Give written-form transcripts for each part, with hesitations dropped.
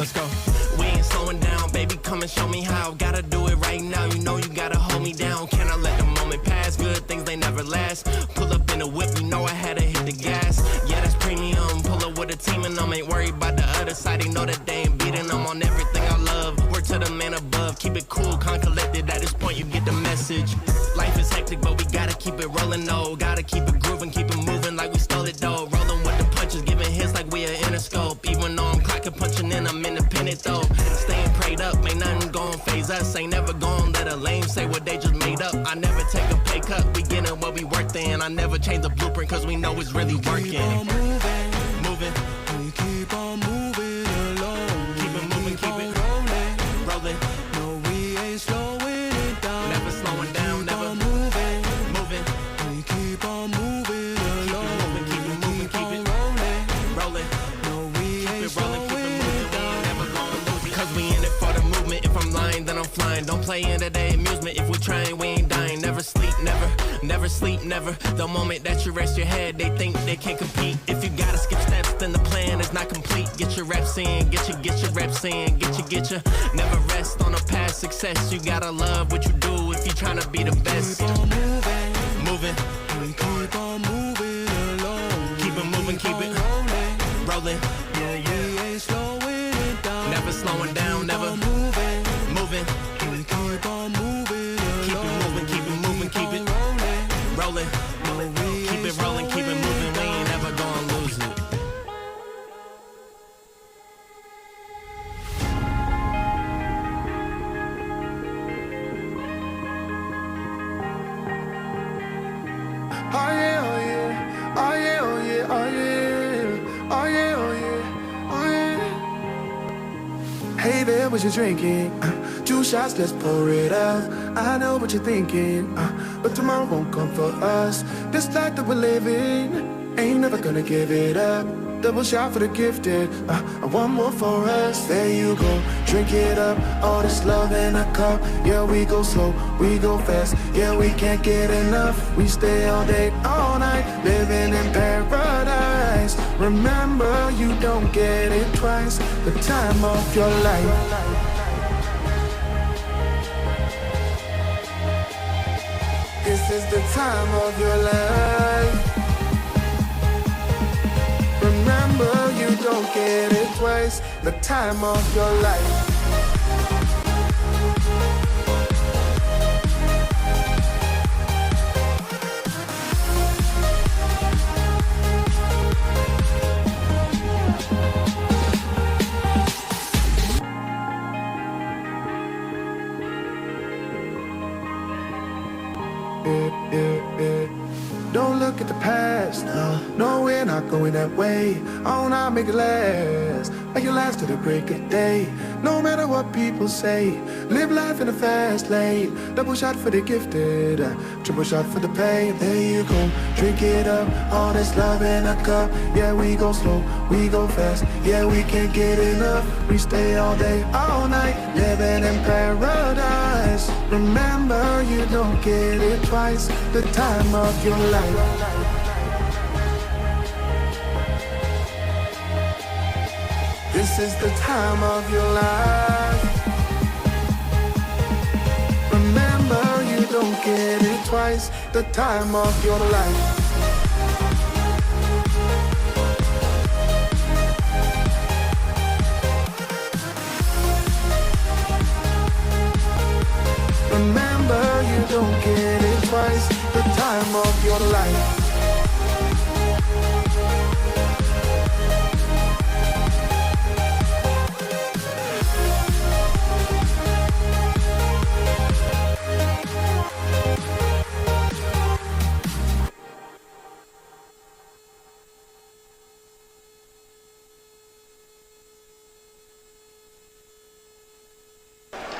Let's go. We ain't slowing down, baby, come and show me how. Gotta do it right now, you know you gotta hold me down. Can I let the moment pass? Good things, they never last. Pull up in a whip, you know I had to hit the gas. Yeah, that's premium, pull up with a team and them. Ain't worried about the other side, they know that they ain't beating them on everything I love. Word to the man above, keep it cool, calm, collected. At this point, you get the message. Life is hectic, but we gotta keep it rolling, though. Gotta keep it grooving, keep it moving like we stole it, though. Rolling with the punches, giving hits like we are Interscope. Even though I'm clocking, punching in, I'm independent, though. Staying prayed up, ain't nothing gon' phase us. Ain't never gon' let a lame say what they just made up. I never take a pay cut, we getting what we worth in. I never change the blueprint, cause we know it's really working. Keep on Moving. we keep on moving along. Keep it moving, keep it rolling. No, we ain't slowing it down. Never slowing down, Keep never on moving. moving. We keep on moving along. Keep it moving, keep it rolling. No, we ain't Keep it rolling, keep it slowing moving. We it down. ain't never gonna lose it. Cause we in it for the movement. If I'm lying, then I'm flying. Don't play into their amusement. If we trying, we ain't dying. Never sleep, never. Never sleep, never. The moment that you rest your head, they think they can't compete. If you gotta skip steps, then the plan is not complete. Get your reps in, get your reps in, get your. Never rest on a past success. You gotta love what you do if you tryna be the best. Keep on moving. Moving, We keep on moving along. keep it moving, keep it rolling. No, we ain't slowing it down. Never slowing down, never Keep on moving. moving. We keep on moving Keep along. it moving, keep it moving, keep it rolling. Keep it rolling, keep it moving. We ain't never gonna lose it. Oh yeah, oh yeah, oh yeah, oh yeah, oh yeah, oh yeah, oh yeah, oh yeah. Hey there, what you drinking? 2 shots, let's pour it up. I know what you're thinking, but tomorrow won't come for us. This life that we're living, ain't never gonna give it up. Double shot for the gifted, and one more for us. There you go, drink it up. All this love in a cup. Yeah, we go slow, we go fast. Yeah, we can't get enough. We stay all day, all night, living in paradise. Remember, you don't get it twice. The time of your life. This is the time of your life. Remember, you don't get it twice. The time of your life. Don't look at the past, no, we're not going that way. Oh, now make it last, make it last to the break of day. No matter what people say, live life in a fast lane. Double shot for the gifted, triple shot for the pain. There you go, drink it up, all this love in a cup. Yeah, we go slow, we go fast. Yeah, we can't get enough. We stay all day, all night, living in paradise. Remember, you don't get it twice. The time of your life. This is the time of your life. Remember, you don't get it twice. The time of your life. Remember, you don't get it twice. The time of your life.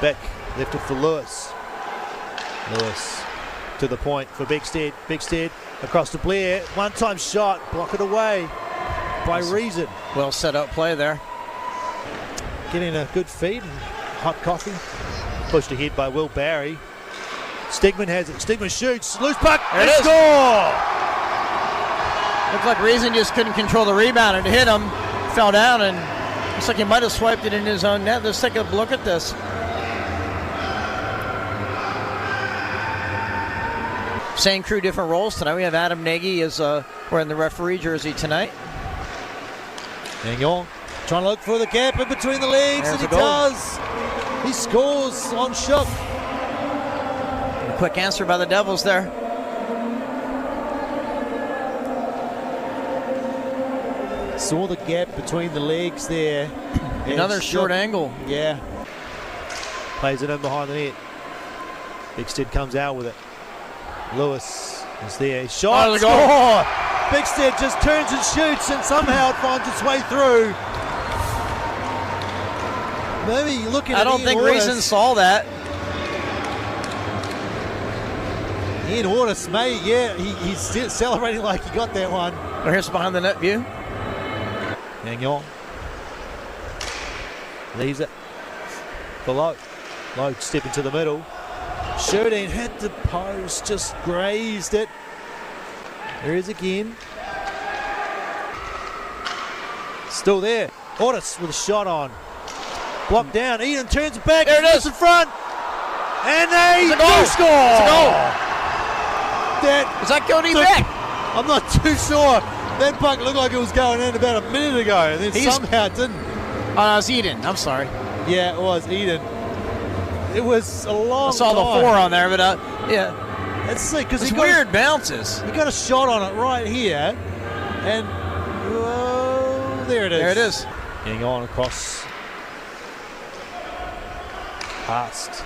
Beck lifted for Lewis. Lewis to the point for Bigstead. Bigstead across to Blair. One-time shot, block it away by Reason. Well set up play there. Getting a good feed and hot coffee. Pushed ahead by Will Barry. Stigman has it. Stigman shoots. Loose puck. There They it is. score! Looked like Reason just couldn't control the rebound and it hit him. Fell down and Looks like he might have swiped it in his own net. Let's take a look at this. Same crew, different roles tonight. We have Adam Nagy as wearing the referee jersey tonight. Hang on. Trying to look for the gap in between the legs, There's and he a goal. does. He scores on Shook. A quick answer by the Devils there. Saw the gap between the legs there. Another And short Shook, angle. Yeah. Plays it in behind the net. Bigstead comes out with it. Lewis is there. He shot. Oh, the goal. Bigstead just turns and shoots, and somehow it finds its way through. Maybe looking at I don't think Ian Reason Ortis. saw that. Ian Ortis, mate, yeah, he's still celebrating like he got that one. Well, here's behind the net view. Hang on. Leaves it. Below. Low step into the middle. Shooting, hit the post, just grazed it. There he is again. Still there. Ortis with a shot on. Blocked down. Eden turns it back. There it is. In front. And they It's a goal. do score. It's a goal. That, Is that Cody Beck? I'm not too sure. That puck looked like it was going in about a minute ago, and then He's- somehow it didn't. Oh, it's Eden. I'm sorry. Yeah, it was Eden. It was a long I saw the time. 4 on there, but yeah. Let's see, because It's he got weird bounces. he got a shot on it right here, and there it is. There it is. Getting on across. Passed.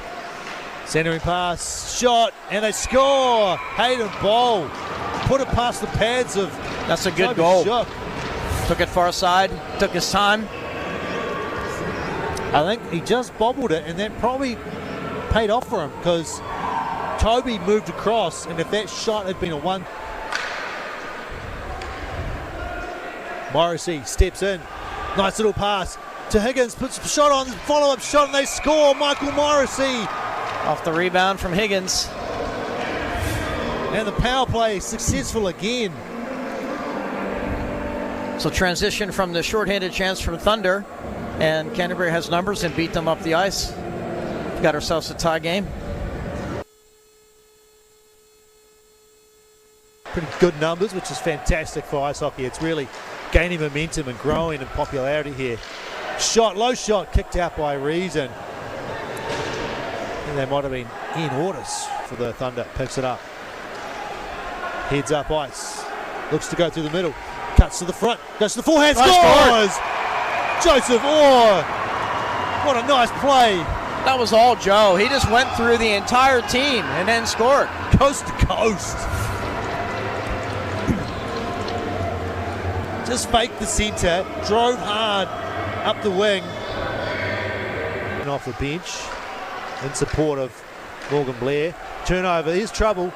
Centering pass, shot, and they score. Hayden Bowl put it past the pads of That's a good Toby goal. Shook. Took it far side. Took his time. I think he just bobbled it, and that probably paid off for him because Toby moved across, and if that shot had been a one. Morrissey steps in. Nice little pass to Higgins, puts a shot on, follow-up shot, and they score. Michael Morrissey. Off the rebound from Higgins. And the power play successful again. So transition from the shorthanded chance from Thunder, and Canterbury has numbers and beat them up the ice. We've got ourselves a tie game. Pretty good numbers, which is fantastic for ice hockey. It's really gaining momentum and growing in popularity here. Shot, low shot, kicked out by Reason. And that might have been Ian Ortis for the Thunder. Picks it up. Heads up ice. Looks to go through the middle. Cuts to the front. Goes to the forehand. Nice Scores! Joseph Orr. What a nice play. That was all Joe. He just went through the entire team and then scored. Coast to coast. Just faked the centre. Drove hard up the wing. And off the bench. In support of Morgan Blair. Turnover, here's trouble.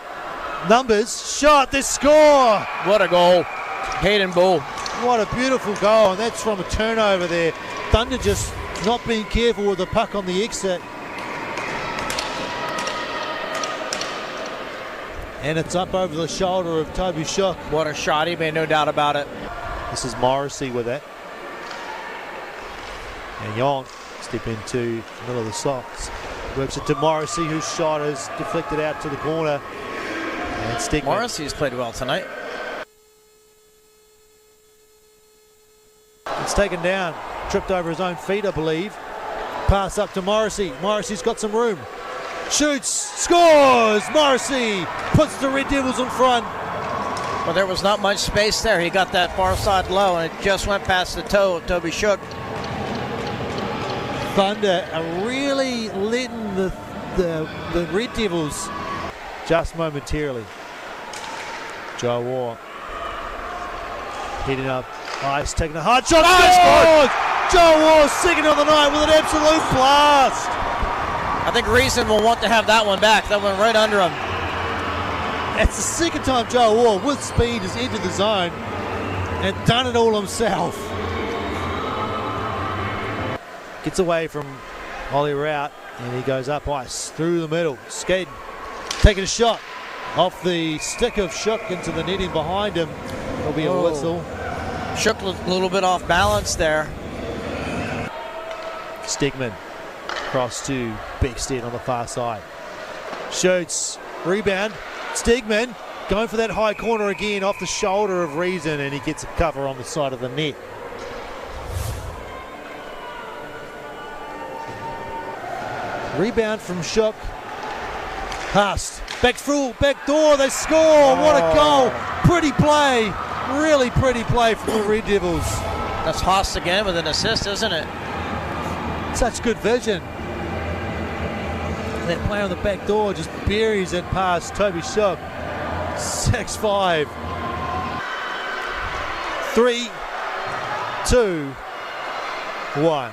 Numbers, shot, they score! What a goal. Hayden Bull. What a beautiful goal, and that's from a turnover there. Thunder just not being careful with the puck on the exit. And it's up over the shoulder of Toby Shook. What a shot. He made no doubt about it. This is Morrissey with it. And Young step into the middle of the socks. Works it to Morrissey, whose shot is deflected out to the corner. And Stegman. Morrissey's played well tonight. It's taken down. Tripped over his own feet, I believe. Pass up to Morrissey. Morrissey's got some room. Shoots, scores! Morrissey puts the Red Devils in front. Well, there was not much space there. He got that far side low, and it just went past the toe of Toby Shook. Thunder are really letting the Red Devils just momentarily. Joe Waugh heading up ice, taking a hard shot. Scores! Joe Waugh second of the night with an absolute blast. I think Reason will want to have that one back. That went right under him. That's the second time Joe Waugh with speed has entered the zone and done it all himself. Gets away from Ollie Rout and he goes up ice through the middle. Skaden taking a shot off the stick of Shook into the netting behind him. There'll be a whistle. Shook a little bit off balance there. Stigman across to Beckstead on the far side. Shoots, rebound, Stigman going for that high corner again off the shoulder of Reason, and he gets a cover on the side of the net. Rebound from Shook. Passed. Back through, back door, they score. What a goal. Pretty play. Really pretty play from the Red Devils. That's Haas again with an assist, isn't it? Such good vision. That play on the back door just buries it past Toby Shook. 6-5. 3, 2, 1.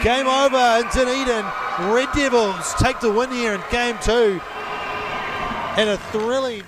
Game over in Dunedin. Red Devils take the win here in game 2. And a thrilling...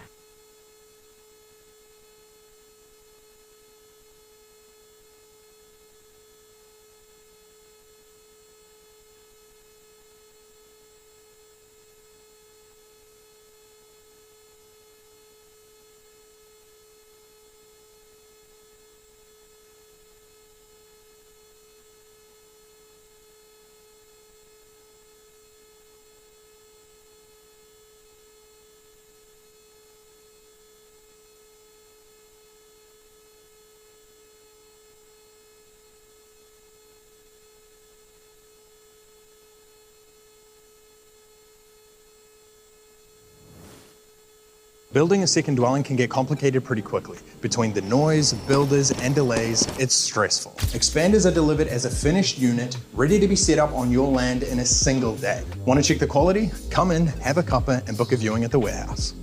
Building a second dwelling can get complicated pretty quickly. Between the noise, builders, and delays, it's stressful. Expanders are delivered as a finished unit, ready to be set up on your land in a single day. Want to check the quality? Come in, have a cuppa, and book a viewing at the warehouse.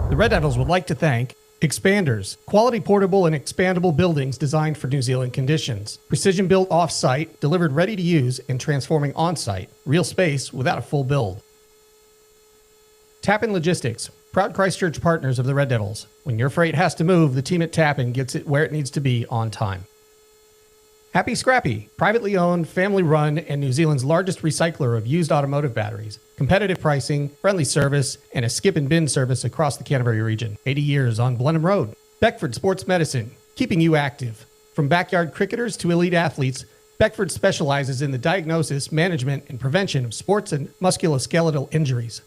The Red Devils would like to thank Expanders, quality portable and expandable buildings designed for New Zealand conditions. Precision built off-site, delivered ready to use, and transforming on-site. Real space without a full build. Tappan Logistics, proud Christchurch partners of the Red Devils. When your freight has to move, the team at Tappan gets it where it needs to be on time. Happy Scrappy, privately owned, family-run, and New Zealand's largest recycler of used automotive batteries. Competitive pricing, friendly service, and a skip and bin service across the Canterbury region. 80 years on Blenheim Road. Beckford Sports Medicine, keeping you active. From backyard cricketers to elite athletes, Beckford specializes in the diagnosis, management, and prevention of sports and musculoskeletal injuries.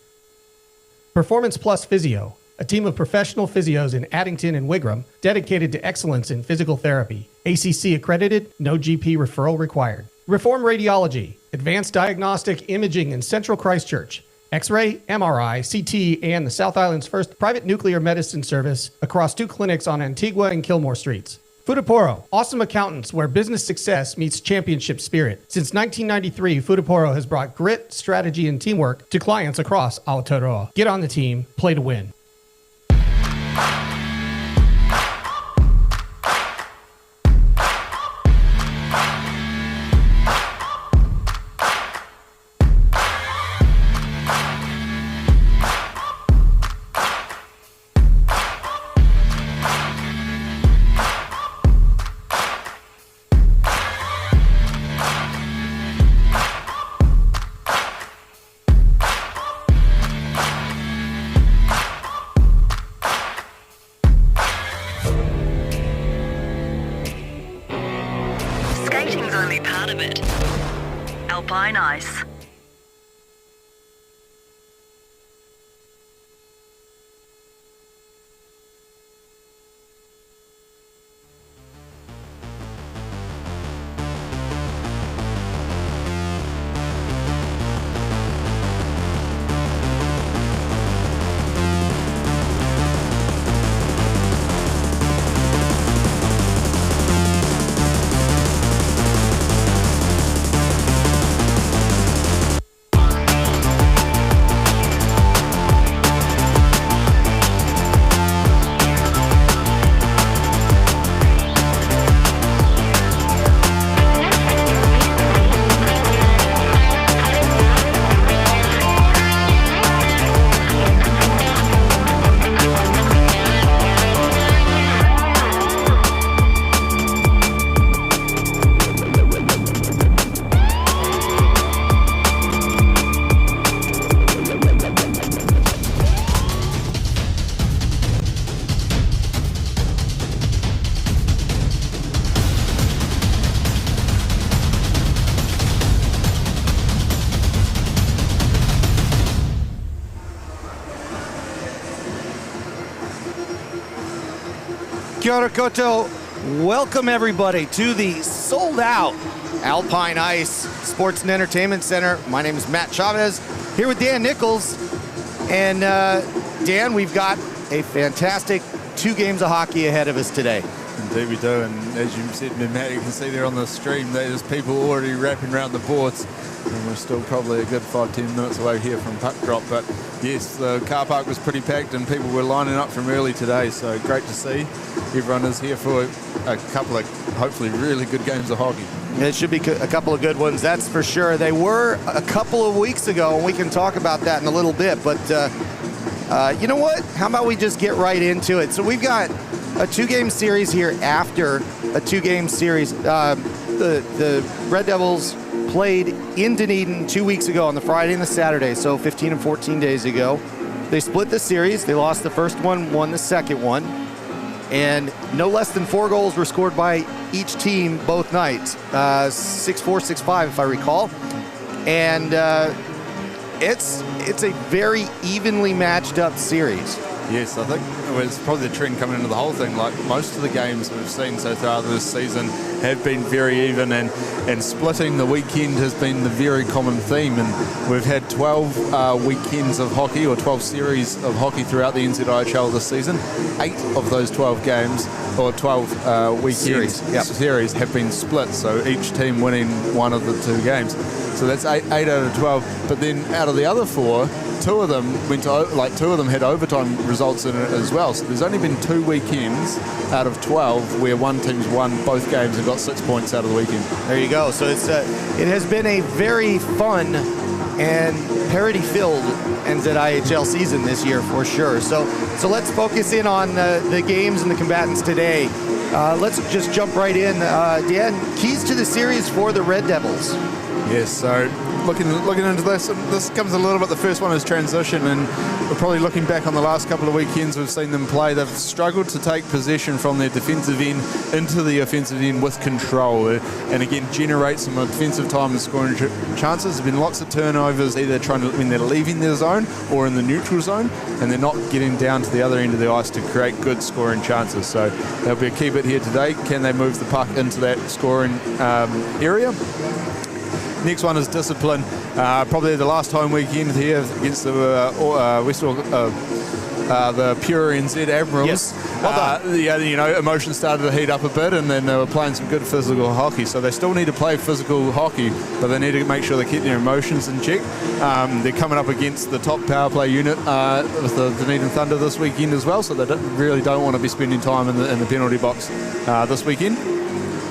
Performance Plus Physio, a team of professional physios in Addington and Wigram dedicated to excellence in physical therapy. ACC accredited, no GP referral required. Reform Radiology, advanced diagnostic imaging in Central Christchurch. X-ray, MRI, CT, and the South Island's first private nuclear medicine service across 2 clinics on Antigua and Kilmore Streets. Futaporo, awesome accountants where business success meets championship spirit. Since 1993, Futaporo has brought grit, strategy, and teamwork to clients across Aotearoa. Get on the team, play to win. Skating's only part of it. Alpine ice. Kia ora koutou. Welcome everybody to the sold out Alpine Ice Sports and Entertainment Center. My name is Matt Chavez, here with Dan Nichols. And Dan, we've got a fantastic 2 games of hockey ahead of us today. Indeed we do, and as you said, Matt, you can see there on the stream there's people already wrapping around the boards, and we're still probably a good 5-10 minutes away here from puck drop. But yes, the car park was pretty packed and people were lining up from early today, so great to see. Everyone is here for a couple of hopefully really good games of hockey. It should be a couple of good ones, that's for sure. They were a couple of weeks ago, and we can talk about that in a little bit, but you know what? How about we just get right into it? So we've got a 2-game series here after a 2-game series. The Red Devils played in Dunedin 2 weeks ago on the Friday and the Saturday, so 15 and 14 days ago. They split the series. They lost the first one, won the second one. And no less than 4 goals were scored by each team both nights. 6-4, 6-5, if I recall. And it's a very evenly matched up series. Yes, I think it's probably the trend coming into the whole thing. Like most of the games we've seen so far this season have been very even, and splitting the weekend has been the very common theme. And we've had 12 weekends of hockey, or 12 series of hockey throughout the NZIHL this season. 8 of those 12 games, or 12 weekends series have been split, so each team winning one of the 2 games. So that's 8 out of 12. But then out of the other 4, 2 of them had overtime results in it as well. So there's only been 2 weekends out of 12 where one team's won both games and got 6 points out of the weekend. There you go. So it's it has been a very fun and parity-filled NZIHL season this year for sure. So let's focus in on the games and the combatants today. Let's just jump right in. Dan, keys to the series for the Red Devils. Yes, so looking into this comes a little bit, the first one is transition, and we're probably looking back on the last couple of weekends we've seen them play. They've struggled to take possession from their defensive end into the offensive end with control, and again generate some offensive time and scoring chances. There's been lots of turnovers, either when they're leaving their zone or in the neutral zone, and they're not getting down to the other end of the ice to create good scoring chances. So that'll be a key bit here today. Can they move the puck into that scoring area? Next one is discipline. Probably the last home weekend here against the the pure NZ Admirals. Yes. Well done. Emotions started to heat up a bit, and then they were playing some good physical hockey. So they still need to play physical hockey, but they need to make sure they keep their emotions in check. They're coming up against the top power play unit with the Dunedin Thunder this weekend as well, so they really don't want to be spending time in the penalty box this weekend.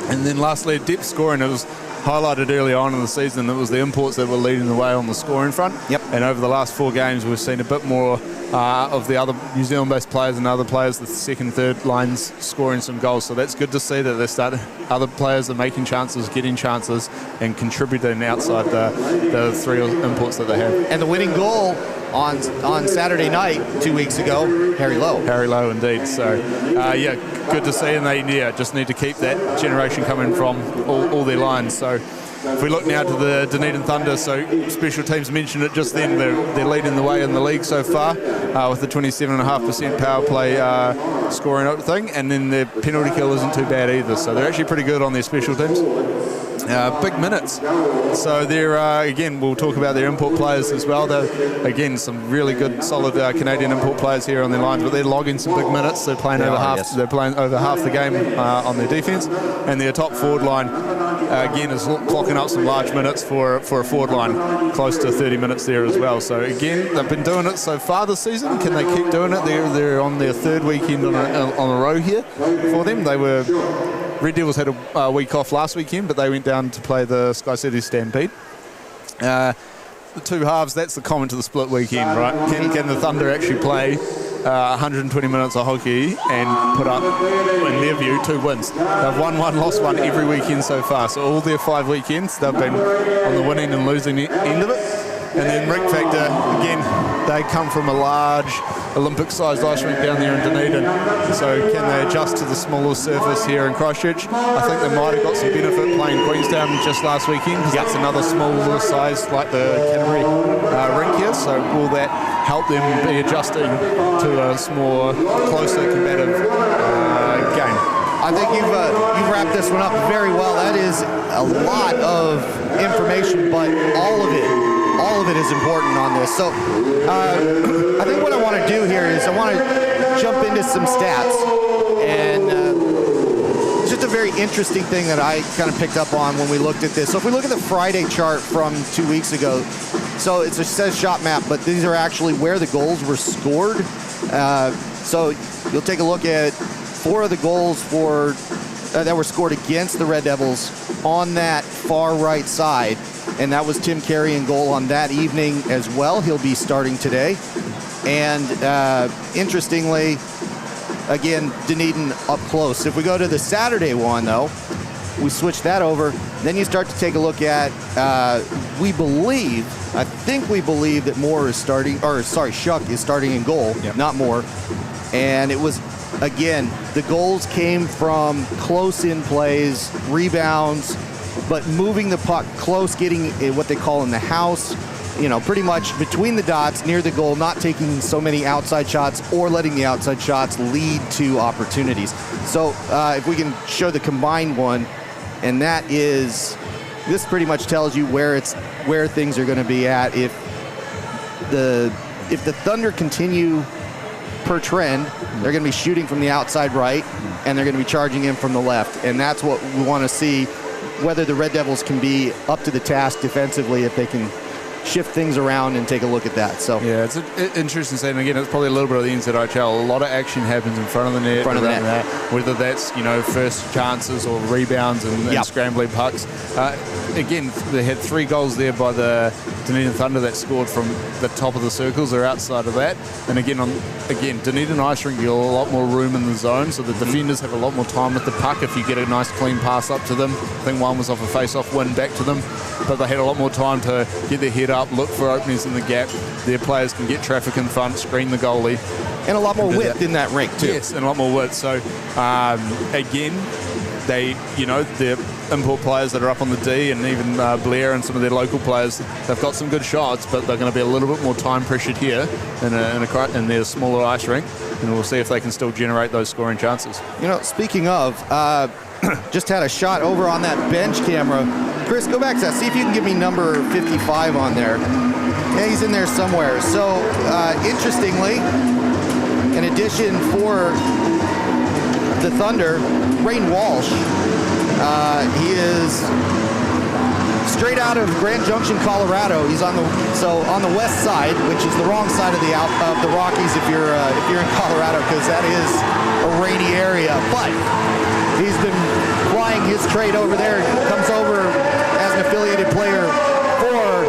And then lastly, depth scoring. It was highlighted early on in the season. It was the imports that were leading the way on the scoring front. Yep. And over the last 4 games, we've seen a bit more of the other New Zealand-based players and other players, the second, third lines, scoring some goals. So that's good to see that other players are making chances, getting chances, and contributing outside the 3 imports that they have. And the winning goal on Saturday night 2 weeks ago, Harry Lowe. Harry Lowe, indeed. So, good to see, and they just need to keep that generation coming from all their lines. So, if we look now to the Dunedin Thunder, so special teams mentioned it just then, they're leading the way in the league so far with the 27.5% power play scoring thing, and then their penalty kill isn't too bad either. So they're actually pretty good on their special teams. Big minutes. So they're, again, we'll talk about their import players as well. They're, again, some really good, solid Canadian import players here on their line, but they're logging some big minutes. They're playing over half the game on their defence, and their top forward line, again, is clocking up some large minutes for a forward line, close to 30 minutes there as well. So again, they've been doing it so far this season. Can they keep doing it? They're on their 3rd weekend on a row here for them. Red Devils had a week off last weekend, but they went down to play the Sky City Stampede. The 2 halves, that's the common to the split weekend, right? Can the Thunder actually play 120 minutes of hockey and put up, in their view, 2 wins? They've won 1, lost 1 every weekend so far. So all their 5 weekends, they've been on the winning and losing end of it. And then rink factor, again, they come from a large Olympic-sized ice rink down there in Dunedin. So can they adjust to the smaller surface here in Christchurch? I think they might have got some benefit playing Queenstown just last weekend, because that's another smaller size like the Canterbury rink here. So will that help them be adjusting to a more closer combative game. I think you've wrapped this one up very well. That is a lot of information, but all of it is important on this. So I think what I want to do here is I want to jump into some stats, and it's just a very interesting thing that I kind of picked up on when we looked at this. So if we look at the Friday chart from 2 weeks ago, so it says shot map, but these are actually where the goals were scored. So you'll take a look at 4 of the goals that were scored against the Red Devils on that far right side, and that was Tim Carey in goal on that evening as well. He'll be starting today. And interestingly, again, Dunedin up close. If we go to the Saturday one, though, we switch that over, then you start to take a look at, we believe that Moore is starting, Shuck is starting in goal, not Moore. And it was, again, the goals came from close-in plays, rebounds, but moving the puck close, getting what they call in the house, pretty much between the dots, near the goal, not taking so many outside shots or letting the outside shots lead to opportunities. So if we can show the combined one, and this pretty much tells you where things are going to be at. If the Thunder continue per trend, they're going to be shooting from the outside right, and they're going to be charging in from the left. And that's what we want to see, whether the Red Devils can be up to the task defensively, if they can shift things around and take a look at that. So yeah, it's interesting saying, again, it's probably a little bit of the NZIHL. A lot of action happens in front of the net, whether that's first chances or rebounds and scrambling pucks. Again, they had 3 goals there by the Dunedin Thunder that scored from the top of the circles or outside of that. And again, Dunedin Ice Rink, you have a lot more room in the zone, so the defenders have a lot more time with the puck if you get a nice clean pass up to them. I think one was off a face-off win back to them, but they had a lot more time to get their head up, look for openings in the gap. Their players can get traffic in front, screen the goalie. And a lot more width in that rink too. Yes, and a lot more width. So again, their import players that are up on the D, and even Blair and some of their local players, they've got some good shots, but they're going to be a little bit more time pressured here in their smaller ice rink, and we'll see if they can still generate those scoring chances. Speaking of, just had a shot over on that bench camera. Chris, go back to that. See if you can give me number 55 on there. Yeah, he's in there somewhere. So, interestingly, in addition for the Thunder, Rain Walsh, he is straight out of Grand Junction, Colorado. He's on the west side, which is the wrong side of the Rockies if you're in Colorado, because that is a rainy area. But he's been flying his trade over there. Comes over as an affiliated player for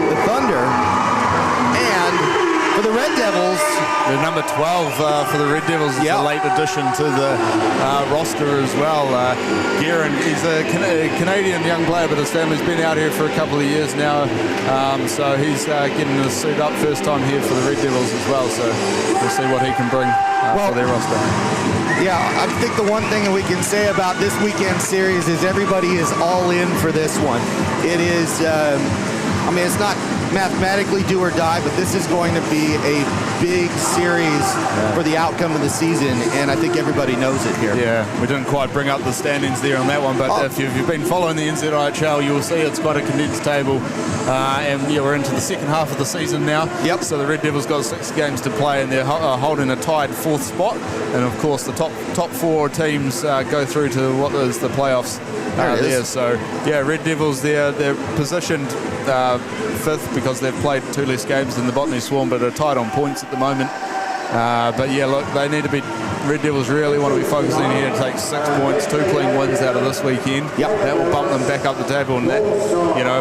the Thunder. And for the Red Devils, the number 12 for the Red Devils is a late addition to the roster as well. Guerin, he's a Canadian young player, but his family's been out here for a couple of years now. So he's getting the suit up first time here for the Red Devils as well. So we'll see what he can bring for their roster. Yeah, I think the one thing that we can say about this weekend series is everybody is all in for this one. It is, it's not mathematically do or die, but this is going to be a big series for the outcome of the season, and I think everybody knows it here. Yeah, we didn't quite bring up the standings there on that one, but if you've been following the NZIHL, you'll see it's quite a condensed table, and we're into the second half of the season now. Yep. So the Red Devils got 6 games to play, and they're holding a tied 4th spot, and of course the top 4 teams go through to what is the playoffs there. So yeah, Red Devils, they're positioned 5th because they've played 2 less games than the Botany Swarm, but are tied on points at the moment. But yeah, look, they need to be. Red Devils really want to be focusing here to take 6 points, 2 clean wins out of this weekend. Yep. That will bump them back up the table, and that,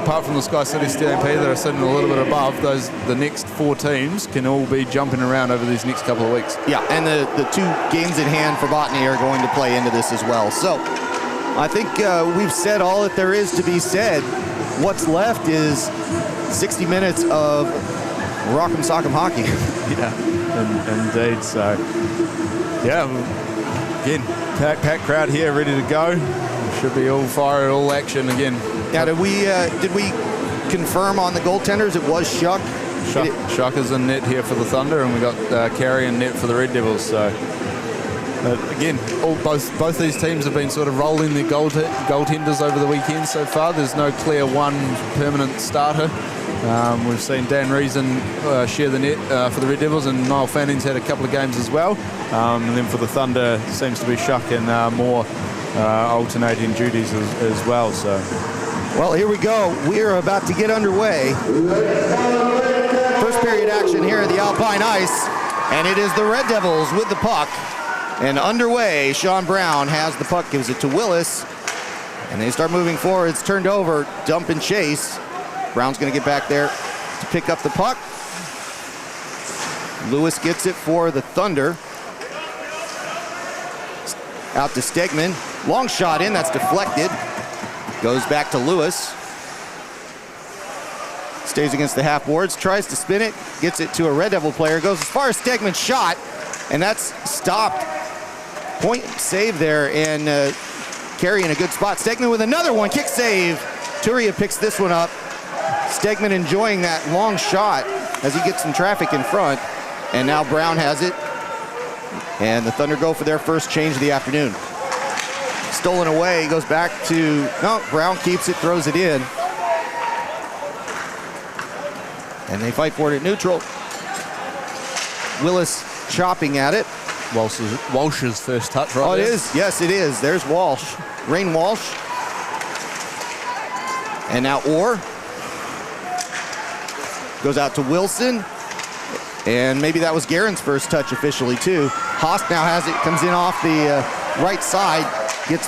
apart from the Sky City Stampede that are sitting a little bit above, the next 4 teams can all be jumping around over these next couple of weeks. Yeah, and the 2 games in hand for Botany are going to play into this as well. So I think we've said all that there is to be said. What's left is 60 minutes of rock'em sock'em hockey. Yeah, indeed. So, yeah, again, packed crowd here, ready to go. Should be all fire, all action again. Now, did we confirm on the goaltenders? It was Shuck Shaka's in net here for the Thunder, and we got Carey in net for the Red Devils. So again, both these teams have been sort of rolling their goaltenders over the weekend so far. There's no clear one permanent starter. We've seen Dan Reason share the net for the Red Devils, and Niall Fanning's had a couple of games as well. And then for the Thunder, seems to be Shuck and Moore alternating duties as well. So, well, here we go. We are about to get underway. First period action here at the Alpine Ice, and it is the Red Devils with the puck. And underway, Sean Brown has the puck, gives it to Willis, and they start moving forward. It's turned over, dump and chase. Brown's going to get back there to pick up the puck. Lewis gets it for the Thunder. Out to Stegman. Long shot in, that's deflected. Goes back to Lewis. Stays against the half boards, tries to spin it, gets it to a Red Devil player, goes as far as Stegman's shot, and that's stopped. Point save there, and Carey in a good spot. Stegman with another one, kick save. Turia picks this one up. Stegman enjoying that long shot as he gets some traffic in front, and now Brown has it, and the Thunder go for their first change of the afternoon. Stolen away, goes back to, no, Brown keeps it, throws it in. And they fight for it at neutral. Willis chopping at it. Walsh's first touch right Oh, it there. is. Yes, it is. There's Walsh. Rain Walsh. And now Orr. Goes out to Wilson. And maybe that was Guerin's first touch officially, too. Haas now has it, comes in off the right side, gets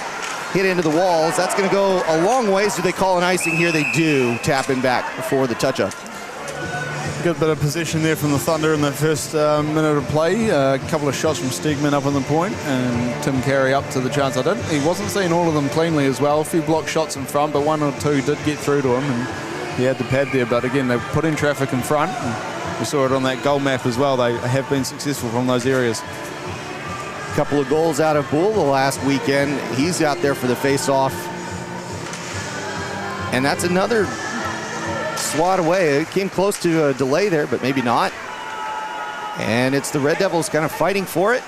hit into the walls. That's going to go a long ways. Do they call an icing here? They do. Tapping back before the touch-up. Good bit of possession there from the Thunder in the first minute of play. A couple of shots from Stegman up on the point, and Tim Carey up to the chance. He wasn't seeing all of them cleanly as well. A few block shots in front, but one or two did get through to him, and he had the pad there. But again, they put in traffic in front. And we saw it on that goal map as well. They have been successful from those areas. Couple of goals out of Bull the last weekend. He's out there for the face-off. And that's another swat away. It came close to a delay there, but maybe not. And it's the Red Devils kind of fighting for it.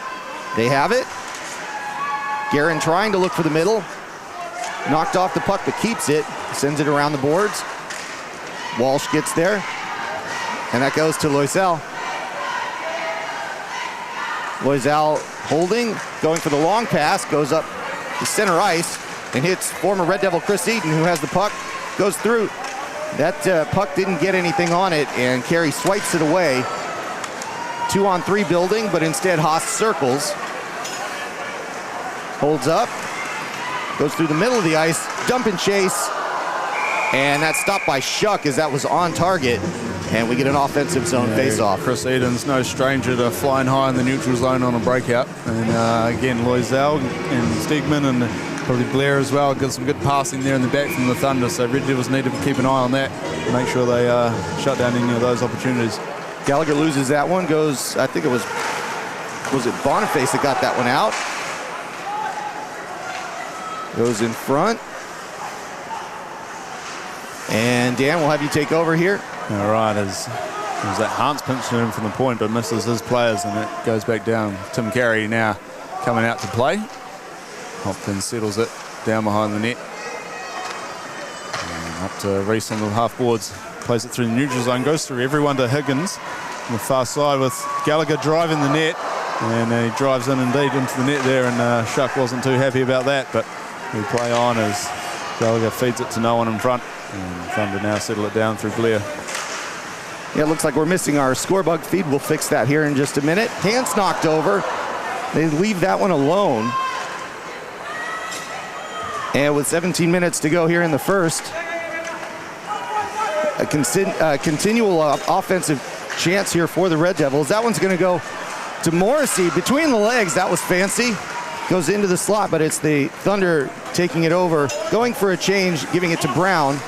They have it. Guerin trying to look for the middle. Knocked off the puck, but keeps it. Sends it around the boards. Walsh gets there. And that goes to Loisel. Loisel holding, going for the long pass, goes up to center ice and hits former Red Devil Chris Eaton, who has the puck, goes through. That puck didn't get anything on it, and Carey swipes it away. 2-on-3 building, but instead Haas circles. Holds up, goes through the middle of the ice, dump and chase, and that's stopped by Shuck as that was on target, and we get an offensive zone face-off. Chris Eden's no stranger to flying high in the neutral zone on a breakout. And again, Loisel and Stegman and probably Blair as well got some good passing there in the back from the Thunder, so Red Devils need to keep an eye on that and make sure they shut down any of those opportunities. Gallagher loses that one, goes, I think it was it Boniface that got that one out? Goes in front. And Dan, we'll have you take over here. All right, as that Hans pinching him from the point, but misses his players, and it goes back down. Tim Carey now coming out to play. Hopkins settles it down behind the net. And up to Reese on the half boards. Plays it through the neutral zone, goes through everyone to Higgins on the far side with Gallagher driving the net. And he drives in indeed into the net there, and Shuck wasn't too happy about that, but we play on as Gallagher feeds it to no one in front. And Thunder now settle it down through Blair. Yeah, it looks like we're missing our scorebug feed. We'll fix that here in just a minute. Hands knocked over. They leave that one alone. And with 17 minutes to go here in the first, a continual offensive chance here for the Red Devils. That one's going to go to Morrissey between the legs. That was fancy. Goes into the slot, but it's the Thunder taking it over, going for a change, giving it to Brown.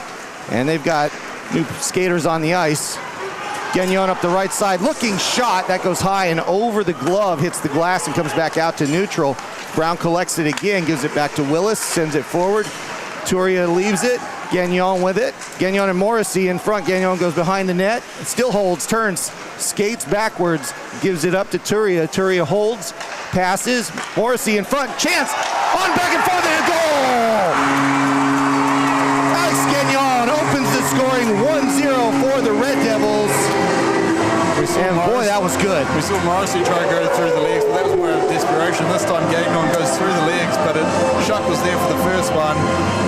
And they've got new skaters on the ice. Gagnon up the right side, looking shot. That goes high and over the glove, hits the glass and comes back out to neutral. Brown collects it again, gives it back to Willis, sends it forward. Turia leaves it, Gagnon with it. Gagnon and Morrissey in front. Gagnon goes behind the net. Still holds, turns, skates backwards, gives it up to Turia. Turia holds, passes. Morrissey in front. Chance on back and forth and a goal! Alex Gagnon opens the scoring 1-0 for the Red Devils. And boy, that was good. We saw Morrissey try to go through the legs, but that was more of desperation. This time Gagnon goes through the legs, but Shuck was there for the first one,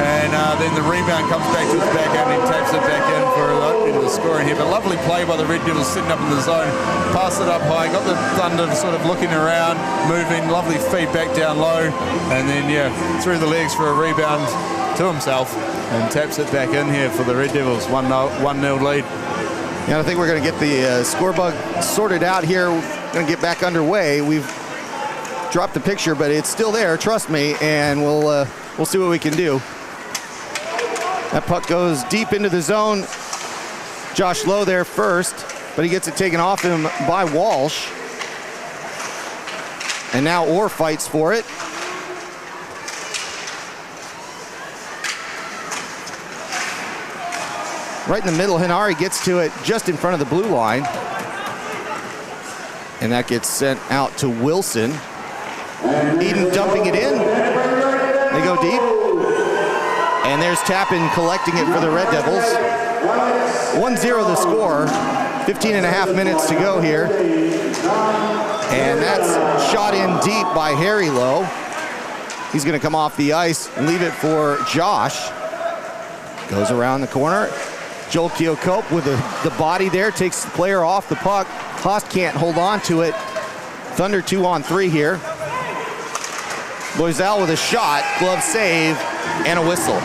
and then the rebound comes back to his backhand and he taps it back in for into the scoring here. But lovely play by the Red Devils, sitting up in the zone, passed it up high, got the Thunder sort of looking around, moving, lovely feed back down low, and then through the legs for a rebound to himself, and taps it back in here for the Red Devils. 1-0 lead. Yeah, I think we're going to get the score bug sorted out here. We're going to get back underway. We've dropped the picture, but it's still there, trust me, and we'll see what we can do. That puck goes deep into the zone. Josh Lowe there first, but he gets it taken off him by Walsh. And now Orr fights for it. Right in the middle, Hinari gets to it just in front of the blue line. And that gets sent out to Wilson. Eden dumping it in. They go deep. And there's Tappan collecting it for the Red Devils. 1-0 the score. 15 and a half minutes to go here. And that's shot in deep by Harry Lowe. He's going to come off the ice and leave it for Josh. Goes around the corner. Joel Keocope with the body there, takes the player off the puck. Haas can't hold on to it. Thunder 2-on-3 here. Loisel with a shot, glove save, and a whistle.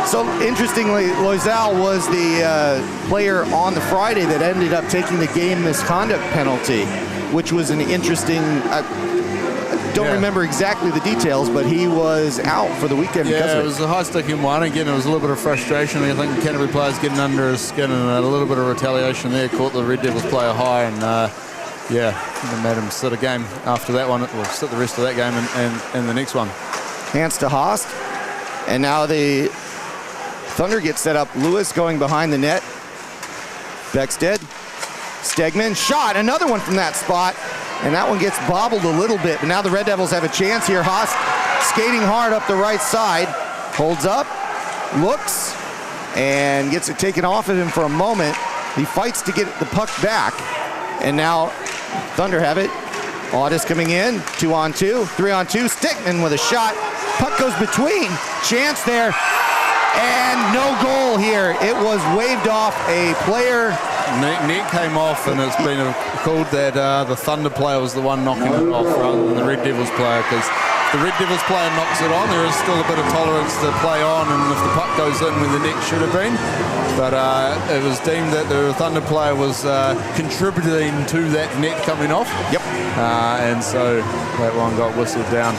So interestingly, Loisel was the player on the Friday that ended up taking the game misconduct penalty, which was an interesting, don't remember exactly the details, but he was out for the weekend because of it. It was a high-sticking one. Again, it was a little bit of frustration. I think the Canterbury players getting under his skin, and a little bit of retaliation there. Caught the Red Devils player high, and they made him sit a game after that one. We'll sit the rest of that game and the next one. Hands to Haast. And now the Thunder get set up. Lewis going behind the net. Beckstead. Stegman. Shot. Another one from that spot. And that one gets bobbled a little bit. But now the Red Devils have a chance here. Haas skating hard up the right side. Holds up. Looks. And gets it taken off of him for a moment. He fights to get the puck back. And now Thunder have it. Audis coming in. 2-on-2. 3-on-2. Stegman with a shot. Puck goes between. Chance there. And no goal here. It was waved off a player. Net came off, and it's been called that the Thunder player was the one knocking it off rather than the Red Devils player, because if the Red Devils player knocks it on, there is still a bit of tolerance to play on, and if the puck goes in where the net should have been. But it was deemed that the Thunder player was contributing to that net coming off. Yep. And so that one got whistled down.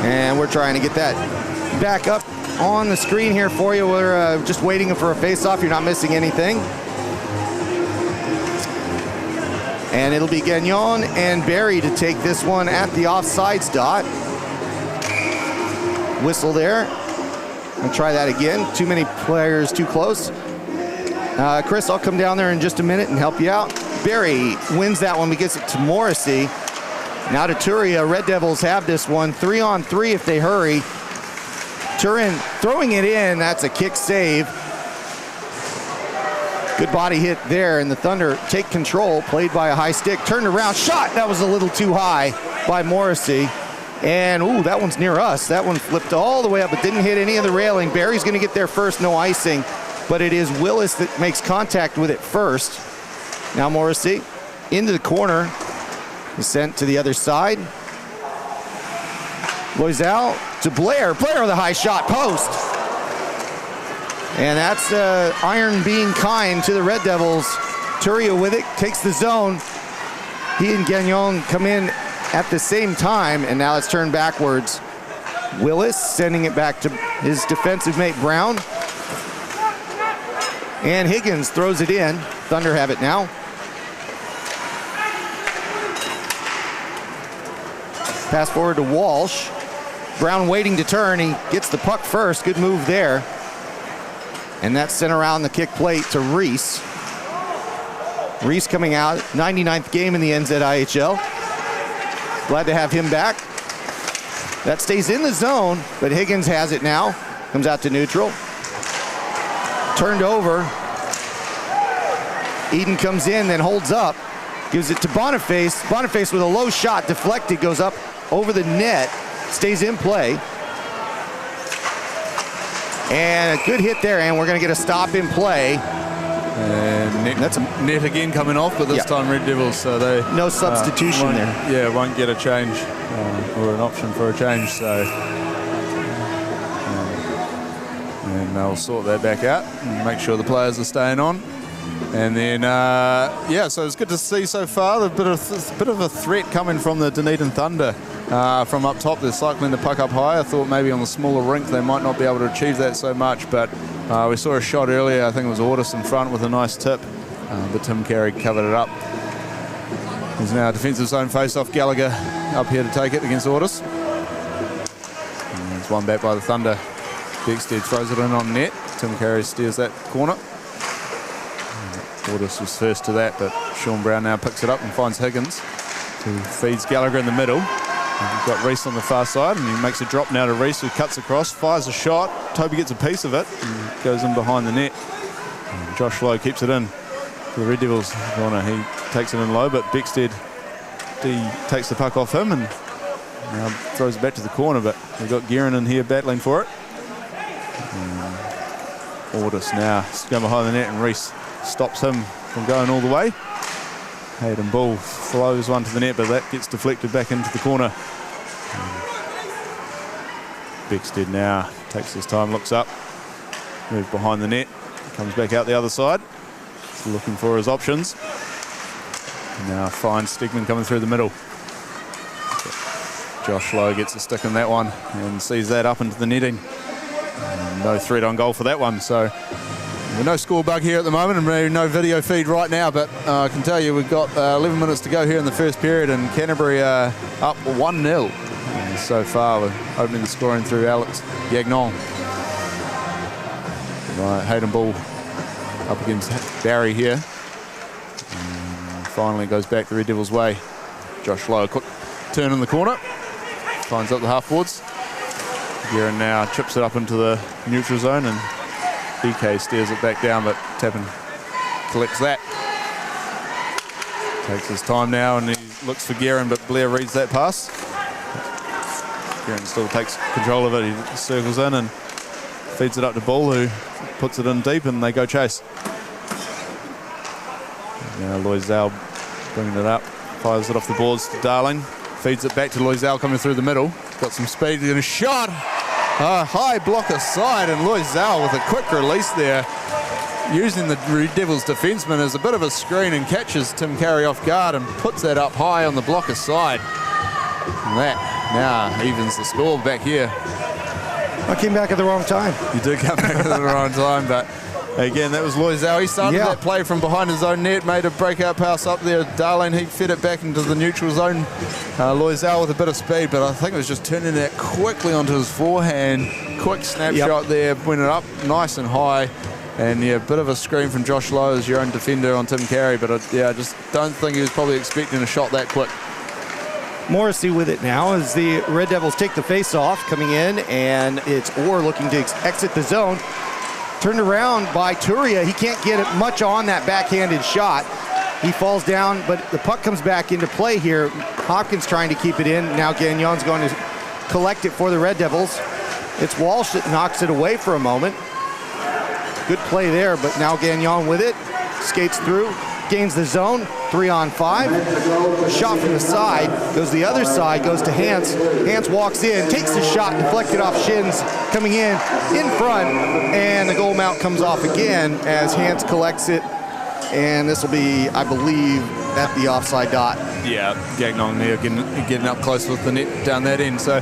And we're trying to get that back up on the screen here for you. We're just waiting for a face-off. You're not missing anything. And it'll be Gagnon and Barry to take this one at the offsides dot. Whistle there. I'll try that again. Too many players too close. Chris, I'll come down there in just a minute and help you out. Barry wins that one, but gets it to Morrissey. Now to Turia. Red Devils have this one. 3-on-3 if they hurry. Turin throwing it in. That's a kick save. Good body hit there, and the Thunder take control. Played by a high stick. Turned around. Shot. That was a little too high by Morrissey. And, ooh, that one's near us. That one flipped all the way up. It didn't hit any of the railing. Barry's going to get there first. No icing. But it is Willis that makes contact with it first. Now Morrissey into the corner. He's sent to the other side. Loisel to Blair. Blair with a high shot post. And that's iron being kind to the Red Devils. Turia with it, takes the zone. He and Gagnon come in at the same time, and now it's turned backwards. Willis sending it back to his defensive mate Brown. And Higgins throws it in. Thunder have it now. Pass forward to Walsh. Brown waiting to turn. He gets the puck first. Good move there. And that's sent around the kick plate to Reese. Reese coming out, 99th game in the NZIHL. Glad to have him back. That stays in the zone, but Higgins has it now. Comes out to neutral. Turned over. Eden comes in, then holds up. Gives it to Boniface. Boniface with a low shot, deflected, goes up over the net. Stays in play. And a good hit there, and we're going to get a stop in play. And net again coming off, but this time Red Devils, so they... No substitution there. Yeah, won't get a change or an option for a change, so... and they'll sort that back out and make sure the players are staying on. And then, so it's good to see so far. A bit of a threat coming from the Dunedin Thunder. From up top, they're cycling the puck up high. I thought maybe on the smaller rink they might not be able to achieve that so much, but we saw a shot earlier. I think it was Ortis in front with a nice tip, but Tim Carey covered it up. There's now a defensive zone face-off. Gallagher up here to take it against Ortis. And there's one back by the Thunder. Beckstead throws it in on net. Tim Carey steers that corner. Ortis was first to that, but Sean Brown now picks it up and finds Higgins, who feeds Gallagher in the middle. And you've got Reese on the far side, and he makes a drop now to Reese, who cuts across, fires a shot. Toby gets a piece of it and goes in behind the net. And Josh Lowe keeps it in for the Red Devils corner. He takes it in low, but Beckstead takes the puck off him and now throws it back to the corner, but we've got Guerin in here battling for it. Ortis now going behind the net, and Reese stops him from going all the way. Hayden Bull flows one to the net, but that gets deflected back into the corner. Beckstead now takes his time, looks up, moves behind the net, comes back out the other side, looking for his options. Now finds Stegman coming through the middle. Josh Lowe gets a stick in that one and sees that up into the netting. No threat on goal for that one, so no score bug here at the moment and no video feed right now, but I can tell you we've got 11 minutes to go here in the first period, and Canterbury are up 1-0 so far. We're opening the scoring through Alex Gagnon. Right, Hayden Bull up against Barry here. And finally goes back the Red Devils' way. Josh Lowe, quick turn in the corner, finds up the half-boards. Guerin now chips it up into the neutral zone, and DK steers it back down, but Tappan collects that. Takes his time now, and he looks for Guerin, but Blair reads that pass. Guerin still takes control of it. He circles in and feeds it up to Bull, who puts it in deep, and they go chase. Now Loisel bringing it up, fires it off the boards to Darling, feeds it back to Loisel coming through the middle. Got some speed and a shot. High block aside, and Loisel with a quick release there, using the Red Devils defenseman as a bit of a screen, and catches Tim Carey off guard and puts that up high on the block aside. And that now evens the score back here. I came back at the wrong time. You did come back at the wrong time, but again, that was Loisel. He started that play from behind his own net, made a breakout pass up there. Darlene, he fed it back into the neutral zone. Loisel with a bit of speed, but I think it was just turning that quickly onto his forehand. Quick snapshot there, went it up nice and high. And yeah, a bit of a screen from Josh Lowe as your own defender on Tim Carey, but I just don't think he was probably expecting a shot that quick. Morrissey with it now as the Red Devils take the face-off, coming in, and it's Orr looking to exit the zone. Turned around by Turia. He can't get it much on that backhanded shot. He falls down, but the puck comes back into play here. Hopkins trying to keep it in. Now Gagnon's going to collect it for the Red Devils. It's Walsh that knocks it away for a moment. Good play there, but now Gagnon with it. Skates through, gains the zone, 3-on-5. Shot from the side, goes the other side, goes to Hance. Hance walks in, takes the shot, deflected off Shins, coming in front, and the goal mount comes off again as Hance collects it. And this will be, I believe, at the offside dot. Yeah, Gagnon there getting up close with the net down that end. So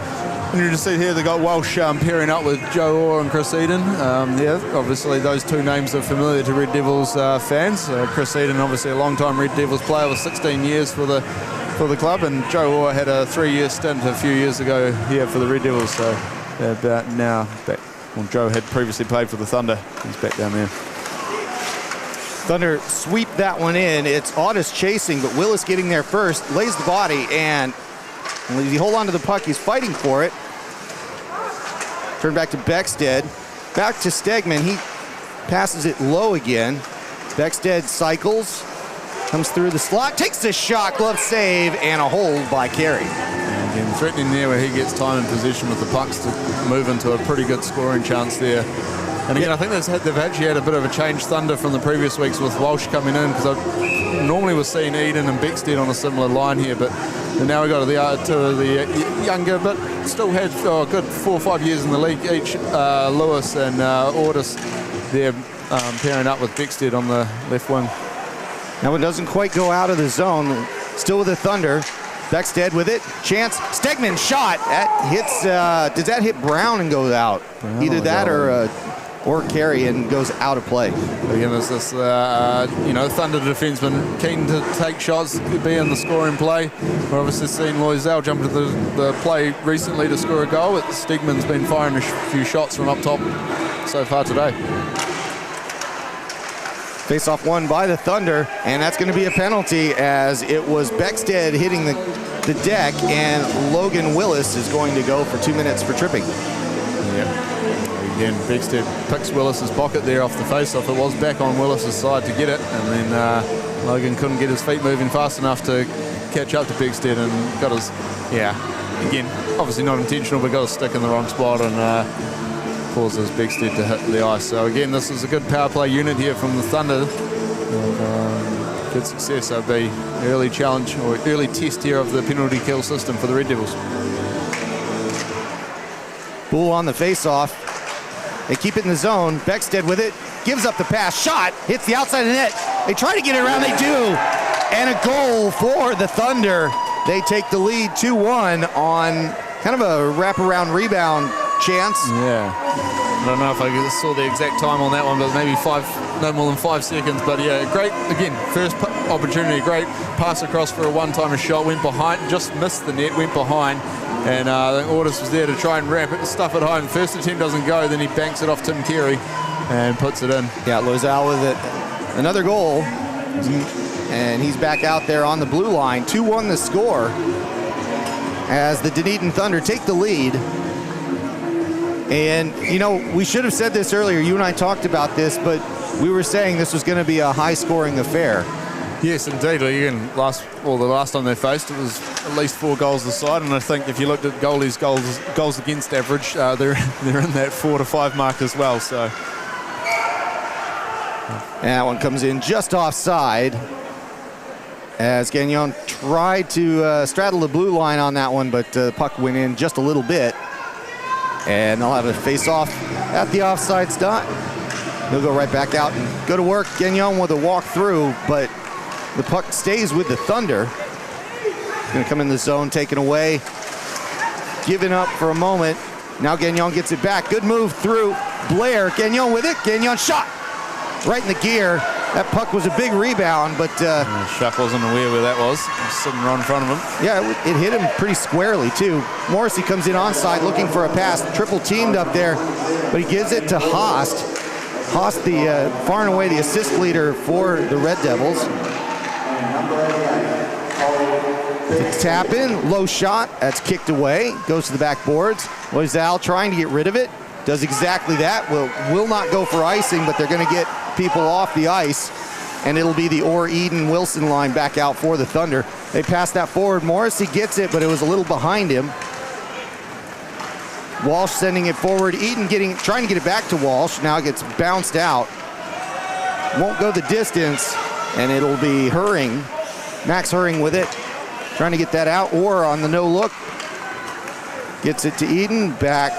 when you just see here, they got Walsh pairing up with Joe Orr and Chris Eden. Obviously those two names are familiar to Red Devils fans. Chris Eden, obviously a long-time Red Devils player with 16 years for the for the club, and Joe Orr had a 3-year stint a few years ago here for the Red Devils, so they're about now back. Well, Joe had previously played for the Thunder. He's back down there. Thunder sweep that one in. It's Audis chasing, but Willis getting there first, lays the body, and he hold on to the puck. He's fighting for it. Turn back to Beckstead. Back to Stegman. He passes it low again. Beckstead cycles, comes through the slot, takes the shot, glove save, and a hold by Carey. And again, threatening there where he gets time and position with the pucks to move into a pretty good scoring chance there. And again, I think they've actually had a bit of a change Thunder from the previous weeks with Walsh coming in, because I normally was seeing Eden and Beckstead on a similar line here, but now we've got two of the younger, but still had a good 4 or 5 years in the league each. Lewis and Audis, they're pairing up with Beckstead on the left wing. That one doesn't quite go out of the zone. Still with the Thunder. Beckstead with it. Chance. Stegman shot. That hits. Does that hit Brown and goes out? Brown Either that or Carey and goes out of play. Again, there's this, Thunder defenseman keen to take shots, be in the scoring play. We're obviously seeing Loisel jump into the play recently to score a goal. Stegman's been firing a few shots from up top so far today. Face-off won by the Thunder, and that's going to be a penalty, as it was Beckstead hitting the deck, and Logan Willis is going to go for 2 minutes for tripping. Yeah. Again, Beckstead picks Willis's pocket there off the face-off. It was back on Willis's side to get it, and then Logan couldn't get his feet moving fast enough to catch up to Beckstead, and got his, again, obviously not intentional, but got his stick in the wrong spot, and causes Beckstead to hit the ice. So again, this is a good power play unit here from the Thunder. Good success. So it'll be early challenge or early test here of the penalty kill system for the Red Devils. Bull on the face-off. They keep it in the zone. Beckstead with it. Gives up the pass. Shot. Hits the outside of the net. They try to get it around. They do. And a goal for the Thunder. They take the lead 2-1 on kind of a wraparound rebound chance. Yeah. I don't know if I saw the exact time on that one, but maybe no more than 5 seconds. But yeah, great, again, first opportunity, great pass across for a one-timer shot, went behind, just missed the net, went behind, and I think Audis was there to try and wrap it, stuff it home. First attempt doesn't go, then he banks it off Tim Carey and puts it in. Yeah, Loisel with it. Another goal, and he's back out there on the blue line. 2-1 the score as the Dunedin Thunder take the lead. And, we should have said this earlier. You and I talked about this, but we were saying this was going to be a high-scoring affair. Yes, indeed. Again, the last time they faced, it was at least 4 goals a side, and I think if you looked at goalies' goals against average, they're in that 4 to 5 mark as well. So, and that one comes in just offside, as Gagnon tried to straddle the blue line on that one, but the puck went in just a little bit. And they'll have a face-off at the offside dot. They'll go right back out and go to work. Gagnon with a walk through, but the puck stays with the Thunder. Going to come in the zone, taken away. Giving up for a moment. Now Gagnon gets it back. Good move through Blair. Gagnon with it. Gagnon shot right in the gear. That puck was a big rebound, but Shuck wasn't aware where that was. Sitting right in front of him. Yeah, it hit him pretty squarely too. Morrissey comes in onside looking for a pass. Triple teamed up there, but he gives it to Haast. Haast, the far and away the assist leader for the Red Devils. The tap in, low shot. That's kicked away. Goes to the backboards. Loisel trying to get rid of it. Does exactly that. Will not go for icing, but they're going to get people off the ice, and it'll be the Orr, Eden, Wilson line back out for the Thunder. They pass that forward. Morrissey gets it, but it was a little behind him. Walsh sending it forward. Eden trying to get it back to Walsh. Now it gets bounced out. Won't go the distance, and it'll be Hurring. Max Hurring with it, trying to get that out. Orr on the no look. Gets it to Eden, back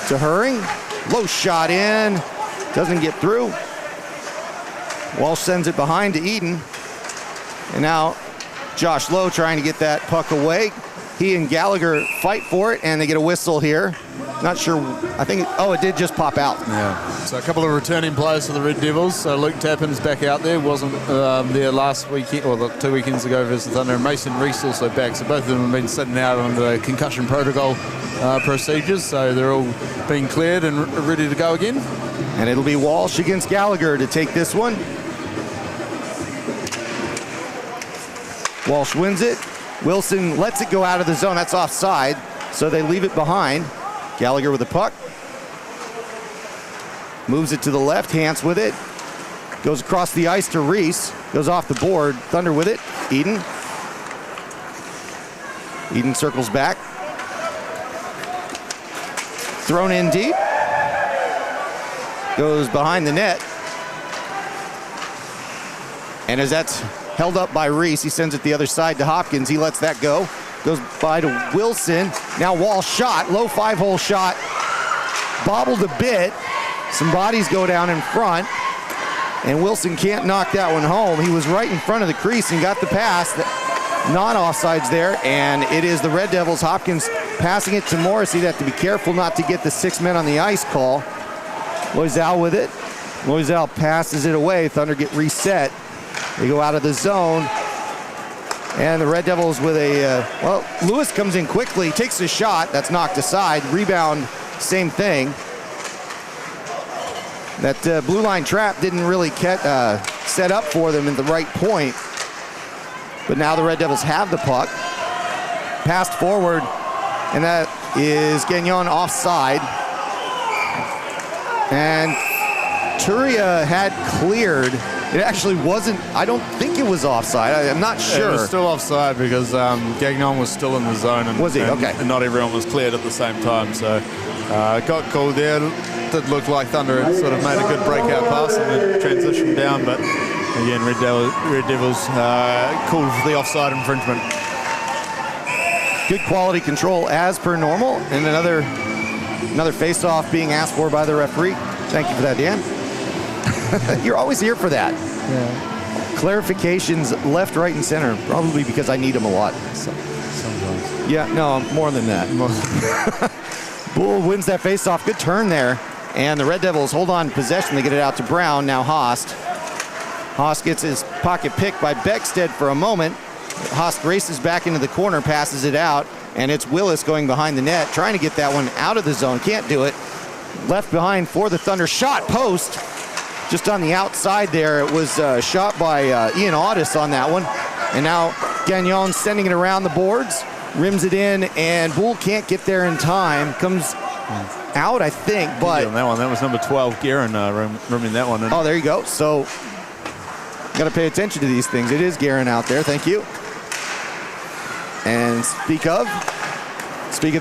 to Hurring. Low shot in, doesn't get through. Walsh sends it behind to Eden. And now Josh Lowe trying to get that puck away. He and Gallagher fight for it, and they get a whistle here. Not sure. I think, it did just pop out. Yeah. So a couple of returning players for the Red Devils. So Luke Tappan's back out there. Wasn't there last weekend, or 2 weekends ago versus Thunder. And Mason Reese also back. So both of them have been sitting out under concussion protocol procedures. So they're all being cleared and ready to go again. And it'll be Walsh against Gallagher to take this one. Walsh wins it. Wilson lets it go out of the zone. That's offside. So they leave it behind. Gallagher with the puck. Moves it to the left. Hance with it. Goes across the ice to Reese. Goes off the board. Thunder with it. Eden. Eden circles back. Thrown in deep. Goes behind the net. And as that's held up by Reese, he sends it the other side to Hopkins. He lets that go. Goes by to Wilson. Now Walsh shot, low 5-hole shot. Bobbled a bit. Some bodies go down in front. And Wilson can't knock that one home. He was right in front of the crease and got the pass. Not offsides there. And it is the Red Devils. Hopkins passing it to Morris. He'd have to be careful not to get the 6 men on the ice call. Loisel with it. Loisel passes it away. Thunder get reset. They go out of the zone. And the Red Devils with Lewis comes in quickly, takes a shot. That's knocked aside. Rebound, same thing. That blue line trap didn't really set up for them at the right point. But now the Red Devils have the puck. Passed forward, and that is Gagnon offside. And Turia had cleared. It actually wasn't, I don't think it was offside. I'm not sure. It was still offside because Gagnon was still in the zone. And, was he? Okay. And not everyone was cleared at the same time. So got called there. Did look like Thunder had sort of made a good breakout pass and then transitioned down. But again, Red Devils called for the offside infringement. Good quality control as per normal. And another face-off being asked for by the referee. Thank you for that, Dan. You're always here for that. Yeah. Clarifications left, right, and center. Probably because I need them a lot. Sometimes. Yeah, no, more than that. Bull wins that faceoff. Good turn there. And the Red Devils hold on possession. They get it out to Brown. Now Haast. Haast gets his pocket picked by Beckstead for a moment. Haast races back into the corner, passes it out. And it's Willis going behind the net, trying to get that one out of the zone. Can't do it. Left behind for the Thunder. Shot post. Just on the outside there. It was shot by Ian Audis on that one. And now Gagnon sending it around the boards. Rims it in, and Bull can't get there in time. Comes out, I think, but... On that one, that was number 12, Guerin, rimming that one in. Oh, there you go. So, got to pay attention to these things. It is Guerin out there. Thank you. And speak of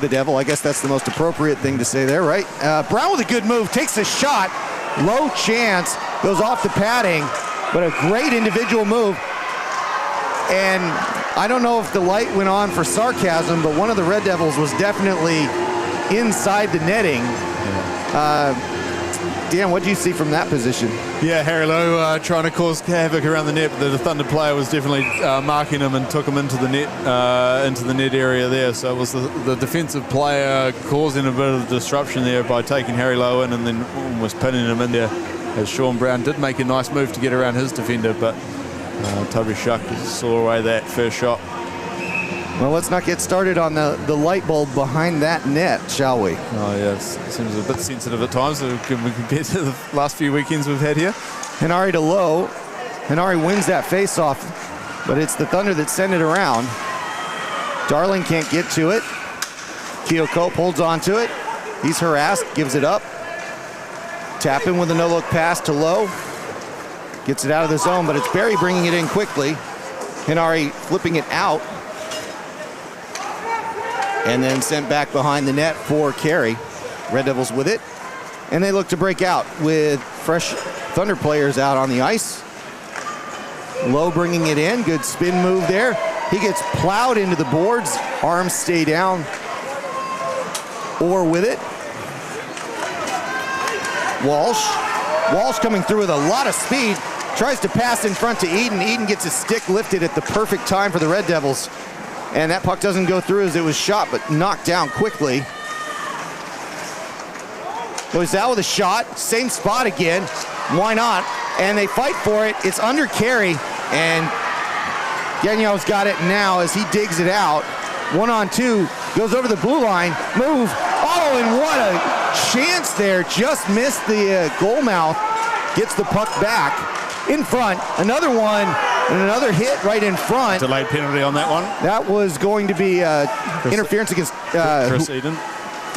the devil, I guess that's the most appropriate thing to say there, right? Brown with a good move, takes a shot. Low chance, goes off the padding, but a great individual move. And I don't know if the light went on for sarcasm, but one of the Red Devils was definitely inside the netting. Dan, what do you see from that position? Yeah, Harry Lowe trying to cause havoc around the net, but the Thunder player was definitely marking him and took him into the net area there. So it was the defensive player causing a bit of disruption there by taking Harry Lowe in and then almost pinning him in there. As Sean Brown did make a nice move to get around his defender, but Toby Shuck saw away that first shot. Well, let's not get started on the light bulb behind that net, shall we? Oh, yeah, it seems a bit sensitive at times compared to the last few weekends we've had here. Henare to Lowe. Henare wins that face-off, but it's the Thunder that send it around. Darling can't get to it. Keo Cope holds on to it. He's harassed, gives it up. Tappan with a no-look pass to Lowe. Gets it out of the zone, but it's Barry bringing it in quickly. Henare flipping it out. And then sent back behind the net for Carey. Red Devils with it. And they look to break out with fresh Thunder players out on the ice. Lowe bringing it in. Good spin move there. He gets plowed into the boards. Arms stay down. Orr with it. Walsh coming through with a lot of speed. Tries to pass in front to Eden. Eden gets his stick lifted at the perfect time for the Red Devils. And that puck doesn't go through as it was shot, but knocked down quickly. Goes out with a shot, same spot again. Why not? And they fight for it. It's under carry, and Gagnon's got it now as he digs it out. 1-on-2, goes over the blue line, move. Oh, and what a chance there. Just missed the goal mouth. Gets the puck back in front. Another one, and another hit right in front. Delayed penalty on that one. That was going to be interference against Chris Eden.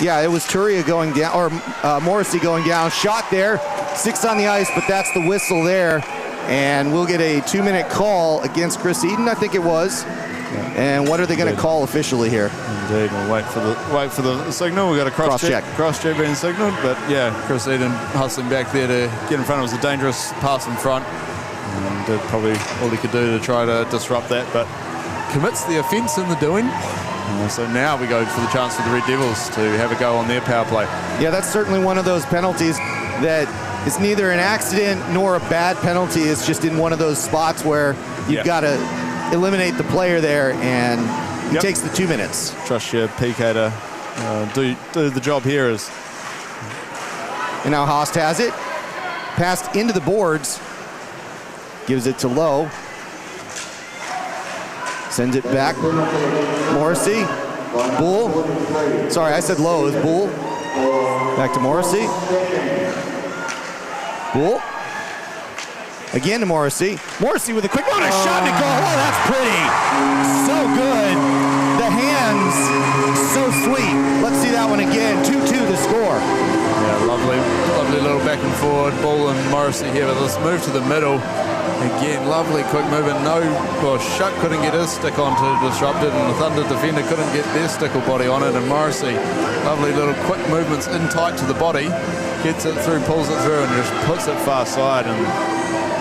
Yeah, it was Turia going down, or Morrissey going down. Shot there, 6 on the ice, but that's the whistle there. And we'll get a 2-minute call against Chris Eden, I think it was. And what are they going to call officially here? Indeed, we'll wait for the signal. We've got a cross check being signaled, but yeah, Chris Eden hustling back there to get in front. It was a dangerous pass in front, and did probably all he could do to try to disrupt that, but commits the offence in the doing. So now we go for the chance for the Red Devils to have a go on their power play. Yeah, that's certainly one of those penalties that is neither an accident nor a bad penalty. It's just in one of those spots where you've got to eliminate the player there, and it takes the 2 minutes. Trust your PK to do the job here. And now Haast has it. Passed into the boards. Gives it to Lowe. Sends it back. Morrissey. Bull. Sorry, I said Lowe. It's Bull. Back to Morrissey. Bull. Again to Morrissey. Morrissey with a quick one, a shot to goal. Oh, that's pretty. So good. The hands, so sweet. Let's see that one again. 2-2 the score. Yeah, lovely little back and forward. Bull and Morrissey here, but let's move to the middle. Again, lovely quick movement. Shuck couldn't get his stick on to disrupt it, and the Thunder defender couldn't get their stickle body on it, and Morrissey, lovely little quick movements in tight to the body, gets it through, pulls it through, and just puts it far side. And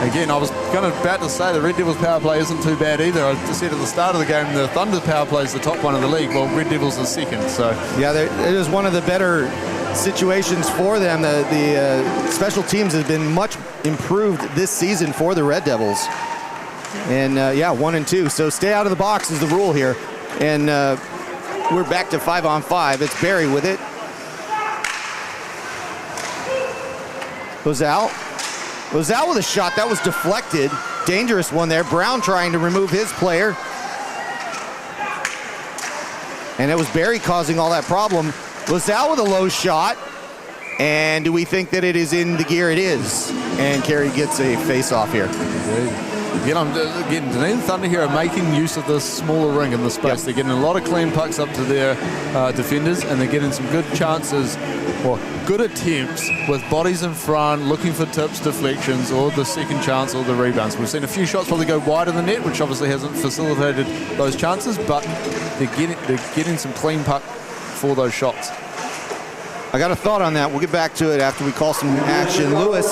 again, I was about to say the Red Devils power play isn't too bad either. I just said at the start of the game the Thunder power play is the top one in the league. Well, Red Devils is second. So yeah, it is one of the better situations for them. The special teams has been much improved this season for the Red Devils. And 1-2. So stay out of the box is the rule here. And we're back to 5-on-5. It's Barry with it. Lozal with a shot. That was deflected. Dangerous one there. Brown trying to remove his player. And it was Barry causing all that problem. Lozal with a low shot. And do we think that it is in the gear? It is. And Carey gets a face-off here. Again, Dunedin Thunder here are making use of this smaller ring in the space. Yep. They're getting a lot of clean pucks up to their defenders, and they're getting some good chances, or good attempts with bodies in front, looking for tips, deflections, or the second chance or the rebounds. We've seen a few shots probably go wide of the net, which obviously hasn't facilitated those chances, but they're getting some clean puck for those shots. I got a thought on that. We'll get back to it after we call some action. Lewis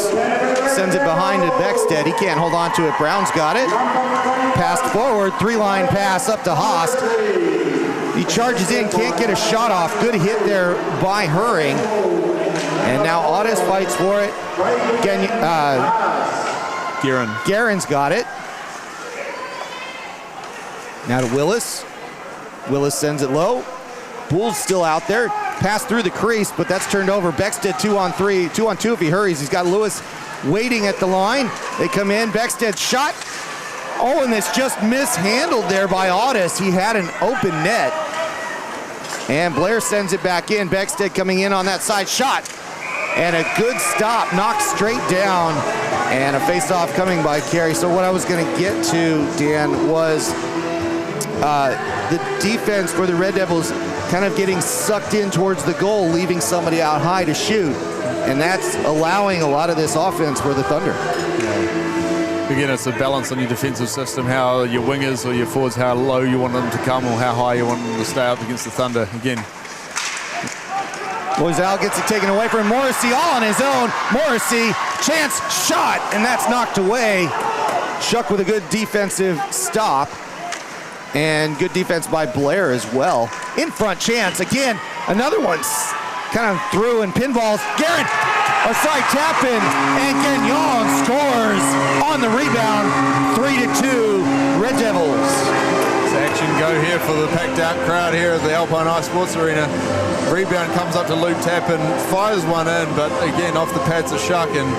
sends it behind to Beckstead. He can't hold on to it. Brown's got it. Passed forward, 3-line pass up to Haast. He charges in, can't get a shot off. Good hit there by Herring. And now Audis fights for it. Again, Guerin's got it. Now to Willis. Willis sends it low. Bull's still out there. Pass through the crease, but that's turned over. Beckstead 2-on-3, 2-on-2 if he hurries. He's got Lewis waiting at the line. They come in. Beckstead shot. Oh, and it's just mishandled there by Audis. He had an open net. And Blair sends it back in. Beckstead coming in on that side shot. And a good stop, knocked straight down. And a face-off coming by Carey. So what I was going to get to, Dan, was the defense for the Red Devils kind of getting sucked in towards the goal, leaving somebody out high to shoot. And that's allowing a lot of this offense for the Thunder. Again, it's a balance on your defensive system, how your wingers or your forwards, how low you want them to come or how high you want them to stay up against the Thunder. Again, Lozal gets it taken away from Morrissey all on his own. Morrissey, chance, shot, and that's knocked away. Shuck with a good defensive stop. And good defense by Blair as well. In front chance, again, another one kind of through and pinballs. Garrett, a side tap in, and Gagnon scores on the rebound. 3-2, Red Devils. This action goes here for the packed out crowd here at the Alpine Ice Sports Arena. Rebound comes up to Luke Tappan, fires one in, but again off the pads of Shuck, and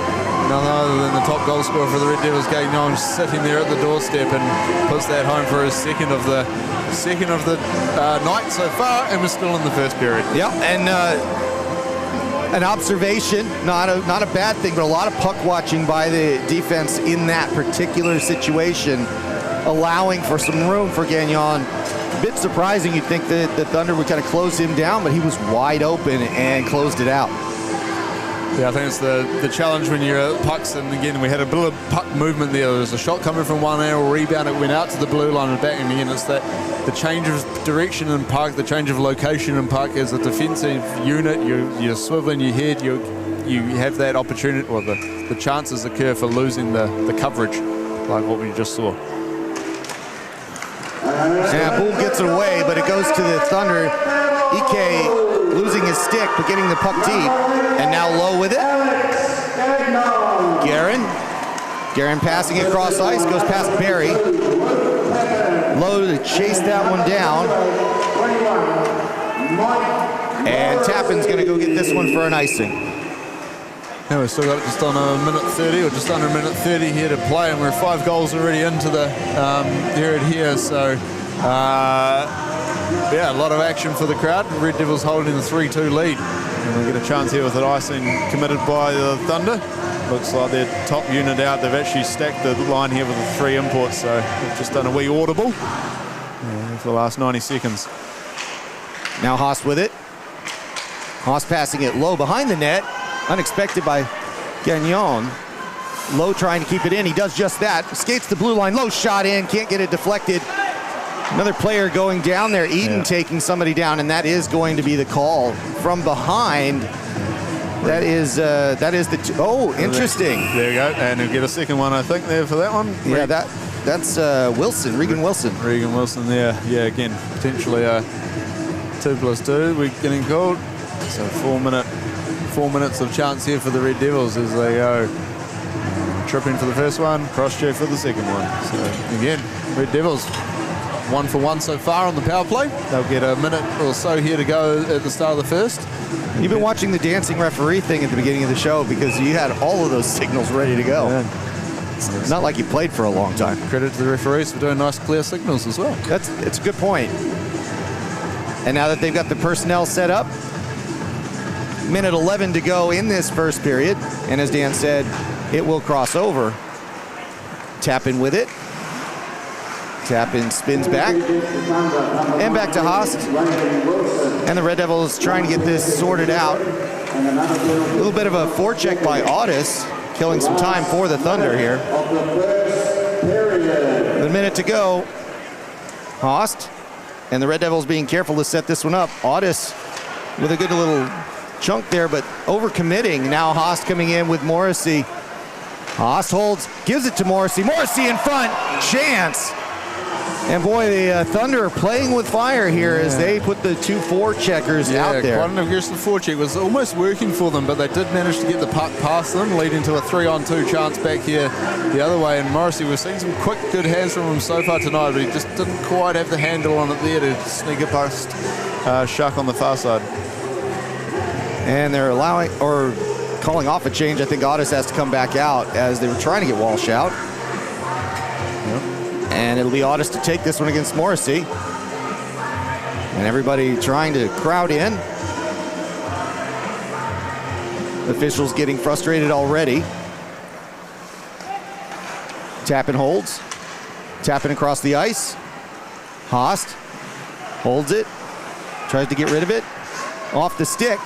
none other than the top goal scorer for the Red Devils, Gagnon, sitting there at the doorstep and puts that home for his second of the night so far, and we're still in the first period. Yeah, and an observation, not a bad thing, but a lot of puck watching by the defense in that particular situation, allowing for some room for Gagnon. A bit surprising. You'd think that the Thunder would kind of close him down, but he was wide open and closed it out. Yeah, I think it's the challenge when you're at pucks, and again, we had a bit of puck movement there. There was a shot coming from one angle, rebound, it went out to the blue line and back, and again, it's that the change of direction in puck, the change of location in puck. As a defensive unit, you're swiveling your head, you have that opportunity, or the chances occur for losing the coverage, like what we just saw. Yeah, Bull gets it away, but it goes to the Thunder. Ike losing his stick, but getting the puck deep, and now Low with it. Guerin passing across ice, goes past Barry. Low to chase that one down. And Tappan's going to go get this one for an icing. Yeah, we've still got just on a minute 30, or just under a minute 30 here to play, and we're 5 goals already into the period here, so yeah, a lot of action for the crowd. Red Devils holding the 3-2 lead. And we get a chance here with an icing committed by the Thunder. Looks like their top unit out. They've actually stacked the line here with the 3 imports, so they've just done a wee audible for the last 90 seconds. Now Haas with it. Haas passing it low behind the net. Unexpected by Gagnon. Low trying to keep it in. He does just that. Skates the blue line. Low shot in. Can't get it deflected. Another player going down there. Eden taking somebody down, and that is going to be the call from behind. That is the oh, interesting. There you go, and he'll get a second one, I think, there for that one. Yeah, that's Wilson, Regan Wilson. Regan Wilson there. Yeah, again, potentially 2+2. We're getting called. So 4 minutes of chance here for the Red Devils as they go tripping for the first one, cross check for the second one. So again, Red Devils 1 for 1 so far on the power play. They'll get a minute or so here to go at the start of the first. You've been watching the dancing referee thing at the beginning of the show because you had all of those signals ready to go. Yeah. It's not like you played for a long time. Credit to the referees for doing nice clear signals as well. It's a good point. And now that they've got the personnel set up, minute 11 to go in this first period, and as Dan said, it will cross over. Tappan with it. Tappan spins back, and back to Haas. And the Red Devils trying to get this sorted out. A little bit of a forecheck by Audis, killing some time for the Thunder here. With a minute to go, Haas, and the Red Devils being careful to set this one up. Audis with a good little chunk there, but overcommitting. Now Haas coming in with Morrissey. Haas holds, gives it to Morrissey. Morrissey in front, chance. And boy, the Thunder are playing with fire here as they put the 2 forecheckers out there. Quite an aggressive forecheck. Was almost working for them, but they did manage to get the puck past them, leading to a 3-on-2 chance back here the other way. And Morrissey, we've seen some quick, good hands from him so far tonight, but he just didn't quite have the handle on it there to sneak it past Shuck on the far side. And they're allowing, or calling off a change. I think Audis has to come back out as they were trying to get Walsh out. And it'll be Audis to take this one against Morrissey. And everybody trying to crowd in. Officials getting frustrated already. Tappan holds. Tappan across the ice. Haas holds it. Tries to get rid of it. Off the stick.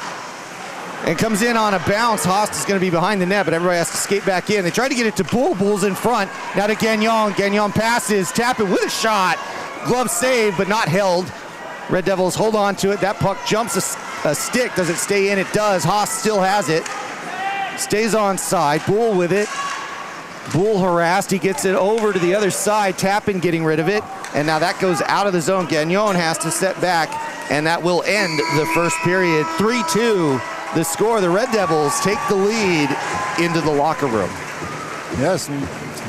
And comes in on a bounce. Haas is going to be behind the net, but everybody has to skate back in. They try to get it to Bull. Bull's in front. Now to Gagnon. Gagnon passes. Tappan with a shot. Glove saved, but not held. Red Devils hold on to it. That puck jumps a stick. Does it stay in? It does. Haas still has it. Stays on side. Bull with it. Bull harassed. He gets it over to the other side. Tappan getting rid of it. And now that goes out of the zone. Gagnon has to step back, and that will end the first period. 3-2. The score. The Red Devils take the lead into the locker room. Yeah, some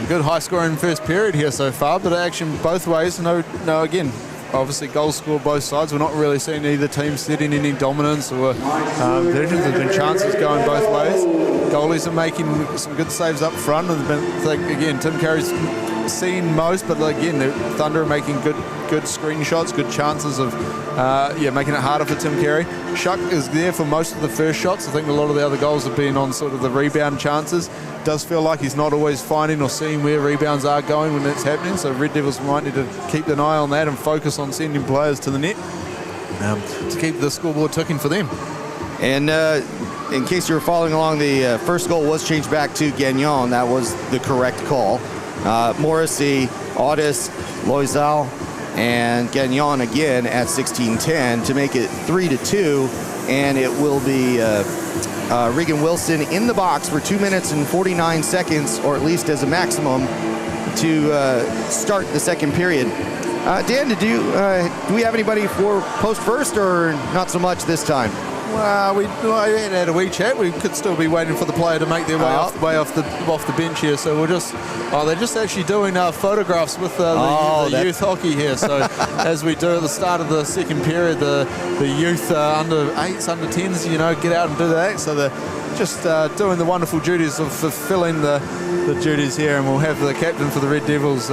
good high scoring first period here so far, but action both ways. No, again, obviously goals scored both sides. We're not really seeing either team setting any dominance or visions. There's been chances going both ways. Goalies are making some good saves up front. And again, Tim Carey's seen most, but again, the Thunder are making good screenshots, good chances of making it harder for Tim Carey. Shuck is there for most of the first shots. I think a lot of the other goals have been on sort of the rebound chances. Does feel like he's not always finding or seeing where rebounds are going when that's happening, so Red Devils might need to keep an eye on that and focus on sending players to the net to keep the scoreboard ticking for them. And in case you were following along, the first goal was changed back to Gagnon. That was the correct call. Morrissey, Audis, Loisel, and Gagnon again at 16-10 to make it 3-2, and it will be Regan Wilson in the box for 2 minutes and 49 seconds, or at least as a maximum, to start the second period. Dan, do we have anybody for post first, or not so much this time? Well, we had a wee chat. We could still be waiting for the player to make their way off the bench here. So we're just they're just actually doing photographs with the youth hockey here. So as we do at the start of the second period, the youth under 8s, under 10s, get out and do that. So they're just doing the wonderful duties of fulfilling the duties here, and we'll have the captain for the Red Devils,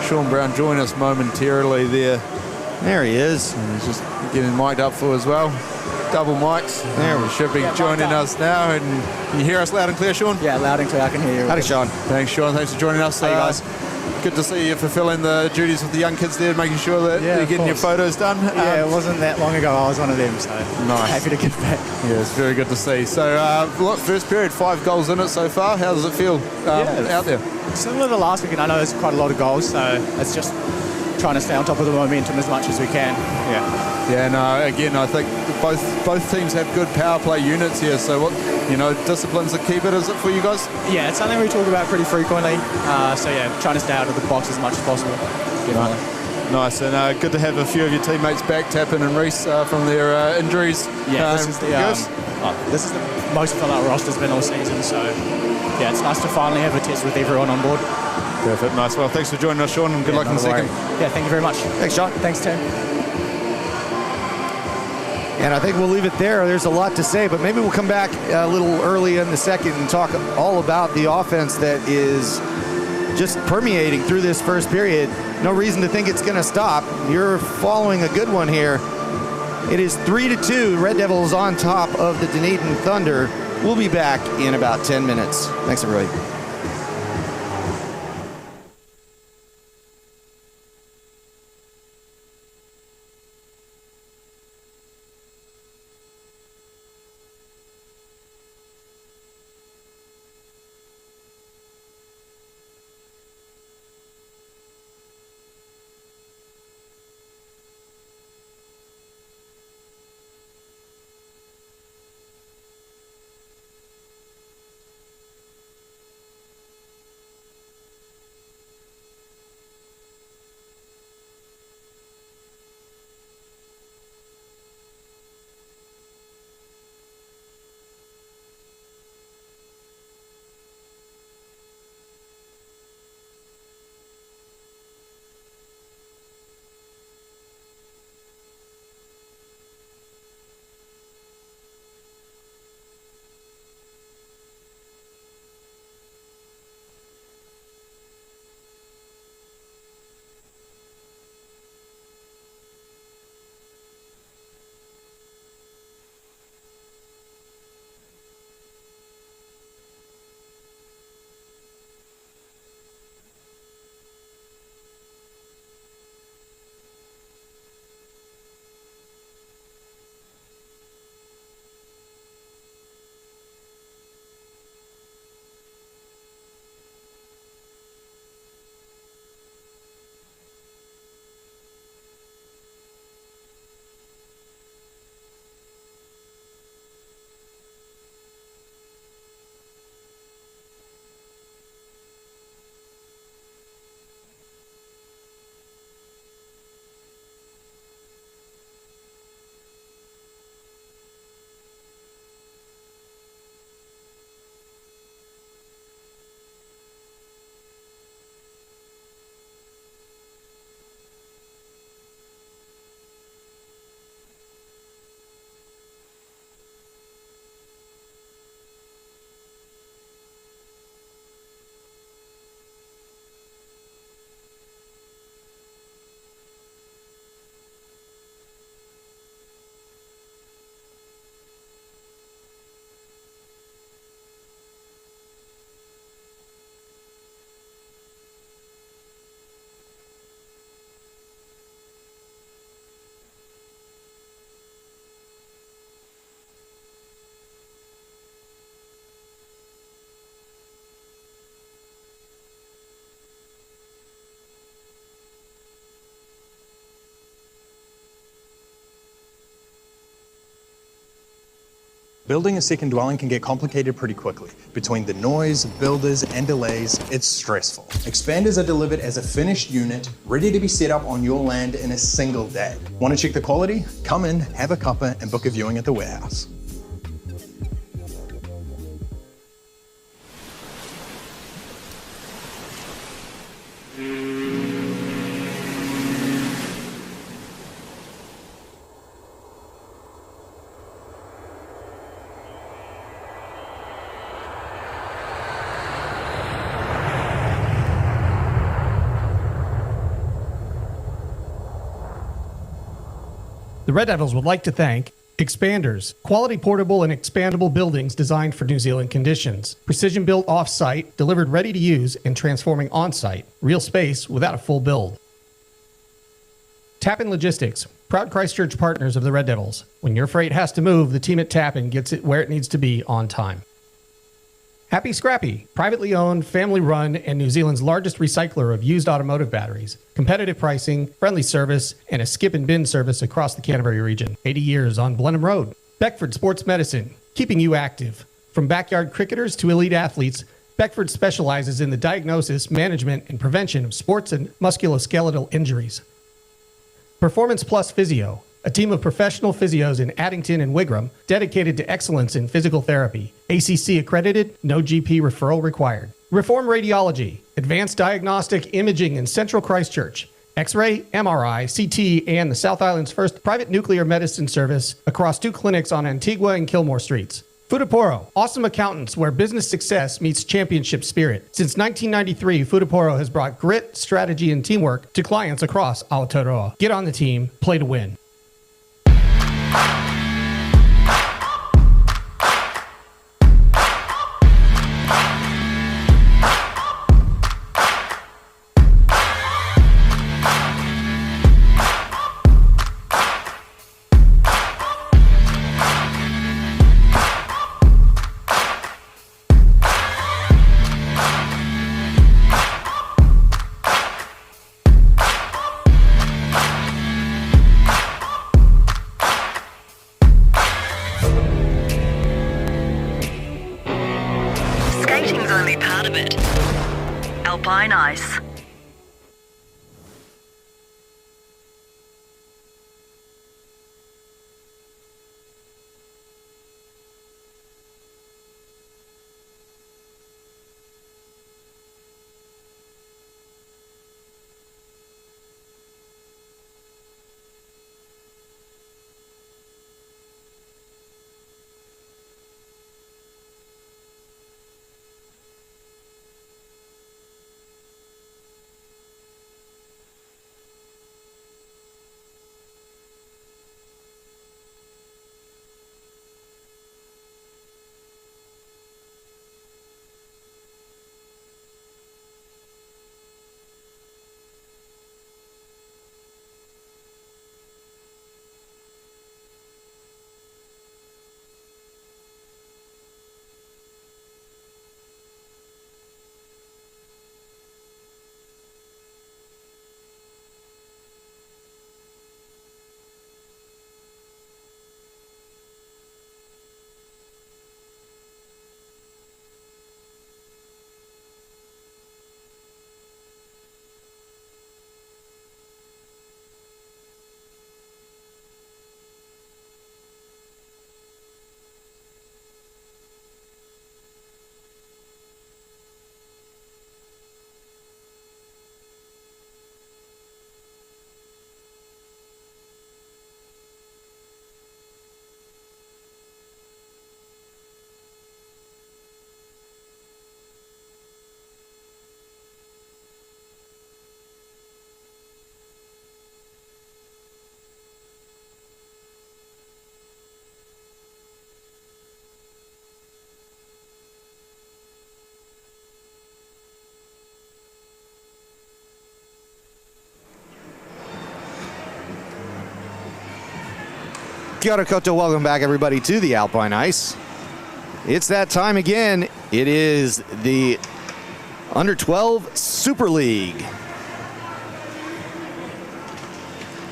Sean Brown, join us momentarily there. There he is. And he's just getting mic'd up for as well. Double mics. There we should be joining us now. And can you hear us loud and clear, Sean? Yeah, loud and clear. I can hear you. Howdy, Sean. Thanks, Sean. Thanks for joining us. Hey, guys. Good to see you fulfilling the duties with the young kids there, making sure that you're getting your photos done. Yeah, it wasn't that long ago I was one of them, so nice. Happy to give back. Yeah, it's very good to see. So, look, first period, 5 goals in it so far. How does it feel out there? Similar to last week, and I know there's quite a lot of goals, so it's just trying to stay on top of the momentum as much as we can. Yeah, and again, I think both teams have good power play units here. So, what discipline's the key bit, is it for you guys? Yeah, it's something we talk about pretty frequently. So yeah, trying to stay out of the box as much as possible. Nice, and good to have a few of your teammates back, Tappan and Reese, from their injuries. Yeah, this is the most full-out roster's been all season. So yeah, it's nice to finally have a test with everyone on board. Perfect, nice. Well, thanks for joining us, Sean, and good luck in the second. Yeah, thank you very much. Thanks, Sean. Thanks, Tim. And I think we'll leave it there. There's a lot to say, but maybe we'll come back a little early in the second and talk all about the offense that is just permeating through this first period. No reason to think it's going to stop. You're following a good one here. It is 3-2. Red Devils on top of the Dunedin Thunder. We'll be back in about 10 minutes. Thanks, everybody. Building a second dwelling can get complicated pretty quickly. Between the noise, builders, and delays, it's stressful. Expanders are delivered as a finished unit, ready to be set up on your land in a single day. Want to check the quality? Come in, have a cuppa, and book a viewing at the warehouse. The Red Devils would like to thank Expanders, quality portable and expandable buildings designed for New Zealand conditions. Precision built off-site, delivered ready to use, and transforming on-site. Real space without a full build. Tappan Logistics, proud Christchurch partners of the Red Devils. When your freight has to move, the team at Tappan gets it where it needs to be on time. Happy Scrappy, privately owned, family-run, and New Zealand's largest recycler of used automotive batteries. Competitive pricing, friendly service, and a skip and bin service across the Canterbury region. 80 years on Blenheim Road. Beckford Sports Medicine, keeping you active. From backyard cricketers to elite athletes, Beckford specializes in the diagnosis, management, and prevention of sports and musculoskeletal injuries. Performance Plus Physio, a team of professional physios in Addington and Wigram dedicated to excellence in physical therapy. ACC accredited, no GP referral required. Reform Radiology, advanced diagnostic imaging in Central Christchurch. X-ray, MRI, CT, and the South Island's first private nuclear medicine service across 2 clinics on Antigua and Kilmore Streets. Futaporo, awesome accountants where business success meets championship spirit. Since 1993, Futaporo has brought grit, strategy, and teamwork to clients across Aotearoa. Get on the team, play to win. Skating's only part of it. Alpine ice. Kia ora koutou, welcome back everybody to the Alpine Ice. It's that time again. It is the Under 12 Super League.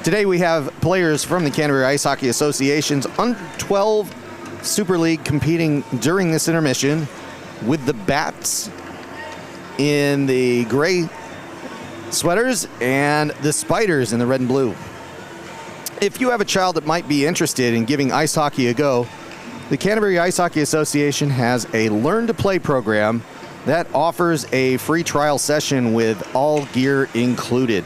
Today we have players from the Canterbury Ice Hockey Association's Under 12 Super League competing during this intermission with the Bats in the gray sweaters and the Spiders in the red and blue. If you have a child that might be interested in giving ice hockey a go, the Canterbury Ice Hockey Association has a Learn to Play program that offers a free trial session with all gear included.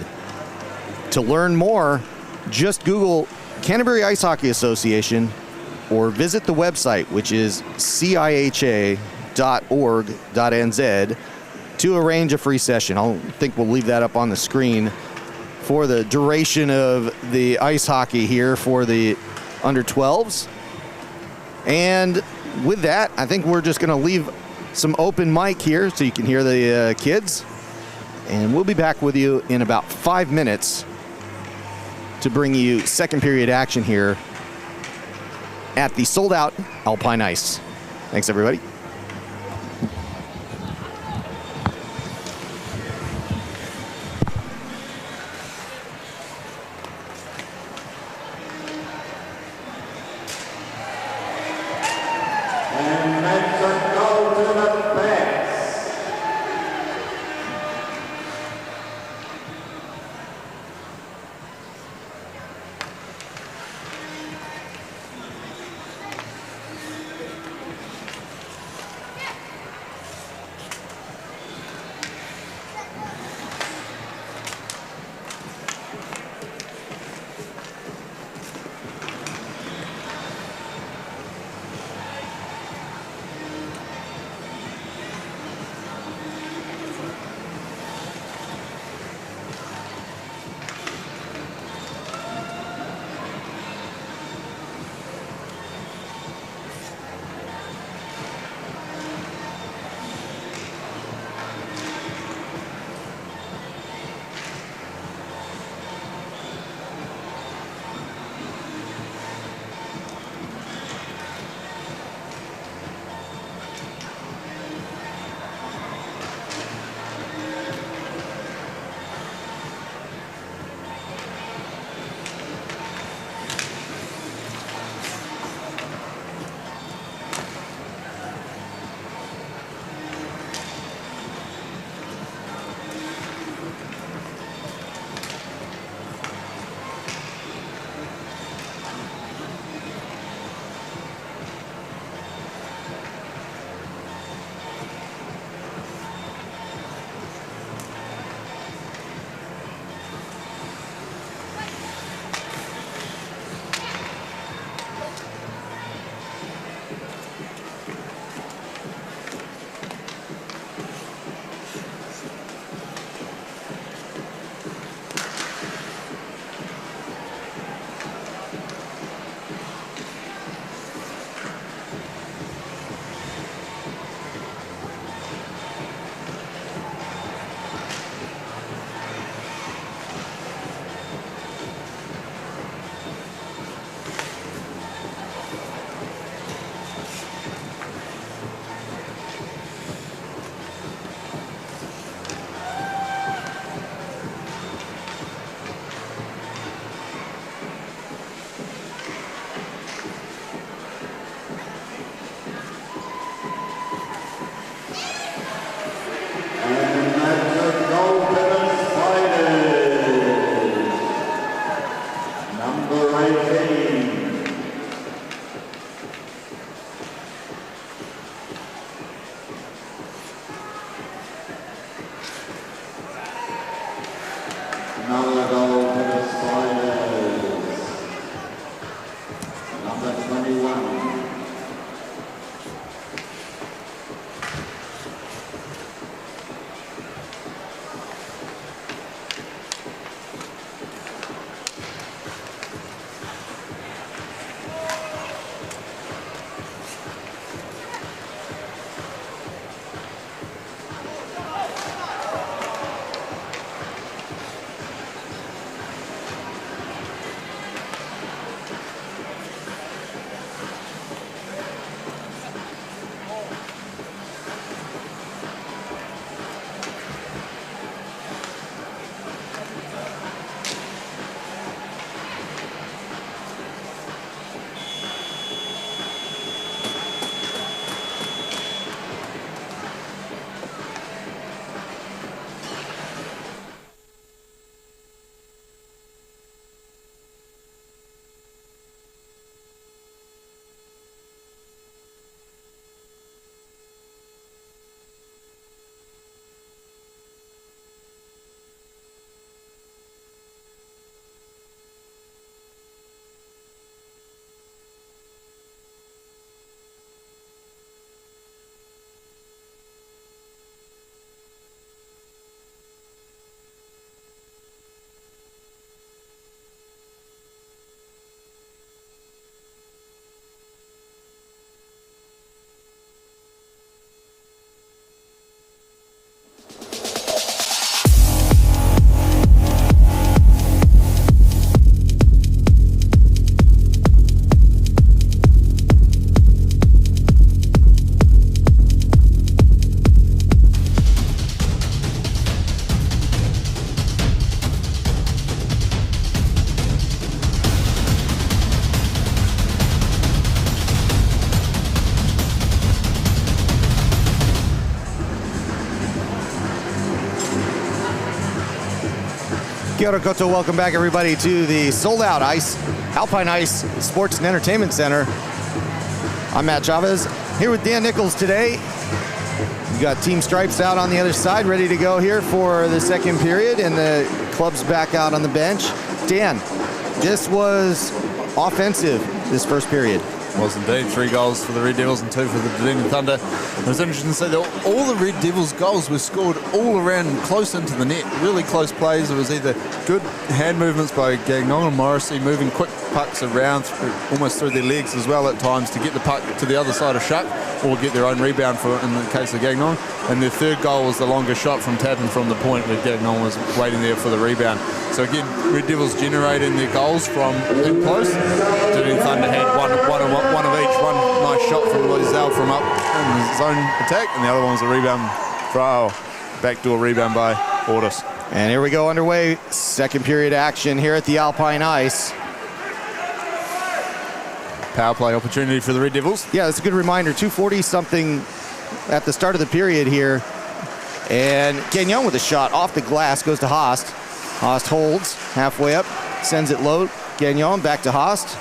To learn more, just Google Canterbury Ice Hockey Association or visit the website, which is ciha.org.nz, to arrange a free session. I think we'll leave that up on the screen for the duration of the ice hockey here for the under 12s. And with that, I think we're just going to leave some open mic here so you can hear the kids. And we'll be back with you in about 5 minutes to bring you second period action here at the sold out Alpine Ice. Thanks, everybody. Kia ora koutou, welcome back everybody to the sold-out Alpine Ice Sports and Entertainment Center. I'm Matt Chavez, here with Dan Nichols today. We've got Team Stripes out on the other side, ready to go here for the second period, and the club's back out on the bench. Dan, this was offensive, this first period. Was indeed. 3 goals for the Red Devils and 2 for the Dunedin Thunder. It was interesting to see that all the Red Devils goals were scored all around close into the net. Really close plays. It was either good hand movements by Gagnon and Morrissey, moving quick pucks around almost through their legs as well at times to get the puck to the other side of Shuck, or get their own rebound for in the case of Gagnon. And their third goal was the longer shot from Tappan from the point where Gagnon was waiting there for the rebound. So again, Red Devils generating their goals from in close. Dunedin Thunder had one of each. One nice shot from Loisel from up in his own attack, and the other one was a rebound, backdoor rebound by Ortis. And here we go underway, second period action here at the Alpine Ice. Power play opportunity for the Red Devils. Yeah, that's a good reminder. 2:40 something at the start of the period here. And Gagnon with a shot off the glass, goes to Haast. Haast holds halfway up, sends it low. Gagnon back to Haast.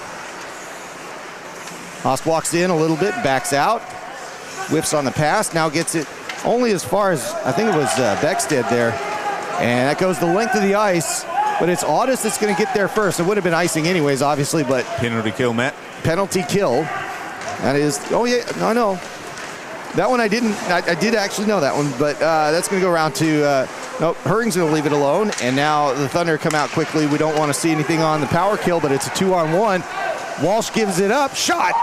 Haast walks in a little bit, backs out, whiffs on the pass, now gets it only as far as, I think it was Beckstead there. And that goes the length of the ice, but it's Audis that's going to get there first. It would have been icing anyways, obviously, but... Penalty kill, Matt. Penalty kill. That is, oh yeah, I know. That one I didn't, I did actually know that one, but that's going to go around to, nope, Hurring's going to leave it alone, and now the Thunder come out quickly. We don't want to see anything on the power kill, but it's a 2-on-1. Walsh gives it up, shot.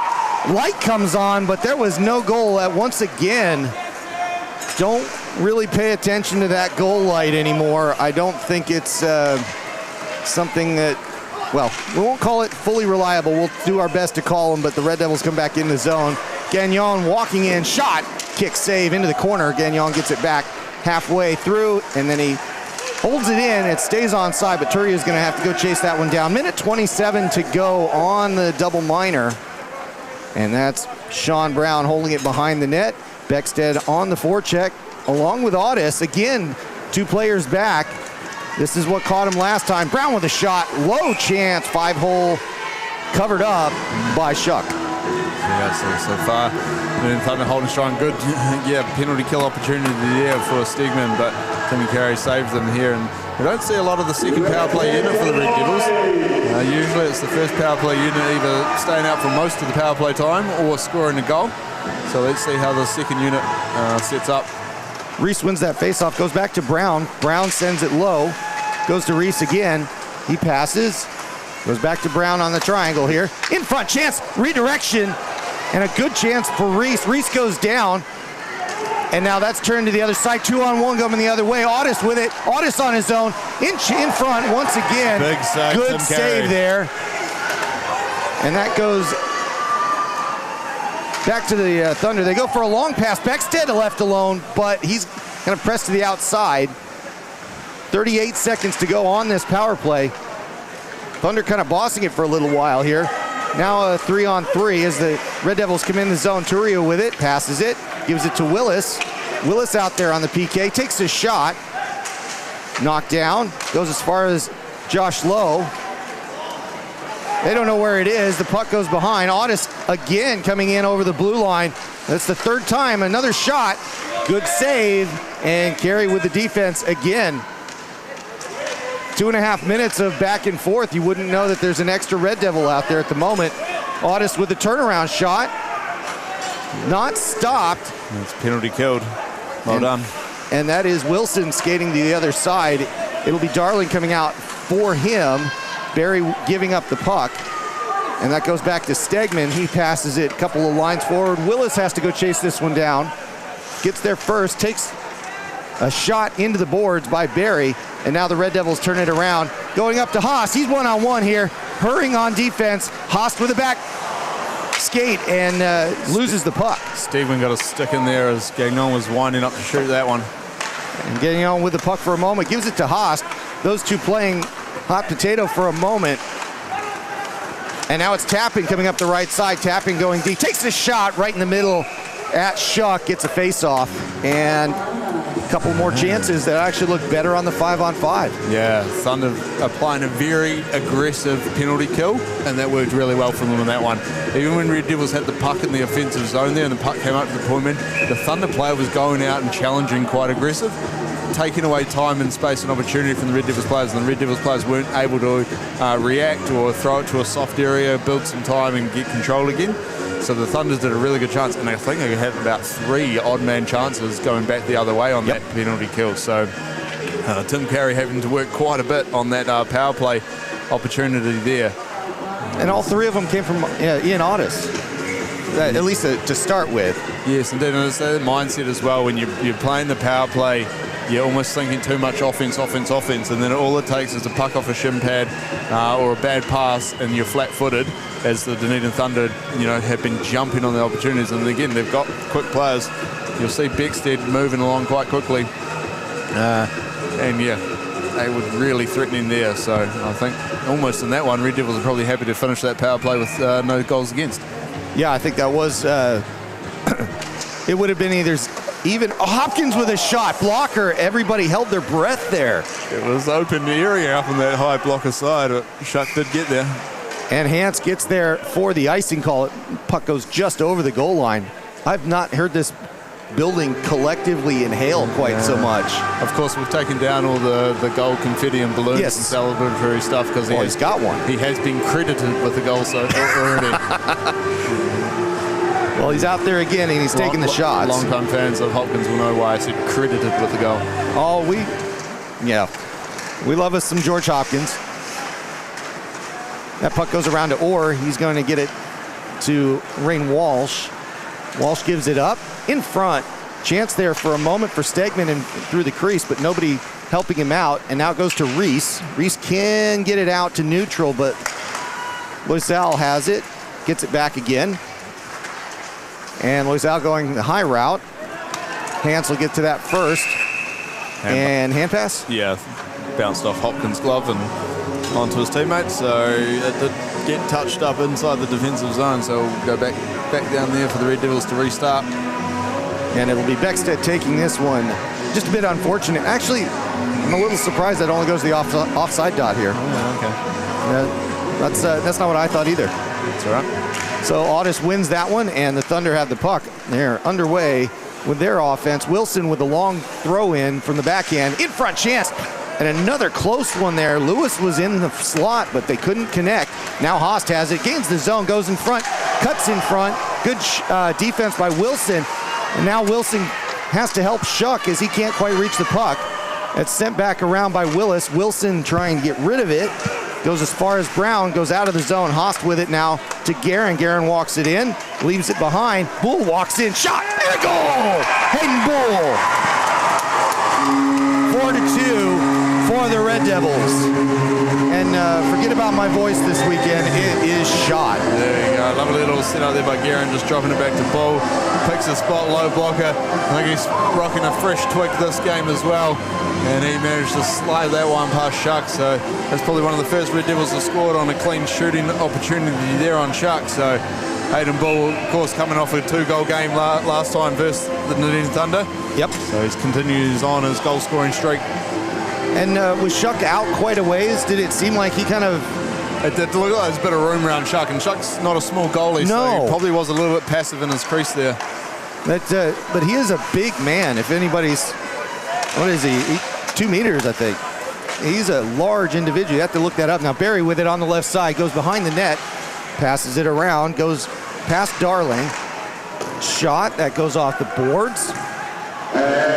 Light comes on, but there was no goal. Once again, don't really pay attention to that goal light anymore. I don't think it's something that, well, we won't call it fully reliable. We'll do our best to call them, but the Red Devils come back in the zone. Gagnon walking in, shot, kick save into the corner. Gagnon gets it back halfway through, and then he holds it in. It stays onside, but Turia is going to have to go chase that one down. Minute 27 to go on the double minor. And that's Sean Brown holding it behind the net. Beckstead on the forecheck, along with Audis. Again, 2 players back. This is what caught him last time. Brown with a shot, low chance, 5-hole, covered up by Shuck. Yeah, so far, Dunedin Thunder holding strong. Good, yeah, penalty kill opportunity there for Stegman, but Timmy Carey saves them here. And we don't see a lot of the second power play unit for the Red Devils. Usually it's the first power play unit either staying out for most of the power play time or scoring a goal. So let's see how the second unit sets up. Reese wins that faceoff, goes back to Brown. Brown sends it low, goes to Reese again. He passes, goes back to Brown on the triangle here. In front, chance, redirection, and a good chance for Reese. Reese goes down, and now that's turned to the other side. 2-on-1 coming the other way. Audis with it. Audis on his own, in front once again. Big save. Good save there. And that goes back to the Thunder. They go for a long pass. Beckstead left alone, but he's going to press to the outside. 38 seconds to go on this power play. Thunder kind of bossing it for a little while here. Now a 3-on-3 as the Red Devils come in the zone. Turio with it, passes it, gives it to Willis. Willis out there on the PK, takes a shot. Knocked down, goes as far as Josh Lowe. They don't know where it is. The puck goes behind. Audis again coming in over the blue line. That's the third time. Another shot. Good save. And Carey with the defense again. 2.5 minutes of back and forth. You wouldn't know that there's an extra Red Devil out there at the moment. Audis with the turnaround shot. Not stopped. It's penalty killed. Well done. And that is Wilson skating to the other side. It'll be Darling coming out for him. Barry giving up the puck. And that goes back to Stegman. He passes it a couple of lines forward. Willis has to go chase this one down. Gets there first, takes a shot into the boards by Barry. And now the Red Devils turn it around. Going up to Haas. He's 1-on-1 here. Hurrying on defense. Haas with a back skate and loses the puck. Stegman got a stick in there as Gagnon was winding up to shoot that one. And getting on with the puck for a moment. Gives it to Haas. Those two playing hot potato for a moment. And now it's Tapping coming up the right side. Tapping going deep. Takes a shot right in the middle at Shuck. Gets a face-off. And couple more chances that actually look better on the 5-on-5. Yeah, Thunder applying a very aggressive penalty kill, and that worked really well for them on that one. Even when Red Devils had the puck in the offensive zone there and the puck came up to the point man, the Thunder player was going out and challenging quite aggressive, taking away time and space and opportunity from the Red Devils players, and the Red Devils players weren't able to react or throw it to a soft area, build some time and get control again. So the Thunders did a really good chance, and I think they had about 3 odd-man chances going back the other way on that penalty kill. So Tim Carey having to work quite a bit on that power play opportunity there. And all 3 of them came from Ian Otis, at least to start with. Yes, indeed, and it's that mindset as well. When you're playing the power play, you're almost thinking too much offense, and then all it takes is a puck off a shin pad or a bad pass, and you're flat-footed, as the Dunedin Thunder, have been jumping on the opportunities. And again, they've got quick players. You'll see Beckstead moving along quite quickly, and yeah, they were really threatening there. So I think almost in that one, Red Devils are probably happy to finish that power play with no goals against. Yeah, I think that was. It would have been either. Even Hopkins with a shot. Blocker, everybody held their breath there. It was open area up on that high blocker side, but Shuck did get there. And Hans gets there for the icing call. Puck goes just over the goal line. I've not heard this building collectively inhale quite so much. Of course, we've taken down all the goal confetti and balloons and celebratory stuff because he's got one. He has been credited with the goal so already. Well, he's out there again, and he's taking the shots. Long-time fans of Hopkins will know why I said credited with the goal. Oh, we love us some George Hopkins. That puck goes around to Orr. He's going to get it to Rain Walsh. Walsh gives it up in front. Chance there for a moment for Stegman and through the crease, but nobody helping him out. And now it goes to Reese. Reese can get it out to neutral, but Loisel has it. Gets it back again. And Loisel going the high route. Hans will get to that first. And hand pass? Yeah, bounced off Hopkins' glove and onto his teammate. So it did get touched up inside the defensive zone. So we'll go back down there for the Red Devils to restart. And it'll be Beckstead taking this one. Just a bit unfortunate. Actually, I'm a little surprised that only goes to the offside dot here. Oh, okay. That's not what I thought either. That's all right. So Otis wins that one, and the Thunder have the puck. They're underway with their offense. Wilson with the long throw in from the backhand. In front chance. And another close one there. Lewis was in the slot, but they couldn't connect. Now Haast has it. Gains the zone. Goes in front. Cuts in front. Good defense by Wilson. And now Wilson has to help Shuck as he can't quite reach the puck. It's sent back around by Willis. Wilson trying to get rid of it. Goes as far as Brown, goes out of the zone. Haast with it now to Guerin. Guerin walks it in, leaves it behind. Bull walks in, shot, and a goal! Hayden Bull. 4-2 for the Red Devils. And forget about my voice this weekend, it is shot. There you go, lovely little set out there by Guerin, just dropping it back to Bull. Picks a spot, low blocker. I think he's rocking a fresh twig this game as well. And he managed to slide that one past Shuck. So that's probably one of the first Red Devils that scored on a clean shooting opportunity there on Shuck. So Hayden Bull, of course, coming off a 2-goal game last time versus the Dunedin Thunder. Yep. So he's continues on his goal-scoring streak. And was Shuck out quite a ways? Did it seem like he kind of... It did look like there's a bit of room around Shuck, and Shuck's not a small goalie, so he probably was a little bit passive in his crease there. But he is a big man. If anybody's... What is he? 2 meters, I think. He's a large individual. You have to look that up. Now Barry with it on the left side, goes behind the net, passes it around, goes past Darling. Shot, that goes off the boards.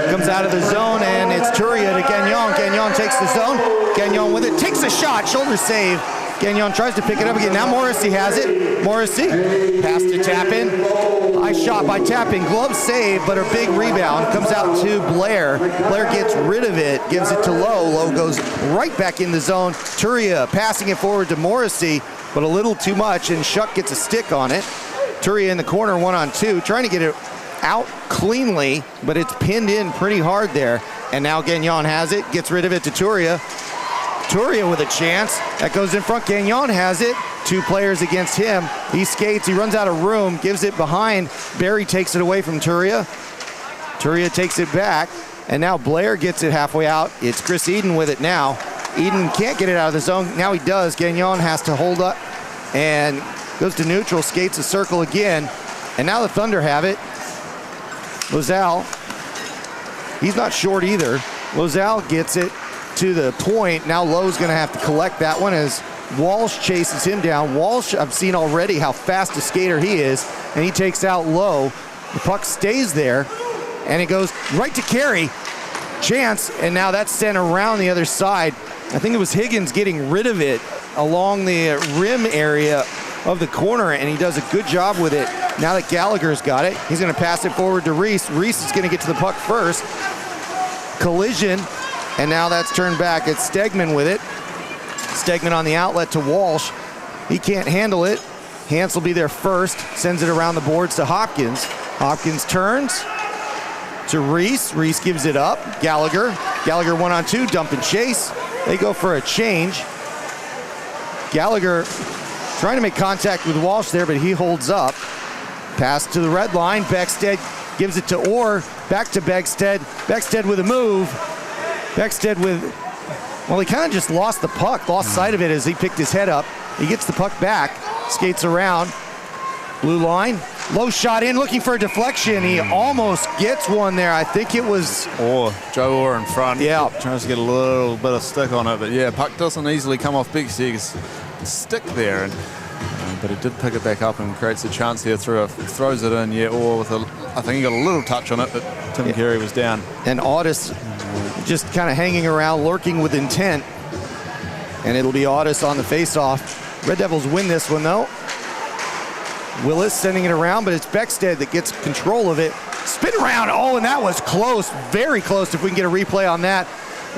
Comes out of the zone, and it's Turia to Gagnon. Gagnon takes the zone. Gagnon with it, takes a shot, shoulder save. Gagnon tries to pick it up again. Now Morrissey has it. Morrissey, pass to Tappan. High shot by Tappan. Glove save, but a big rebound. Comes out to Blair. Blair gets rid of it, gives it to Lowe. Lowe goes right back in the zone. Turia passing it forward to Morrissey, but a little too much, and Shuck gets a stick on it. Turia in the corner, 1-on-2, trying to get it out cleanly, but it's pinned in pretty hard there. And now Gagnon has it, gets rid of it to Turia. Turia with a chance. That goes in front. Gagnon has it. 2 players against him. He skates. He runs out of room. Gives it behind. Barry takes it away from Turia. Turia takes it back. And now Blair gets it halfway out. It's Chris Eden with it now. Eden can't get it out of the zone. Now he does. Gagnon has to hold up and goes to neutral, skates a circle again. And now the Thunder have it. Lozelle, he's not short either. Lozelle gets it to the point. Now Lowe's going to have to collect that one as Walsh chases him down. Walsh, I've seen already how fast a skater he is, and he takes out Lowe. The puck stays there, and it goes right to Carey. Chance, and now that's sent around the other side. I think it was Higgins getting rid of it along the rim area of the corner, and he does a good job with it. Now that Gallagher's got it, he's going to pass it forward to Reese. Reese is going to get to the puck first. Collision, and now that's turned back. It's Stegman with it. Stegman on the outlet to Walsh. He can't handle it. Hans will be there first, sends it around the boards to Hopkins. Hopkins turns to Reese. Reese gives it up. Gallagher 1-on-2, dump and chase. They go for a change. Gallagher trying to make contact with Walsh there, but he holds up. Pass to the red line. Beckstead gives it to Orr. Back to Beckstead. Beckstead with a move. Beckstead with, well, he kind of just lost the puck, lost sight of it as he picked his head up. He gets the puck back, skates around. Blue line. Low shot in, looking for a deflection. He almost gets one there. I think it was Joe Orr in front. Yeah. Tries to get a little bit of stick on it, but yeah, puck doesn't easily come off Beckstead's stick there. But he did pick it back up and creates a chance here through throws it in. Yeah, Orr with I think he got a little touch on it, but Tim Carey was down. And Audis just kind of hanging around, lurking with intent. And it'll be Audis on the face-off. Red Devils win this one, though. Willis sending it around, but it's Beckstead that gets control of it. Spin around, and that was close, very close if we can get a replay on that.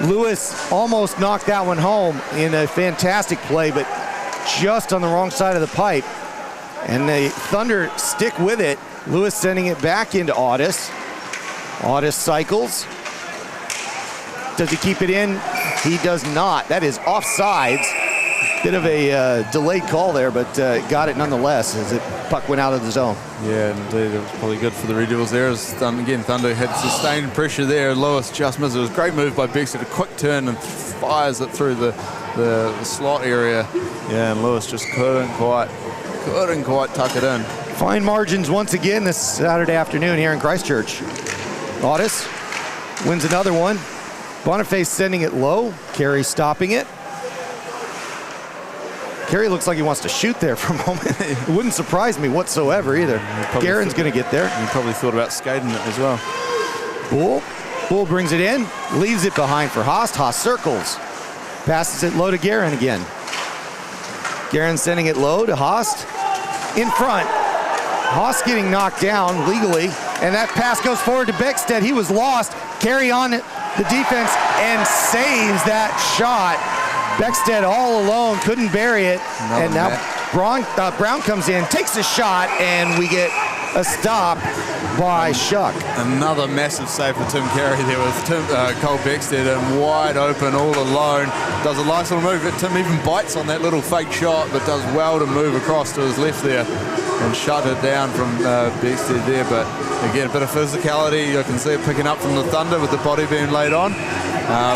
Lewis almost knocked that one home in a fantastic play, but just on the wrong side of the pipe. And the Thunder stick with it. Lewis sending it back into Audis. Audis cycles. Does he keep it in? He does not. That is offsides. Bit of a delayed call there, but got it nonetheless as it puck went out of the zone. Yeah, indeed. It was probably good for the Red Devils there. As again, Thunder had sustained pressure there. Lewis just missed. It was a great move by Beckstead. A quick turn and fires it through the slot area. Yeah, and Lewis just couldn't quite tuck it in. Fine margins once again this Saturday afternoon here in Christchurch. Audis wins another one. Boniface sending it low. Carey stopping it. Carey looks like he wants to shoot there for a moment. It wouldn't surprise me whatsoever either. Garen's going to get there. He probably thought about skating it as well. Bull brings it in, leaves it behind for Haas. Haas circles. Passes it low to Garen again. Garen sending it low to Haas. In front. Haas getting knocked down legally, and that pass goes forward to Beckstead. He was lost. Carey on the defense and saves that shot. Beckstead all alone, couldn't bury it. And now Brown comes in, takes a shot, and we get a stop by Shuck. Another massive save for Tim Carey there with Cole Beckstead and wide open all alone. Does a nice little move. Tim even bites on that little fake shot, but does well to move across to his left there and shut it down from Beckstead there. But again, a bit of physicality. You can see it picking up from the Thunder with the body being laid on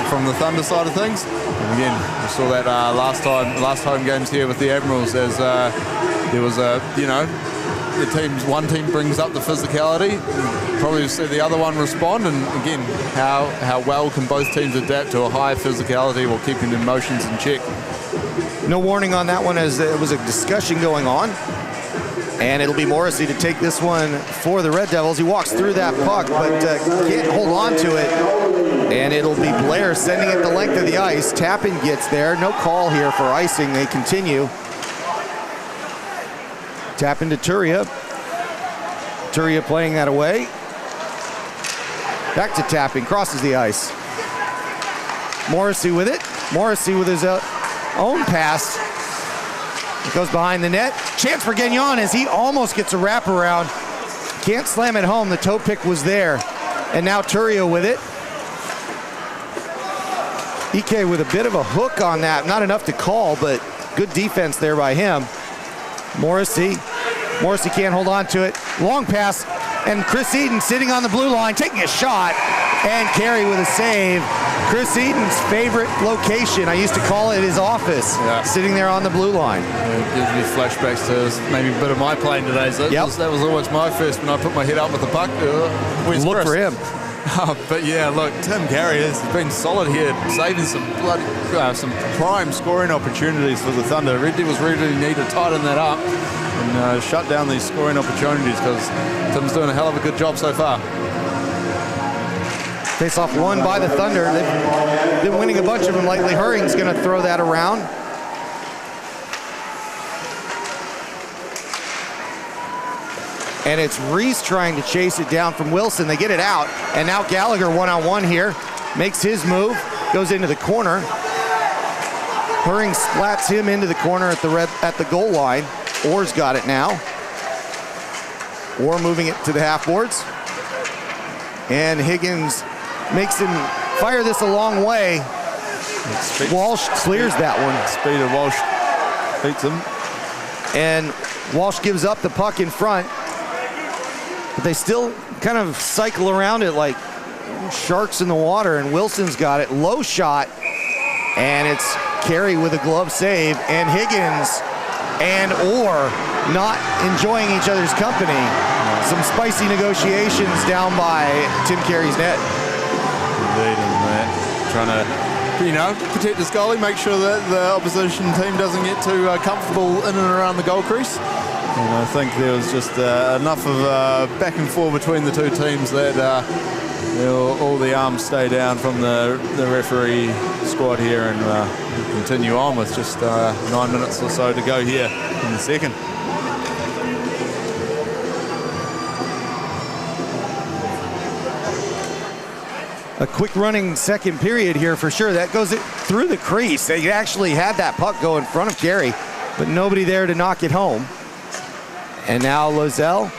from the Thunder side of things. And again, we saw that last home games here with the Admirals as there was one team brings up the physicality, probably see the other one respond, and again, how well can both teams adapt to a high physicality while keeping the emotions in check. No warning on that one as there was a discussion going on. And it'll be Morrissey to take this one for the Red Devils. He walks through that puck, but can't hold on to it. And it'll be Blair sending it the length of the ice. Tappan gets there. No call here for icing. They continue. Tappan to Turia. Turia playing that away. Back to Tappan. Crosses the ice. Morrissey with it. Morrissey with his own pass. It goes behind the net. Chance for Gagnon as he almost gets a wraparound. Can't slam it home. The toe pick was there. And now Turio with it. Ike with a bit of a hook on that. Not enough to call, but good defense there by him. Morrissey can't hold on to it. Long pass. And Chris Eden sitting on the blue line, taking a shot. And Carey with a save. Chris Eaton's favorite location. I used to call it his office, sitting there on the blue line. It gives me flashbacks to maybe a bit of my playing today. So that was always my first when I put my head up with the puck. Look for him. But yeah, look, Tim Carey has been solid here, saving some some prime scoring opportunities for the Thunder. Red Devils really need to tighten that up and shut down these scoring opportunities, because Tim's doing a hell of a good job so far. Face-off won by the Thunder. They've been winning a bunch of them lately. Hurring's going to throw that around. And it's Reese trying to chase it down from Wilson. They get it out, and now Gallagher one-on-one here. Makes his move, goes into the corner. Hurring splats him into the corner at the goal line. Orr's got it now. Orr moving it to the half boards. And Higgins makes him fire this a long way. Walsh clears that one. Speed of Walsh beats him. And Walsh gives up the puck in front. But they still kind of cycle around it like sharks in the water, and Wilson's got it. Low shot, and it's Carey with a glove save, and Higgins and Orr not enjoying each other's company. Some spicy negotiations down by Tim Carey's net. Indeed, and trying to, protect his goalie, make sure that the opposition team doesn't get too comfortable in and around the goal crease. And I think there was just enough of back and forth between the two teams that all the arms stay down from the referee squad here, and continue on with just 9 minutes or so to go here in the second. A quick running second period here for sure. That goes through the crease. They actually had that puck go in front of Carey, but nobody there to knock it home. And now Lozelle.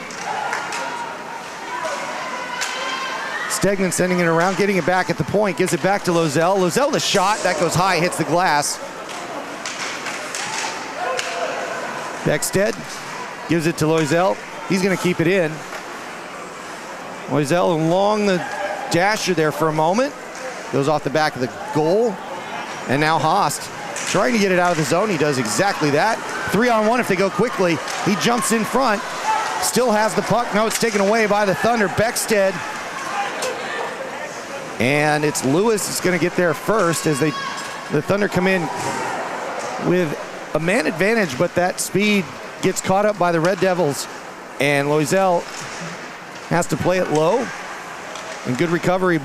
Stegman sending it around, getting it back at the point, gives it back to Lozelle. Lozelle the shot, that goes high, hits the glass. Beckstead gives it to Lozelle. He's gonna keep it in. Lozelle along the dasher there for a moment. Goes off the back of the goal. And now Haast trying to get it out of the zone. He does exactly that. 3-on-1 if they go quickly. He jumps in front. Still has the puck. No, it's taken away by the Thunder. Beckstead. And it's Lewis is going to get there first as the Thunder come in with a man advantage, but that speed gets caught up by the Red Devils. And Loisel has to play it low. And good recovery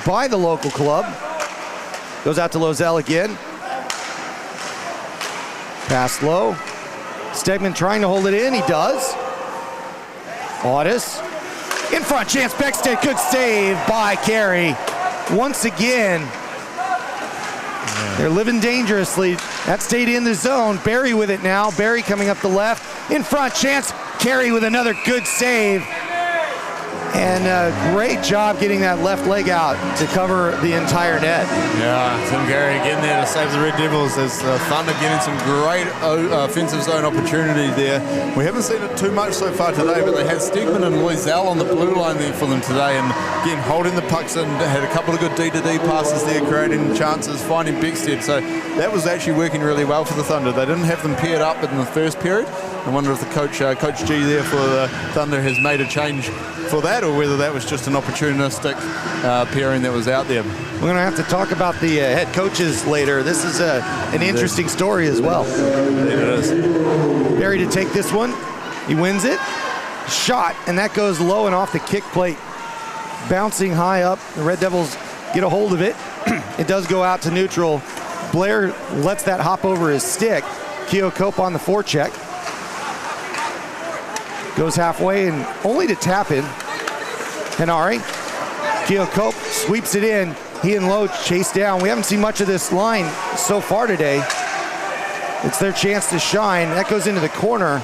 by the local club. Goes out to Lozelle again. Pass low. Stegman trying to hold it in. He does. Audis. In front, chance. Beckstead, good save by Carey. Once again, they're living dangerously. That stayed in the zone. Barry with it now. Barry coming up the left. In front, chance. Carey with another good save. And a great job getting that left leg out to cover the entire net. Yeah, Tim Carey getting there to save the Red Devils as the Thunder getting some great offensive zone opportunity there. We haven't seen it too much so far today, but they had Stegman and Loisel on the blue line there for them today, and again holding the pucks in. They had a couple of good D-to-D passes there, creating chances, finding Beckstead. So that was actually working really well for the Thunder. They didn't have them paired up in the first period. I wonder if the Coach G there for the Thunder has made a change for that, or whether that was just an opportunistic pairing that was out there. We're going to have to talk about the head coaches later. This is an interesting story as well. It is. Barry to take this one. He wins it. Shot, and that goes low and off the kick plate. Bouncing high up. The Red Devils get a hold of it. It does go out to neutral. Blair lets that hop over his stick. Keogh Cope on the forecheck. Goes halfway and only to tap in. Henare. Keogh Cope sweeps it in. He and Lowe chase down. We haven't seen much of this line so far today. It's their chance to shine. That goes into the corner.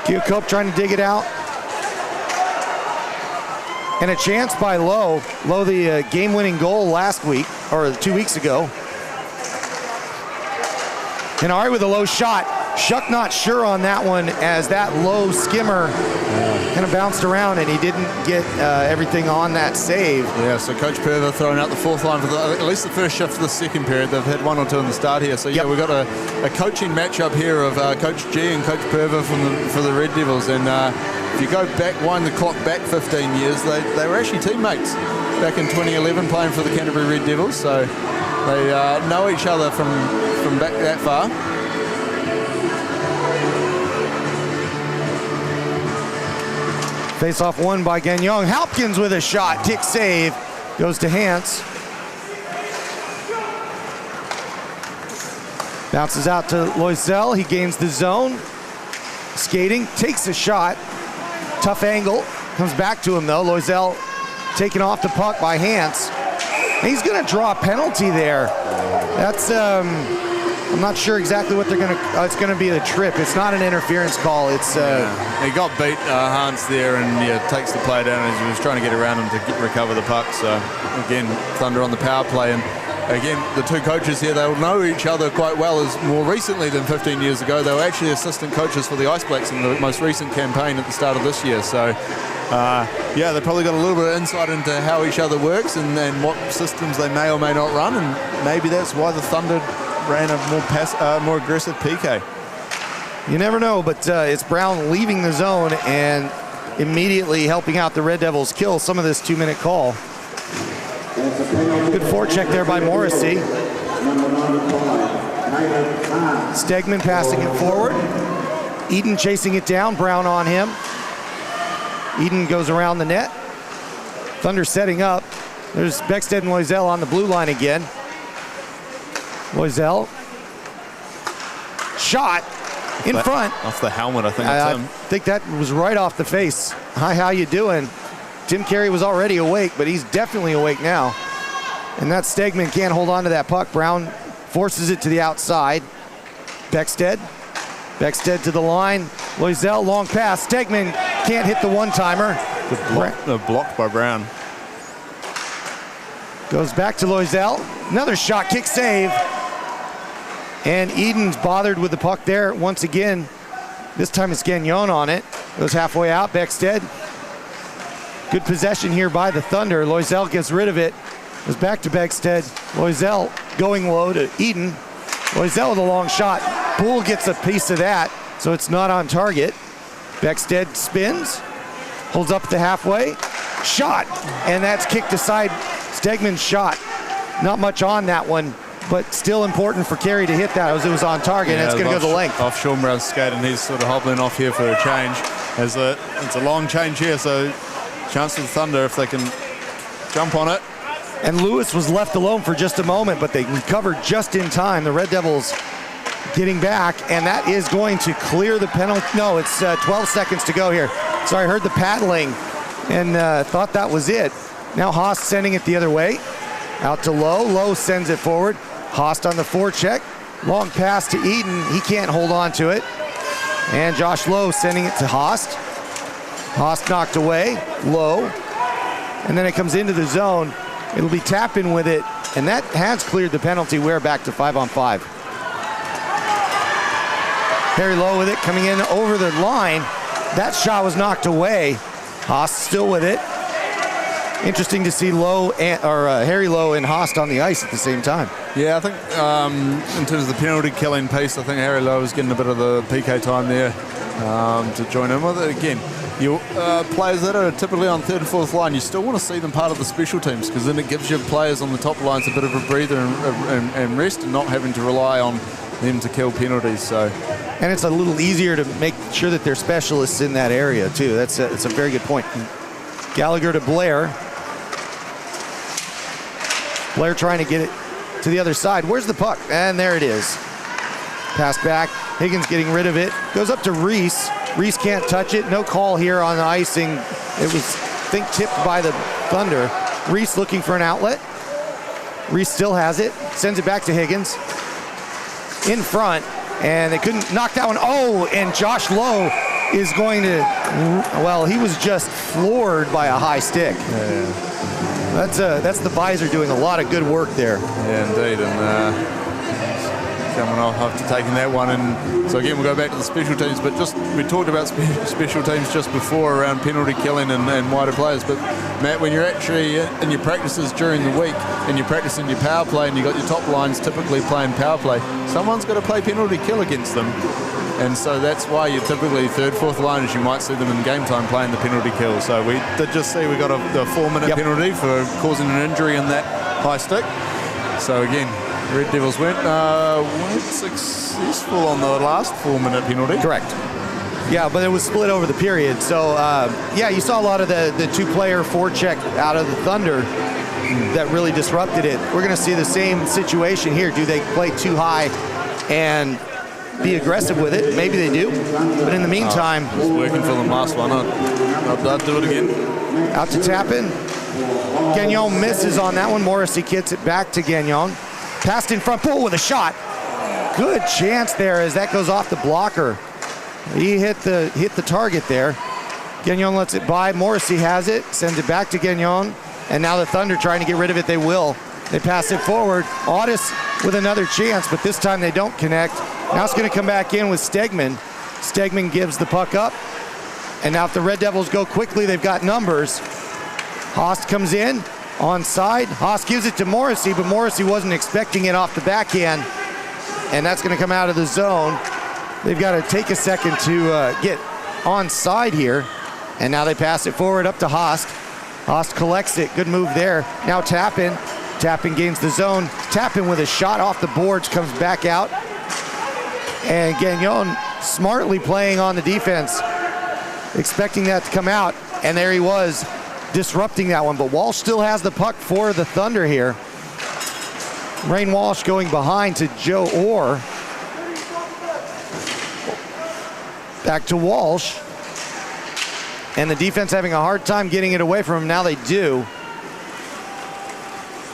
Keogh Cope trying to dig it out. And a chance by Lowe. Lowe, the game-winning goal last week, or 2 weeks ago. Henare with a low shot. Shuck not sure on that one, as that low skimmer kind of bounced around and he didn't get everything on that save. Yeah, so Coach Perver throwing out the fourth line for at least the first shift of the second period. They've had one or two in the start here. So yeah, we've got a coaching matchup here of Coach G and Coach Perver for the Red Devils. And if you go back, wind the clock back 15 years, they were actually teammates back in 2011 playing for the Canterbury Red Devils. So they know each other from back that far. Face-off won by Gagnon. Halpkins with a shot. Kick save. Goes to Hans. Bounces out to Loisel. He gains the zone. Skating. Takes a shot. Tough angle. Comes back to him, though. Loisel taken off the puck by Hans. He's going to draw a penalty there. That's... I'm not sure exactly what they're going to... it's going to be the trip. It's not an interference call. It's... He got beat, Hans, there, and takes the play down as he was trying to get around him to recover the puck. So, again, Thunder on the power play. And, again, the two coaches here, they'll know each other quite well. As more recently than 15 years ago, they were actually assistant coaches for the Ice Blacks in the most recent campaign at the start of this year. So, yeah, they've probably got a little bit of insight into how each other works and what systems they may or may not run. And maybe that's why the Thunder ran a more aggressive PK. You never know, but it's Brown leaving the zone and immediately helping out the Red Devils kill some of this 2-minute call. Good forecheck there by Morrissey. Stegman passing it forward. Eden chasing it down, Brown on him. Eden goes around the net. Thunder setting up. There's Beckstead and Loisel on the blue line again. Loisel. Shot in front. Off the helmet, I think. I think that was right off the face. Hi, how you doing? Tim Carey was already awake, but he's definitely awake now. And that Stegman can't hold on to that puck. Brown forces it to the outside. Beckstead. Beckstead to the line. Loisel, long pass. Stegman can't hit the one-timer. Blocked by Brown. Goes back to Loisel. Another shot, kick save. And Eden's bothered with the puck there once again. This time it's Gagnon on it. Goes halfway out, Beckstead. Good possession here by the Thunder. Loisel gets rid of it. Goes back to Beckstead. Loisel going low to Eden. Loisel with a long shot. Poole gets a piece of that, so it's not on target. Beckstead spins. Holds up at the halfway. Shot, and that's kicked aside. Stegman's shot. Not much on that one, but still important for Carey to hit that as it was on target, and it's going to go the length. Off Sean Brown's skate, and he's sort of hobbling off here for a change. It's a long change here, so chance for the Thunder if they can jump on it. And Lewis was left alone for just a moment, but they recovered just in time. The Red Devils getting back, and that is going to clear the penalty. No, it's 12 seconds to go here. Sorry, I heard the paddling and thought that was it. Now Haas sending it the other way. Out to Lowe. Lowe sends it forward. Haas on the forecheck. Long pass to Eden. He can't hold on to it. And Josh Lowe sending it to Haas. Haas knocked away. Lowe. And then it comes into the zone. It'll be Tappan with it. And that has cleared the penalty. We're back to 5-on-5. Harry Lowe with it coming in over the line. That shot was knocked away. Haas still with it. Interesting to see Harry Lowe and Haas on the ice at the same time. Yeah, I think in terms of the penalty killing piece, I think Harry Lowe is getting a bit of the PK time there to join in with it. Again, you players that are typically on third and fourth line, you still want to see them part of the special teams because then it gives your players on the top lines a bit of a breather and rest and not having to rely on them to kill penalties. So, and it's a little easier to make sure that they're specialists in that area too. That's a very good point. Gallagher to Blair. Blair trying to get it to the other side. Where's the puck? And there it is. Pass back. Higgins getting rid of it. Goes up to Reese. Reese can't touch it. No call here on the icing. It was, I think, tipped by the Thunder. Reese looking for an outlet. Reese still has it. Sends it back to Higgins. In front. And they couldn't knock that one. Oh, and Josh Lowe is going to, well, he was just floored by a high stick. Yeah. That's the visor doing a lot of good work there. Yeah, indeed. And coming off after taking that one. And so again, we'll go back to the special teams, but just we talked about special teams just before around penalty killing and wider players. But Matt, when you're actually in your practices during the week and you're practicing your power play and you've got your top lines typically playing power play, someone's got to play penalty kill against them. And so that's why you're typically third, fourth liners, you might see them in game time playing the penalty kill. So we did just see we got a 4-minute penalty for causing an injury in that high stick. So again, Red Devils weren't successful on the last 4-minute penalty. Correct. Yeah, but it was split over the period. So, yeah, you saw a lot of the two-player forecheck out of the Thunder that really disrupted it. We're going to see the same situation here. Do they play too high and be aggressive with it? Maybe they do. But in the meantime... It's working for them last one. I'll do it again. Out to Tappan. Gagnon misses on that one. Morrissey gets it back to Gagnon. Passed in front, Poole with a shot. Good chance there as that goes off the blocker. He hit the target there. Gagnon lets it by. Morrissey has it, sends it back to Gagnon. And now the Thunder trying to get rid of it. They will. They pass it forward. Audis with another chance, but this time they don't connect. Now it's going to come back in with Stegman. Stegman gives the puck up. And now if the Red Devils go quickly, they've got numbers. Haas comes in, onside. Haas gives it to Morrissey, but Morrissey wasn't expecting it off the backhand. And that's going to come out of the zone. They've got to take a second to get onside here. And now they pass it forward up to Haas. Haas collects it. Good move there. Now Tappan. Tappan gains the zone. Tappan with a shot off the boards comes back out. And Gagnon smartly playing on the defense, expecting that to come out. And there he was, disrupting that one. But Walsh still has the puck for the Thunder here. Rain Walsh going behind to Joe Orr. Back to Walsh. And the defense having a hard time getting it away from him. Now they do.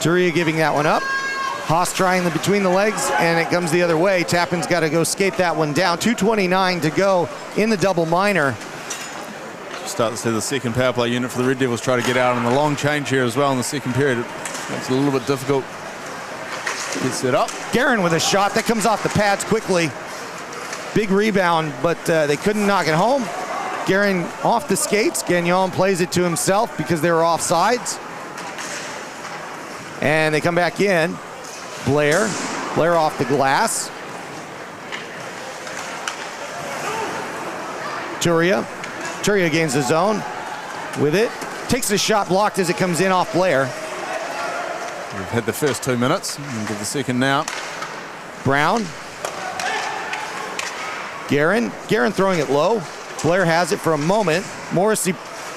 Turia giving that one up. Haas trying the between the legs, and it comes the other way. Tappan's got to go skate that one down. 2:29 to go in the double minor. Start to see the second power play unit for the Red Devils try to get out on the long change here as well in the second period. It's a little bit difficult to get set up. Guerin with a shot that comes off the pads quickly. Big rebound, but they couldn't knock it home. Guerin off the skates. Gagnon plays it to himself because they were offsides. And they come back in. Blair off the glass. Turia gains the zone with it. Takes the shot blocked as it comes in off Blair. We've had the first 2 minutes. We'll give the second now. Brown. Guerin throwing it low. Blair has it for a moment. Morrissey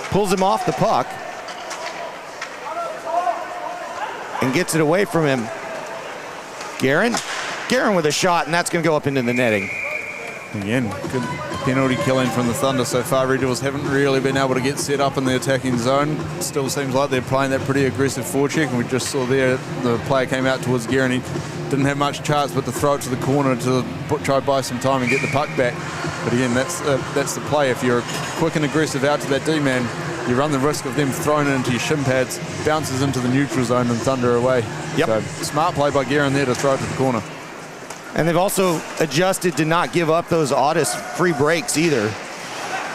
pulls him off the puck and gets it away from him. Guerin with a shot, and that's going to go up into the netting. Again, good penalty killing from the Thunder so far. Red Devils haven't really been able to get set up in the attacking zone. Still seems like they're playing that pretty aggressive forecheck, and we just saw there the player came out towards Guerin. He didn't have much chance but to throw it to the corner to try to buy some time and get the puck back. But again, that's the play. If you're quick and aggressive out to that D-man, you run the risk of them throwing it into your shin pads, bounces into the neutral zone and Thunder away. Yep. So smart play by Guerin there to throw it to the corner. And they've also adjusted to not give up those Audis free breaks either.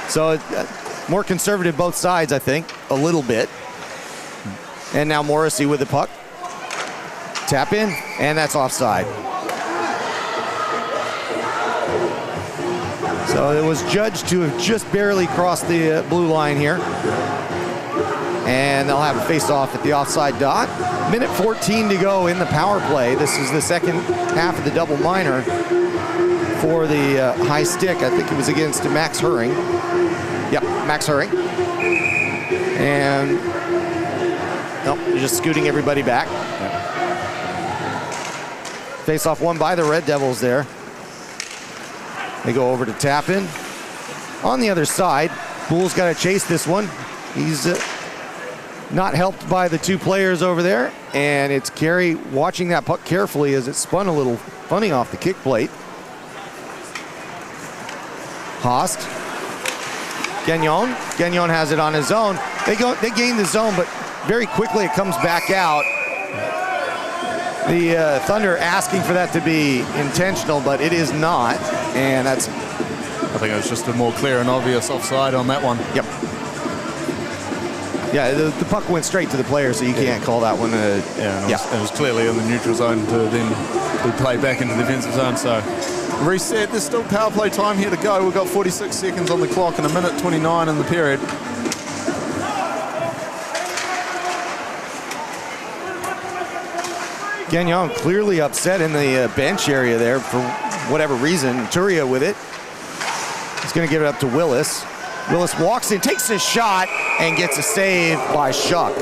So more conservative both sides, I think, a little bit. And now Morrissey with the puck. Tap in, and that's offside. So it was judged to have just barely crossed the blue line here. And they'll have a face-off at the offside dot. Minute 14 to go in the power play. This is the second half of the double minor for the high stick. I think it was against Max Hurring. Yep, Max Hurring. And nope, they're just scooting everybody back. Face-off won by the Red Devils there. They go over to Tappan. On the other side, Boole's got to chase this one. He's not helped by the two players over there, and it's Carey watching that puck carefully as it spun a little funny off the kick plate. Haast. Gagnon has it on his own. They gain the zone, but very quickly it comes back out. The Thunder asking for that to be intentional, but it is not, and that's... I think it was just a more clear and obvious offside on that one. Yep. Yeah, the puck went straight to the player, so you can't call that one a... It was clearly in the neutral zone to then be played back into the defensive zone, so... Reset, there's still power play time here to go. We've got 46 seconds on the clock and 1:29 in the period. Gagnon clearly upset in the bench area there for whatever reason. Turia with it. He's going to give it up to Willis. Willis walks in, takes his shot, and gets a save by Shuck.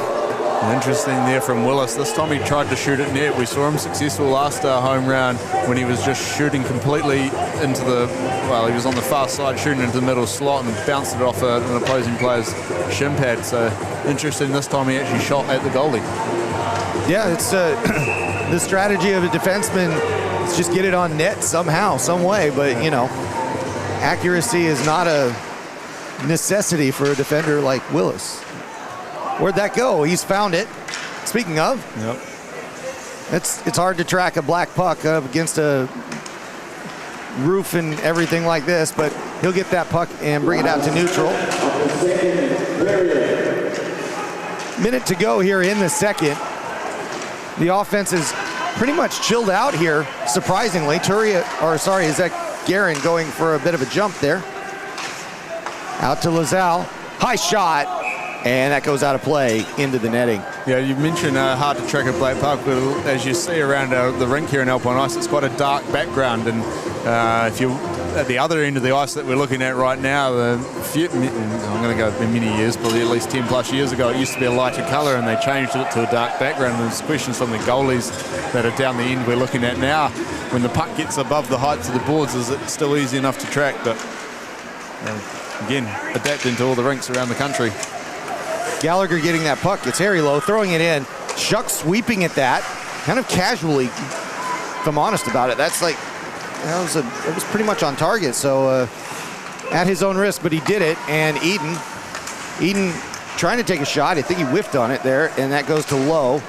Interesting there from Willis. This time he tried to shoot it net. We saw him successful last home round when he was just shooting completely into the, well, he was on the far side shooting into the middle slot and bounced it off an opposing player's shin pad. So interesting, this time he actually shot at the goalie. Yeah, it's the strategy of a defenseman is just get it on net somehow, some way. But, you know, accuracy is not a necessity for a defender like Willis. Where'd that go? He's found it. Speaking of, it's hard to track a black puck up against a roof and everything like this, but he'll get that puck and bring it out to neutral. Minute to go here in the second. The offense is pretty much chilled out here, surprisingly. Zach Guerin going for a bit of a jump there. Out to Lazal. High shot. And that goes out of play into the netting. Yeah, you mentioned hard to track a black puck, but as you see around the rink here in Alpine Ice, it's quite a dark background. And if you're at the other end of the ice that we're looking at right now, I'm going to go many years, probably at least 10 plus years ago, it used to be a lighter colour and they changed it to a dark background. And there's questions from the goalies that are down the end we're looking at now. When the puck gets above the heights of the boards, is it still easy enough to track? But again, adapting to all the rinks around the country. Gallagher getting that puck. It's Harry Lowe throwing it in. Shuck sweeping at that, kind of casually, if I'm honest about it. That's like, it was pretty much on target. So at his own risk, but he did it. And Eden trying to take a shot. I think he whiffed on it there, and that goes to Lowe.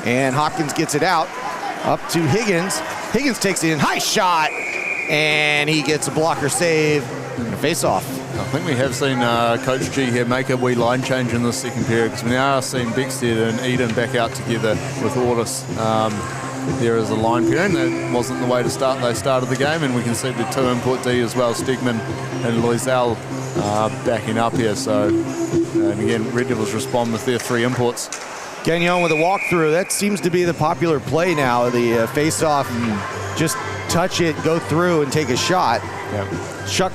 And Hopkins gets it out, up to Higgins. Higgins takes it in, high shot, and he gets a blocker save and a face-off. I think we have seen Coach G here make a wee line change in the second period, because we now are seeing Beckstead and Eden back out together with Ortis. There is a line period, and that wasn't the way to start. They started the game, and we can see the two import D as well, Stegman and Loisel backing up here. So, and again, Red Devils respond with their three imports. Gagnon with a walkthrough. That seems to be the popular play now, the face-off. Just touch it, go through, and take a shot. Yep. Shuck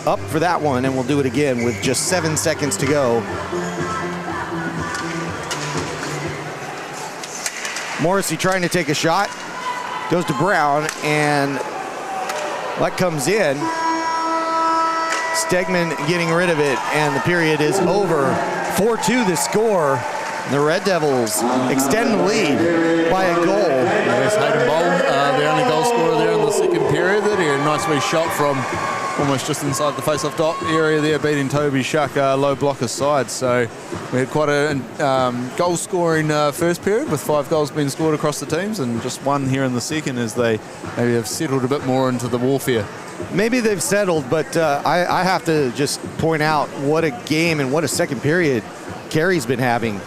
up for that one, and we'll do it again with just 7 seconds to go. Morrissey trying to take a shot, goes to Brown, and luck comes in. Stegman getting rid of it, and the period is over. 4-2 the score. The Red Devils extend the lead by a goal. Yes, Hayden Bowl, the only goal scorer there in the second period. A nice wee shot from almost just inside the face-off dot area there, beating Toby Shuck, low blocker side. So we had quite a goal-scoring first period with 5 goals being scored across the teams, and just one here in the second as they maybe have settled a bit more into the warfare. Maybe they've settled, but I have to just point out what a game and what a second period Carey's been having.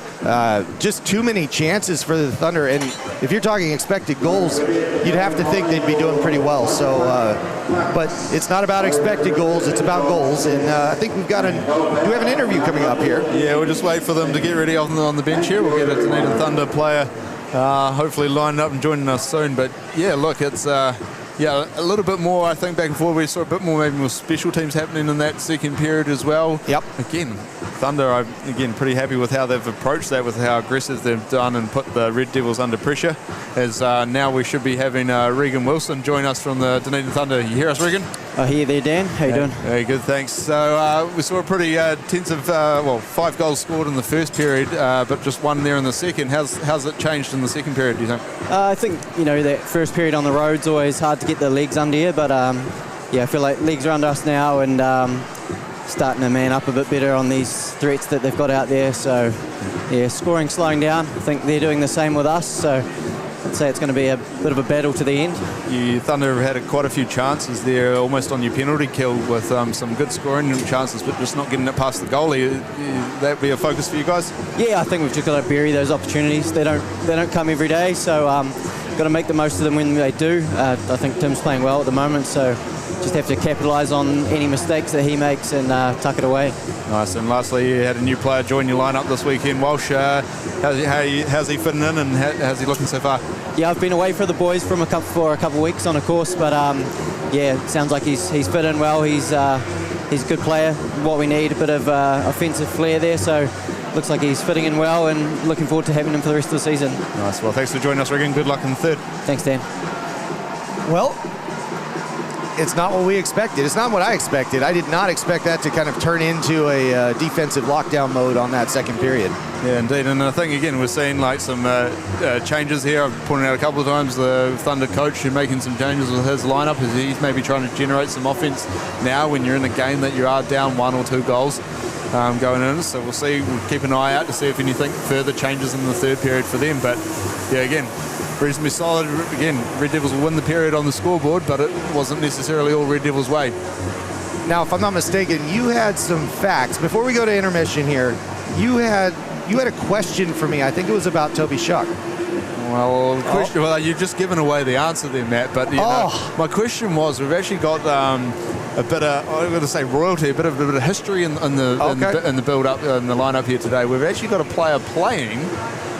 Just too many chances for the Thunder, and if you're talking expected goals, you'd have to think they'd be doing pretty well. So, but it's not about expected goals, it's about goals, and I think do we have an interview coming up here? Yeah, we'll just wait for them to get ready on the bench here. We'll get a Dunedin Thunder player hopefully lined up and joining us soon. But yeah, look, it's a little bit more, I think, back and forth. We saw a bit more, maybe more special teams happening in that second period as well. Yep. Again, Thunder, I'm again pretty happy with how they've approached that, with how aggressive they've done and put the Red Devils under pressure. As now we should be having Regan Wilson join us from the Dunedin Thunder. You hear us, Regan? I hear you there, Dan. How you doing? Very good, thanks. So we saw a pretty tensive, 5 goals scored in the first period, but just one there in the second. How's it changed in the second period, do you think? I think, that first period on the road's always hard to get the legs under you, but I feel like legs are under us now, and starting to man up a bit better on these threats that they've got out there. So, scoring slowing down. I think they're doing the same with us. So, I'd say it's going to be a bit of a battle to the end. You Thunder have had quite a few chances there, almost on your penalty kill, with some good scoring chances, but just not getting it past the goalie. That be a focus for you guys? Yeah, I think we've just got to bury those opportunities. They don't come every day, so got to make the most of them when they do. I think Tim's playing well at the moment, so just have to capitalise on any mistakes that he makes and tuck it away. Nice. And lastly, you had a new player join your lineup this weekend, Walsh. How's he fitting in, and how's he looking so far? Yeah, I've been away for the boys for a couple of weeks on a course, but yeah, it sounds like he's fit in well. He's a good player. What we need, a bit of offensive flair there, so looks like he's fitting in well, and looking forward to having him for the rest of the season. Nice. Well, thanks for joining us, Regan. Good luck in the third. Thanks, Dan. Well, it's not what we expected. It's not what I expected. I did not expect that to kind of turn into a defensive lockdown mode on that second period. Yeah, indeed. And I think, again, we're seeing like some changes here. I've pointed out a couple of times the Thunder coach who's making some changes with his lineup. He's maybe trying to generate some offense now when you're in a game that you are down 1 or 2 goals going in. So we'll see. We'll keep an eye out to see if anything further changes in the third period for them. But yeah, again, reasonably solid. Again, Red Devils will win the period on the scoreboard, but it wasn't necessarily all Red Devils' way. Now, if I'm not mistaken, you had some facts. Before we go to intermission here, you had a question for me. I think it was about Toby Shuck. Well, you've just given away the answer there, Matt. But you know, my question was, we've actually got a bit of, I'm going to say royalty, a bit of history in the build-up, in the lineup here today. We've actually got a player playing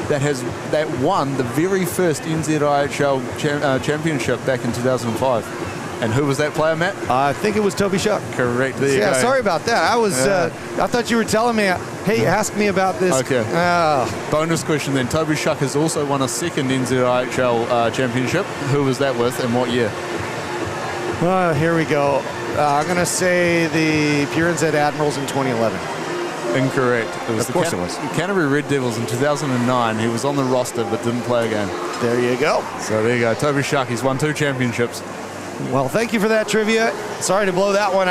that won the very first NZIHL championship back in 2005. And who was that player, Matt? I think it was Toby Shuck. Correct. There you go. Sorry about that. I thought you were telling me, hey, ask me about this. Okay. Bonus question then. Toby Shuck has also won a second NZIHL championship. Who was that with and what year? Here we go. I'm going to say the Pure NZ Admirals in 2011. Incorrect. It was of course it was. The Canterbury Red Devils in 2009. He was on the roster but didn't play a game. There you go. So there you go. Toby Shuck, he's won 2 championships. Well, thank you for that trivia. Sorry to blow that one.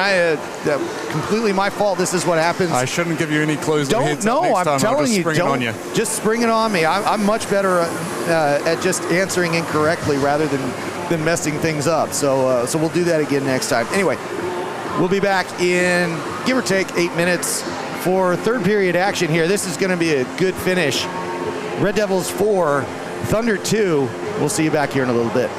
Completely my fault. This is what happens. I shouldn't give you any clues. I'm telling you, just spring it on me. I'm much better at just answering incorrectly rather than messing things up. So we'll do that again next time. Anyway, we'll be back in give or take 8 minutes for third period action here. This is going to be a good finish. Red Devils 4, Thunder 2. We'll see you back here in a little bit.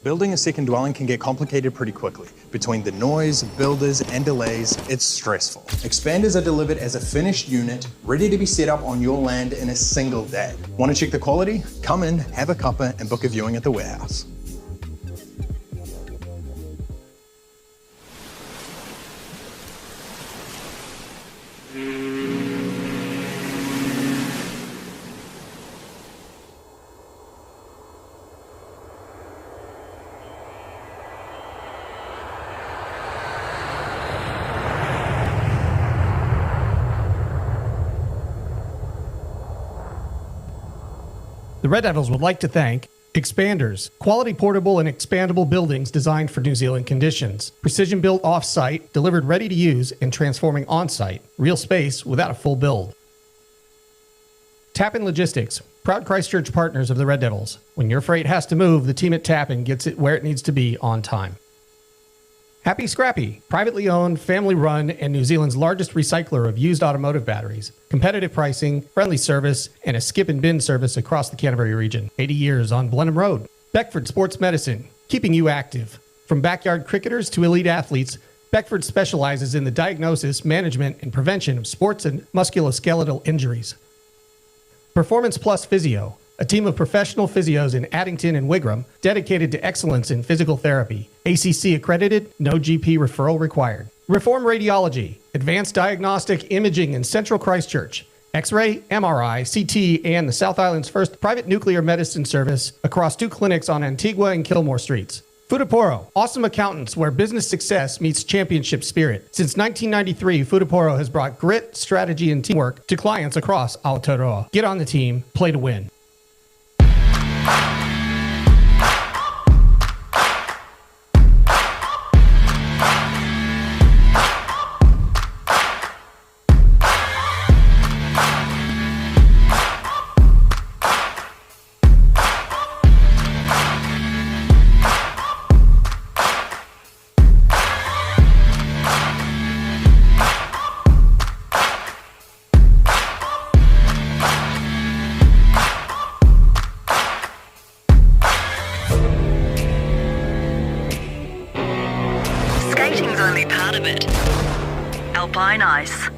Building a second dwelling can get complicated pretty quickly. Between the noise, builders, and delays, it's stressful. Expanders are delivered as a finished unit, ready to be set up on your land in a single day. Want to check the quality? Come in, have a cuppa, and book a viewing at the warehouse. The Red Devils would like to thank Expanders, quality portable and expandable buildings designed for New Zealand conditions. Precision built off-site, delivered ready to use, and transforming on-site. Real space without a full build. Tappan Logistics, proud Christchurch partners of the Red Devils. When your freight has to move, the team at Tappan gets it where it needs to be on time. Happy Scrappy, privately owned, family-run, and New Zealand's largest recycler of used automotive batteries. Competitive pricing, friendly service, and a skip and bin service across the Canterbury region. 80 years on Blenheim Road. Beckford Sports Medicine, keeping you active. From backyard cricketers to elite athletes, Beckford specializes in the diagnosis, management, and prevention of sports and musculoskeletal injuries. Performance Plus Physio, a team of professional physios in Addington and Wigram dedicated to excellence in physical therapy. ACC accredited, no GP referral required. Reform Radiology, advanced diagnostic imaging in Central Christchurch. X-ray, MRI, CT, and the South Island's first private nuclear medicine service across 2 clinics on Antigua and Kilmore Streets. Futaporo, awesome accountants where business success meets championship spirit. Since 1993, Futaporo has brought grit, strategy, and teamwork to clients across Aotearoa. Get on the team, play to win. Skating's only part of it. Alpine ice.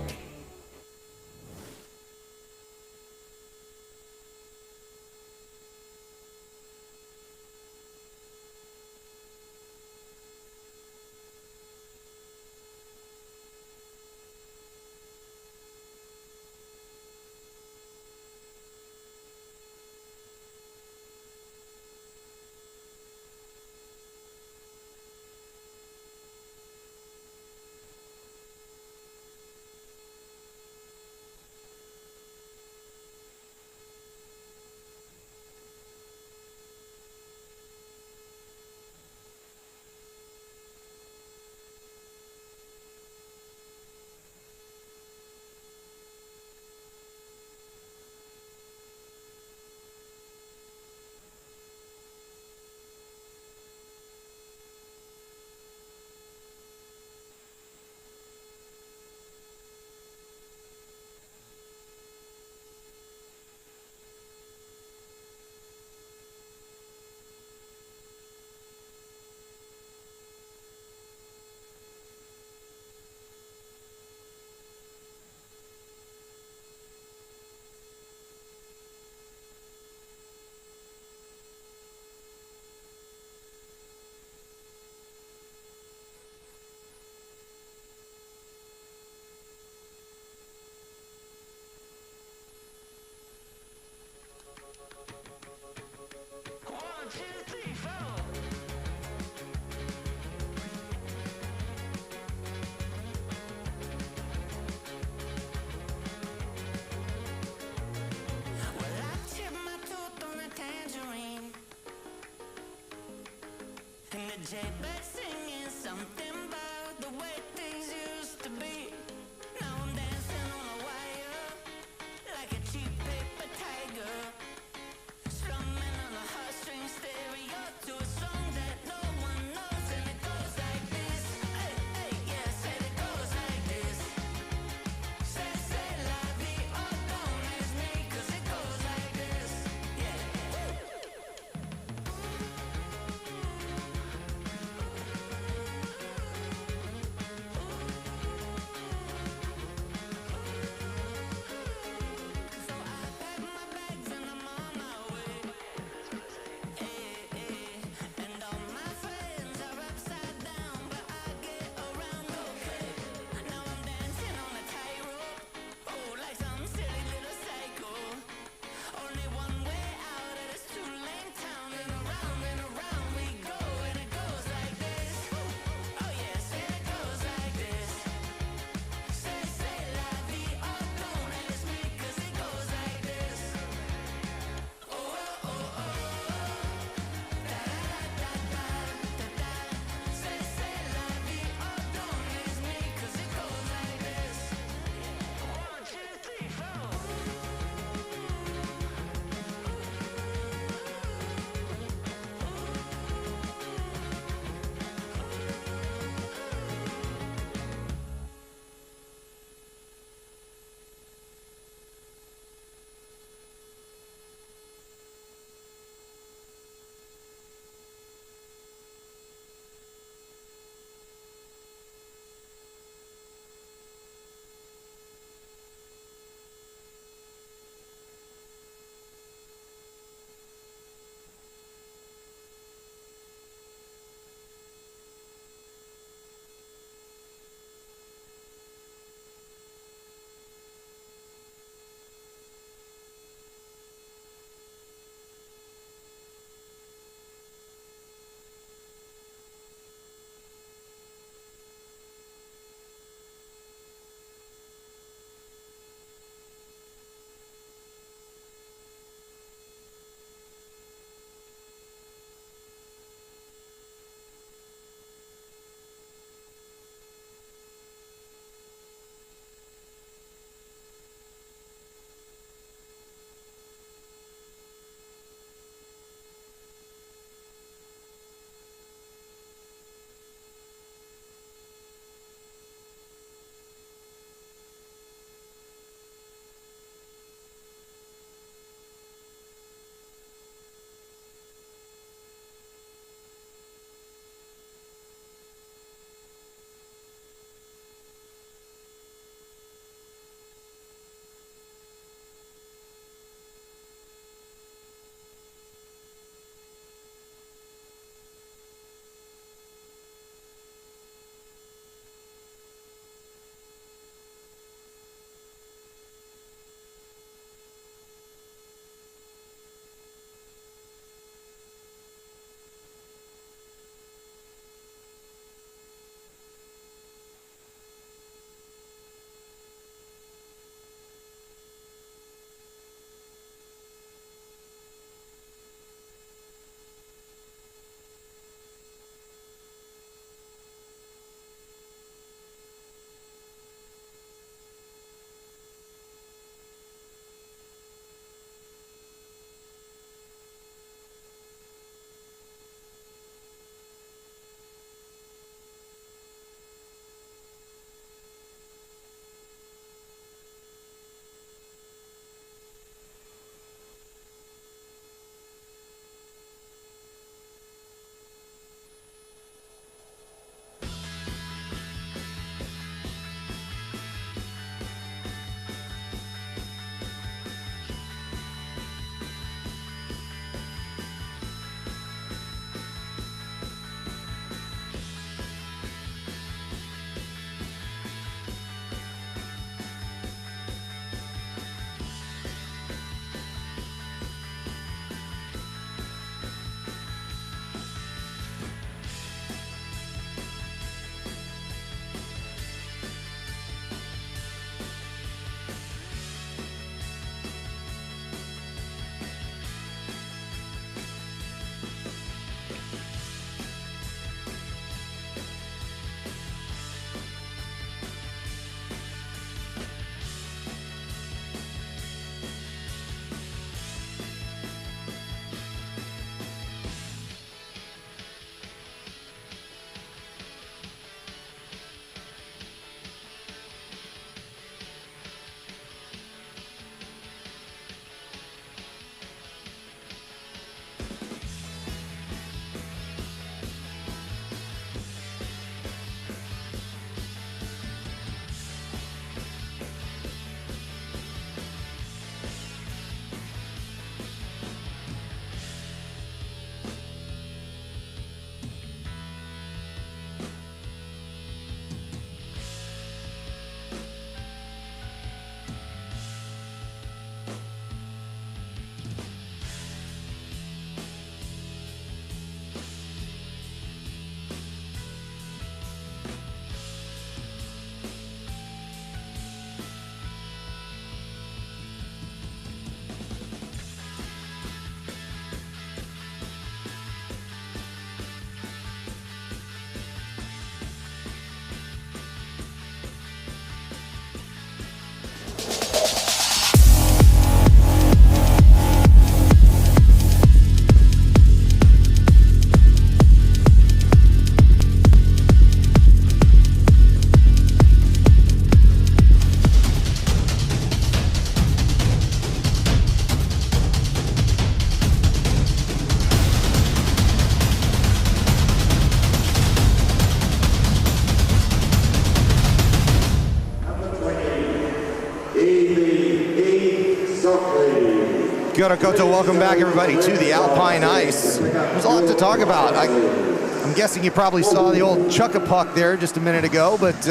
Kia ora koutou, welcome back everybody to the Alpine Ice. There's a lot to talk about. I'm guessing you probably saw the old chuck-a-puck there just a minute ago, but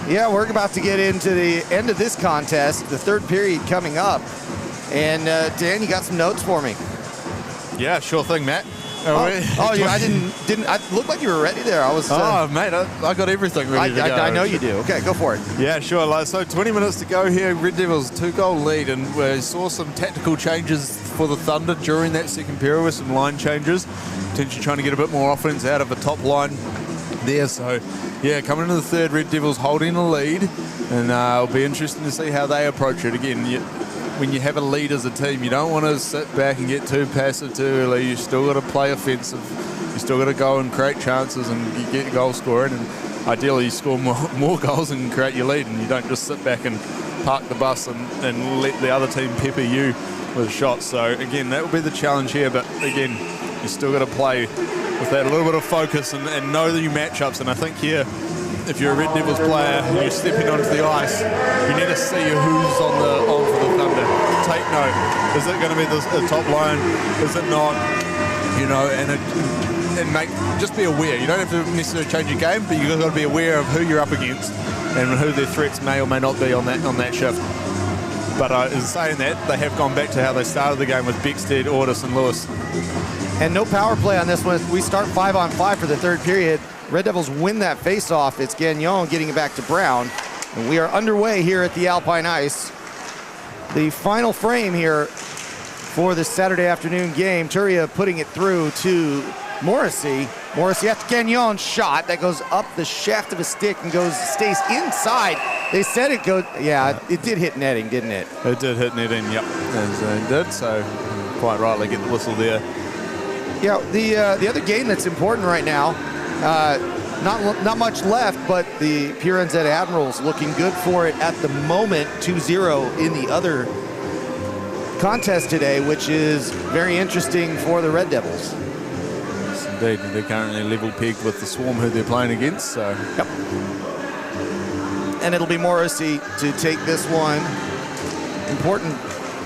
yeah, we're about to get into the end of this contest, the third period coming up. And Dan, you got some notes for me? Yeah, sure thing, Matt. Yeah, I didn't. I looked like you were ready there. I was. Mate, I got everything ready to go. I know you do. Okay, go for it. Yeah, sure. So 20 minutes to go here. Red Devils 2-goal lead, and we saw some tactical changes for the Thunder during that second period with some line changes, potentially trying to get a bit more offense out of the top line there. So yeah, coming into the third, Red Devils holding the lead, and it'll be interesting to see how they approach it. Again, when you have a lead as a team, you don't want to sit back and get too passive too early. You still got to play offensive. You still got to go and create chances and you get goal scoring. And ideally, you score more goals and create your lead. And you don't just sit back and park the bus and let the other team pepper you with shots. So again, that will be the challenge here. But again, you still got to play with that a little bit of focus and know the matchups. And I think here, if you're a Red Devils player and you're stepping onto the ice, you need to see who's on for the Thunder. Take note. Is it going to be the top line? Is it not? You know, and just be aware. You don't have to necessarily change your game, but you've got to be aware of who you're up against and who their threats may or may not be on that shift. But in saying that, they have gone back to how they started the game with Beckstead, Ordis, and Lewis. And no power play on this one. We start 5-on-5 for the third period. Red Devils win that face-off. It's Gagnon getting it back to Brown. And we are underway here at the Alpine Ice. The final frame here for this Saturday afternoon game. Turia putting it through to Morrissey. Morrissey after Gagnon's shot. That goes up the shaft of a stick and stays inside. They said it goes, yeah, it did hit netting, didn't it? It did hit netting, yep. As it did, so quite rightly get the whistle there. Yeah, the other game that's important right now, not much left, but the Pure NZ Admirals looking good for it at the moment, 2-0 in the other contest today, which is very interesting for the Red Devils. Yes, indeed. They're currently level pegged with the Swarm who they're playing against. So. Yep. And it'll be Morrissey to take this one. Important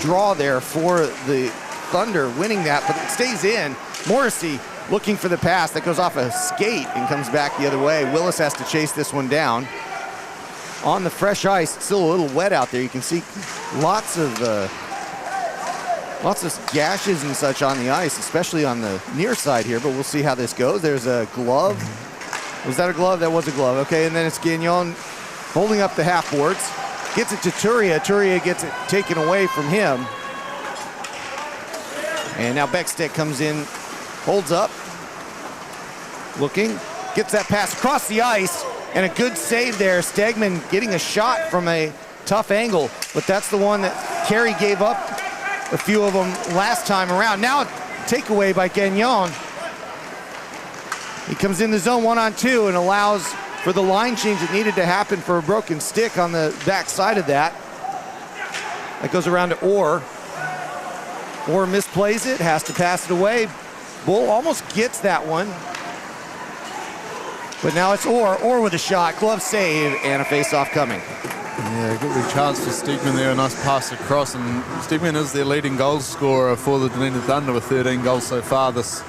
draw there for the Thunder, winning that, but it stays in. Morrissey looking for the pass that goes off a skate and comes back the other way. Willis has to chase this one down. On the fresh ice, it's still a little wet out there. You can see lots of gashes and such on the ice, especially on the near side here, but we'll see how this goes. There's a glove. Was that a glove? That was a glove. Okay, and then it's Gagnon holding up the half boards. Gets it to Turia. Turia gets it taken away from him. And now Beckstead comes in, holds up, looking, gets that pass across the ice, and a good save there. Stegman getting a shot from a tough angle, but that's the one that Carey gave up a few of them last time around. Now a takeaway by Gagnon. He comes in the zone 1-on-2 and allows for the line change that needed to happen for a broken stick on the back side of that. That goes around to Orr. Orr misplays it, has to pass it away. Bull almost gets that one. But now it's Orr. Orr with a shot, glove save, and a face-off coming. Yeah, good big chance for Stegman there, a nice pass across, and Stegman is their leading goal scorer for the Dunedin Thunder with 13 goals so far this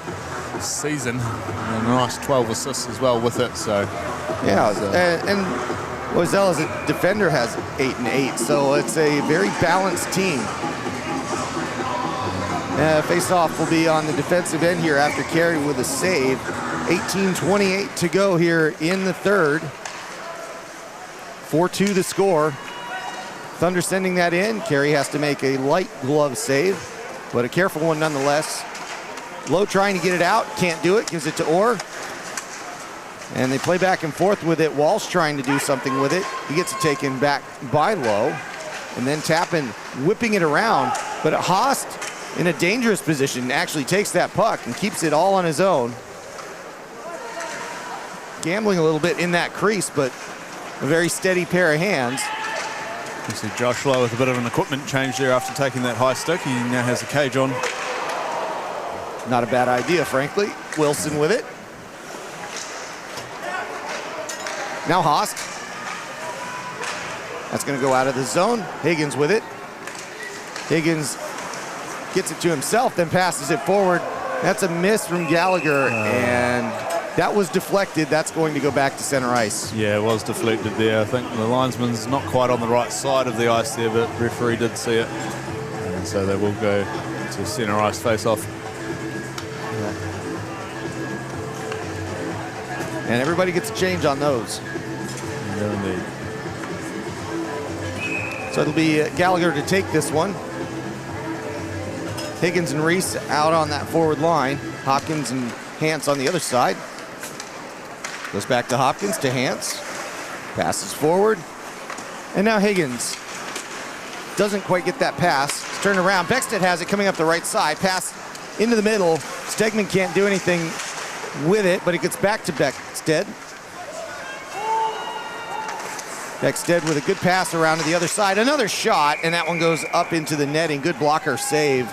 season, and a nice 12 assists as well with it. So yeah, and Loiselle as a defender has 8 and 8, so it's a very balanced team. Face-off will be on the defensive end here after Carey with a save. 18:28 to go here in the third. 4-2 the score. Thunder sending that in. Carey has to make a light glove save, but a careful one nonetheless. Lowe trying to get it out, can't do it, gives it to Orr. And they play back and forth with it. Walsh trying to do something with it. He gets it taken back by Lowe. And then Tappan whipping it around, but Haast in a dangerous position actually takes that puck and keeps it all on his own. Gambling a little bit in that crease, but a very steady pair of hands. You see Josh Lowe with a bit of an equipment change there after taking that high stick. He now has a cage on. Not a bad idea, frankly. Wilson with it. Now Haast. That's going to go out of the zone. Higgins with it. Higgins gets it to himself, then passes it forward. That's a miss from Gallagher, and that was deflected. That's going to go back to center ice. Yeah, it was deflected there. I think the linesman's not quite on the right side of the ice there, but referee did see it. And so they will go to center ice face-off. And everybody gets a change on those. No, indeed. So it'll be Gallagher to take this one. Higgins and Reese out on that forward line. Hopkins and Hance on the other side. Goes back to Hopkins, to Hance. Passes forward. And now Higgins doesn't quite get that pass. It's turned around. Beckstead has it coming up the right side. Pass into the middle. Stegman can't do anything with it, but it gets back to Beckstead. Beckstead with a good pass around to the other side. Another shot, and that one goes up into the netting. Good blocker save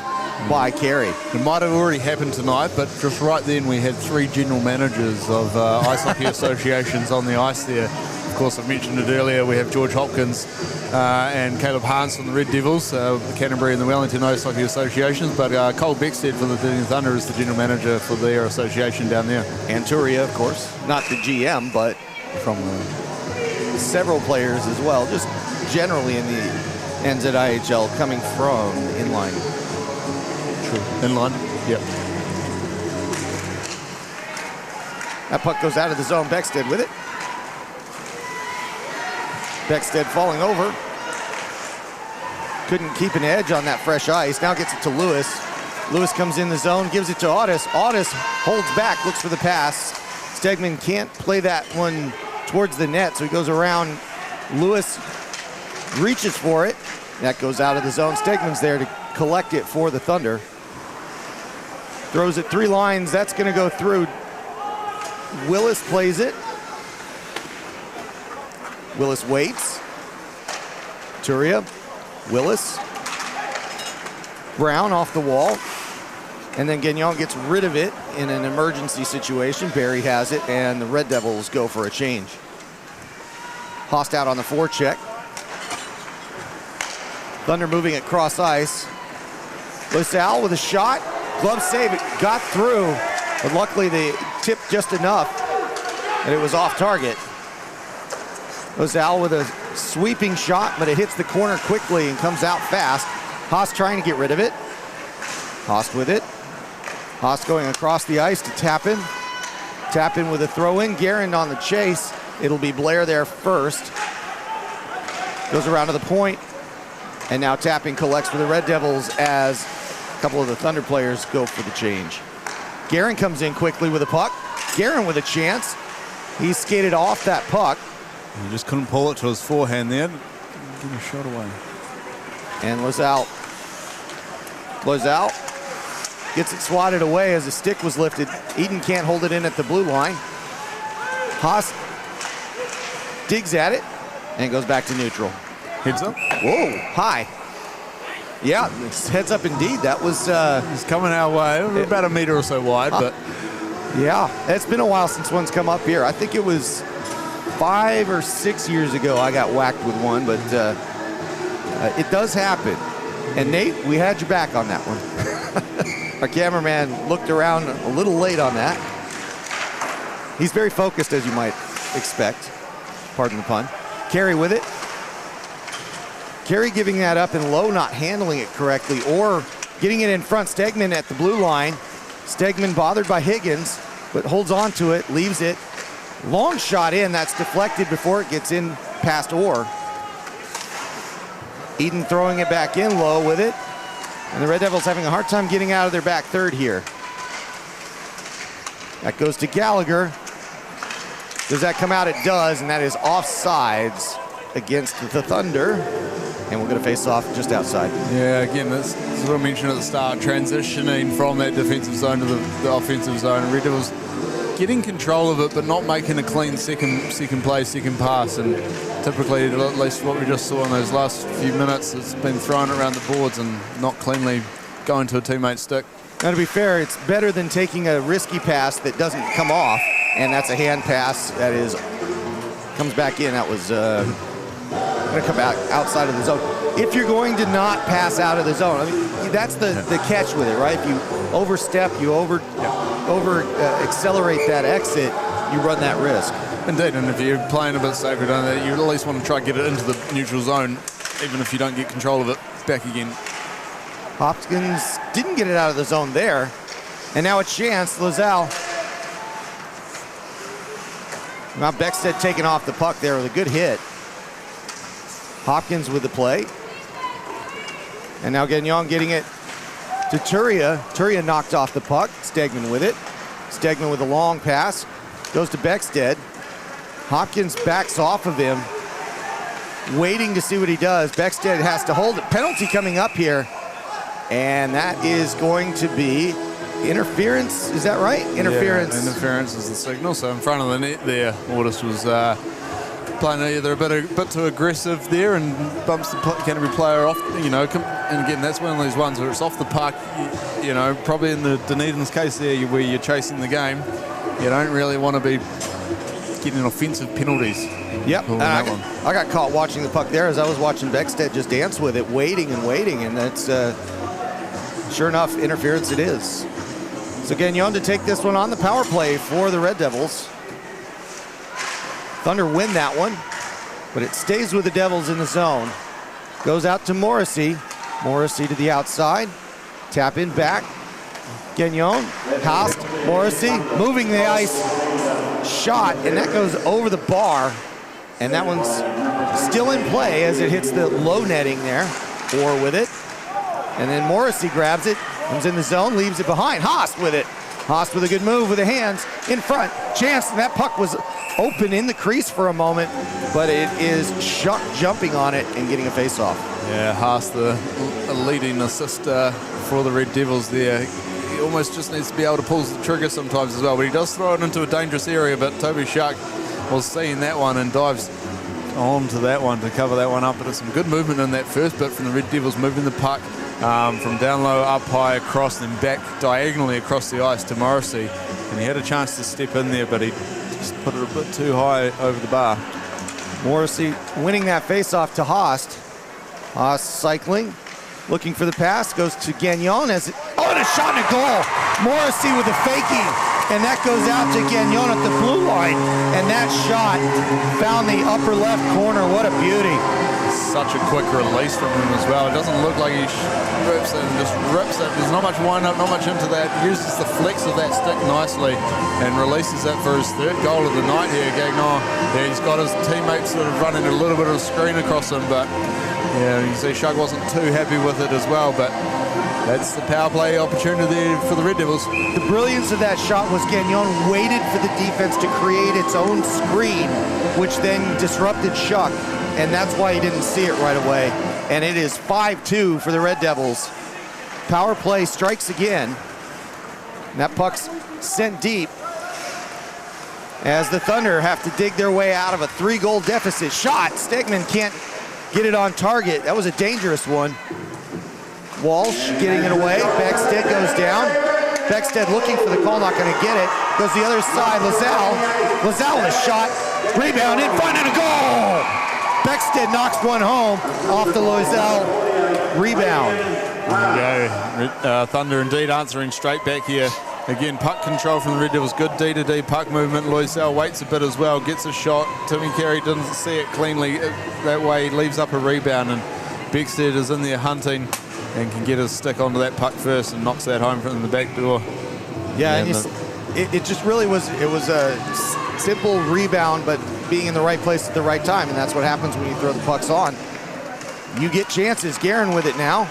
by Carey. It might have already happened tonight, but just right then we had 3 general managers of ice hockey associations on the ice there. Of course, I mentioned it earlier, we have George Hopkins and Caleb Harns from the Red Devils, the Canterbury and the Wellington Ice Hockey Associations, but Cole Beckstead for the Dunedin Thunder is the general manager for their association down there. And Turia, of course, not the GM, but from several players as well, just generally in the NZIHL coming from inline. True. Inline, yep. That puck goes out of the zone. Beckstead with it. Beckstead falling over. Couldn't keep an edge on that fresh ice. Now gets it to Lewis. Lewis comes in the zone, gives it to Audis. Audis holds back, looks for the pass. Stegman can't play that one towards the net, so he goes around. Lewis reaches for it. That goes out of the zone. Stegman's there to collect it for the Thunder. Throws it 3 lines. That's going to go through. Willis plays it. Willis waits. Turia. Willis. Brown off the wall. And then Gagnon gets rid of it in an emergency situation. Barry has it, and the Red Devils go for a change. Host out on the forecheck. Thunder moving it cross ice. LaSalle with a shot. Glove save, it got through, but luckily they tipped just enough that it was off target. LaSalle with a sweeping shot, but it hits the corner quickly and comes out fast. Haas trying to get rid of it. Haas with it. Haas going across the ice to Tappan. Tappan with a throw-in. Guerin on the chase. It'll be Blair there first. Goes around to the point. And now Tappan collects for the Red Devils as a couple of the Thunder players go for the change. Guerin comes in quickly with a puck. Guerin with a chance. He skated off that puck. He just couldn't pull it to his forehand there. Get a shot away. And Loizal gets it swatted away as the stick was lifted. Eden can't hold it in at the blue line. Haas digs at it and goes back to neutral. Heads up. Whoa, high. Yeah, it's heads up indeed. That was... It's coming our way. About a meter or so wide, but... Yeah, it's been a while since one's come up here. I think it was 5 or 6 years ago I got whacked with one, but it does happen. And Nate, we had your back on that one. Our cameraman looked around a little late on that. He's very focused, as you might expect. Pardon the pun. Carey with it. Carey giving that up in low, not handling it correctly, or getting it in front. Stegman at the blue line. Stegman bothered by Higgins, but holds on to it, leaves it. Long shot in, that's deflected before it gets in past Orr. Eden throwing it back in low with it. And the Red Devils having a hard time getting out of their back third here. That goes to Gallagher. Does that come out? It does, and that is offsides against the Thunder. And we're going to face off just outside. Yeah, again, that's what I mentioned at the start, transitioning from that defensive zone to the offensive zone. Red Devils getting control of it, but not making a clean second play, second pass. And typically, at least what we just saw in those last few minutes, it's been thrown around the boards and not cleanly going to a teammate's stick. Now, to be fair, it's better than taking a risky pass that doesn't come off, and that's a hand pass that comes back in. That was going to come out outside of the zone. if you're going to not pass out of the zone. I mean, that's the catch with it, right? If you overstep, you over accelerate that exit, you run that risk. Indeed, and if you're playing a bit safer down there, you at least want to try to get it into the neutral zone, even if you don't get control of it back again. Hopkins didn't get it out of the zone there. And now a chance, LaSalle. Now Beckstead taking off the puck there with a good hit. Hopkins with the play. And now Gagnon getting it to Turia. Turia knocked off the puck. Stegman with it. Stegman with a long pass. Goes to Beckstead. Hopkins backs off of him, waiting to see what he does. Beckstead has to hold it. Penalty coming up here. And that is going to be interference. Is that right? Interference. Yeah, interference is the signal. So in front of the net there, Ordis was playing either a bit too aggressive there and bumps the Canterbury player off, you know, and again, that's one of these ones where it's off the puck, you know, probably in the Dunedin's case there where you're chasing the game, you don't really want to be getting offensive penalties. Yep, I got caught watching the puck there as I was watching Beckstead just dance with it, waiting, and that's sure enough, interference it is. So Gagnon to take this one on the power play for the Red Devils. Thunder win that one, but it stays with the Devils in the zone. Goes out to Morrissey. Morrissey to the outside. Tap in back. Gagnon, Haast, Morrissey, moving the ice. Shot, and that goes over the bar. And that one's still in play as it hits the low netting there. Orr with it. And then Morrissey grabs it, comes in the zone, leaves it behind. Haast with it. Haast with a good move with the hands in front. Chance, and that puck was open in the crease for a moment, but it is Shuck jumping on it and getting a face-off. Yeah, Haast, the leading assist for the Red Devils there. He almost just needs to be able to pull the trigger sometimes as well, but he does throw it into a dangerous area, but Toby Shuck was seeing that one and dives on to that one to cover that one up. But there's some good movement in that first bit from the Red Devils, moving the puck from down low, up high, across, then back diagonally across the ice to Morrissey. And he had a chance to step in there, but he just put it a bit too high over the bar. Morrissey winning that face-off to Haast. Haast cycling, looking for the pass, goes to Gagnon as and a shot and a goal. Morrissey with the faking, and that goes out to Gagnon at the blue line, and that shot found the upper left corner. What a beauty. Such a quick release from him as well. It doesn't look like he rips it and just rips it. There's not much wind up, not much into that. He uses the flex of that stick nicely and releases it for his third goal of the night here, Gagnon. Yeah, he's got his teammates sort of running a little bit of a screen across him, but yeah, you see Shug wasn't too happy with it as well, but that's the power play opportunity there for the Red Devils. The brilliance of that shot was Gagnon waited for the defense to create its own screen, which then disrupted Shuck, and that's why he didn't see it right away. And it is 5-2 for the Red Devils. Power play strikes again. And that puck's sent deep as the Thunder have to dig their way out of a 3-goal deficit. Shot, Stegman can't get it on target. That was a dangerous one. Walsh getting it away. Beckstead goes down. Beckstead looking for the call, not going to get it. Goes the other side. LaSalle with a shot. Rebound in front and a goal! Beckstead knocks one home off the LaSalle rebound. Yeah, Thunder indeed answering straight back here. Again, puck control from the Red Devils. Good D-to-D puck movement. LaSalle waits a bit as well. Gets a shot. Timmy Carey doesn't see it cleanly. That way he leaves up a rebound, and Beckstead is in there hunting and can get his stick onto that puck first and knocks that home from the back door. Yeah, and it just really was, it was a simple rebound, but being in the right place at the right time, and that's what happens when you throw the pucks on. You get chances. Guerin with it now.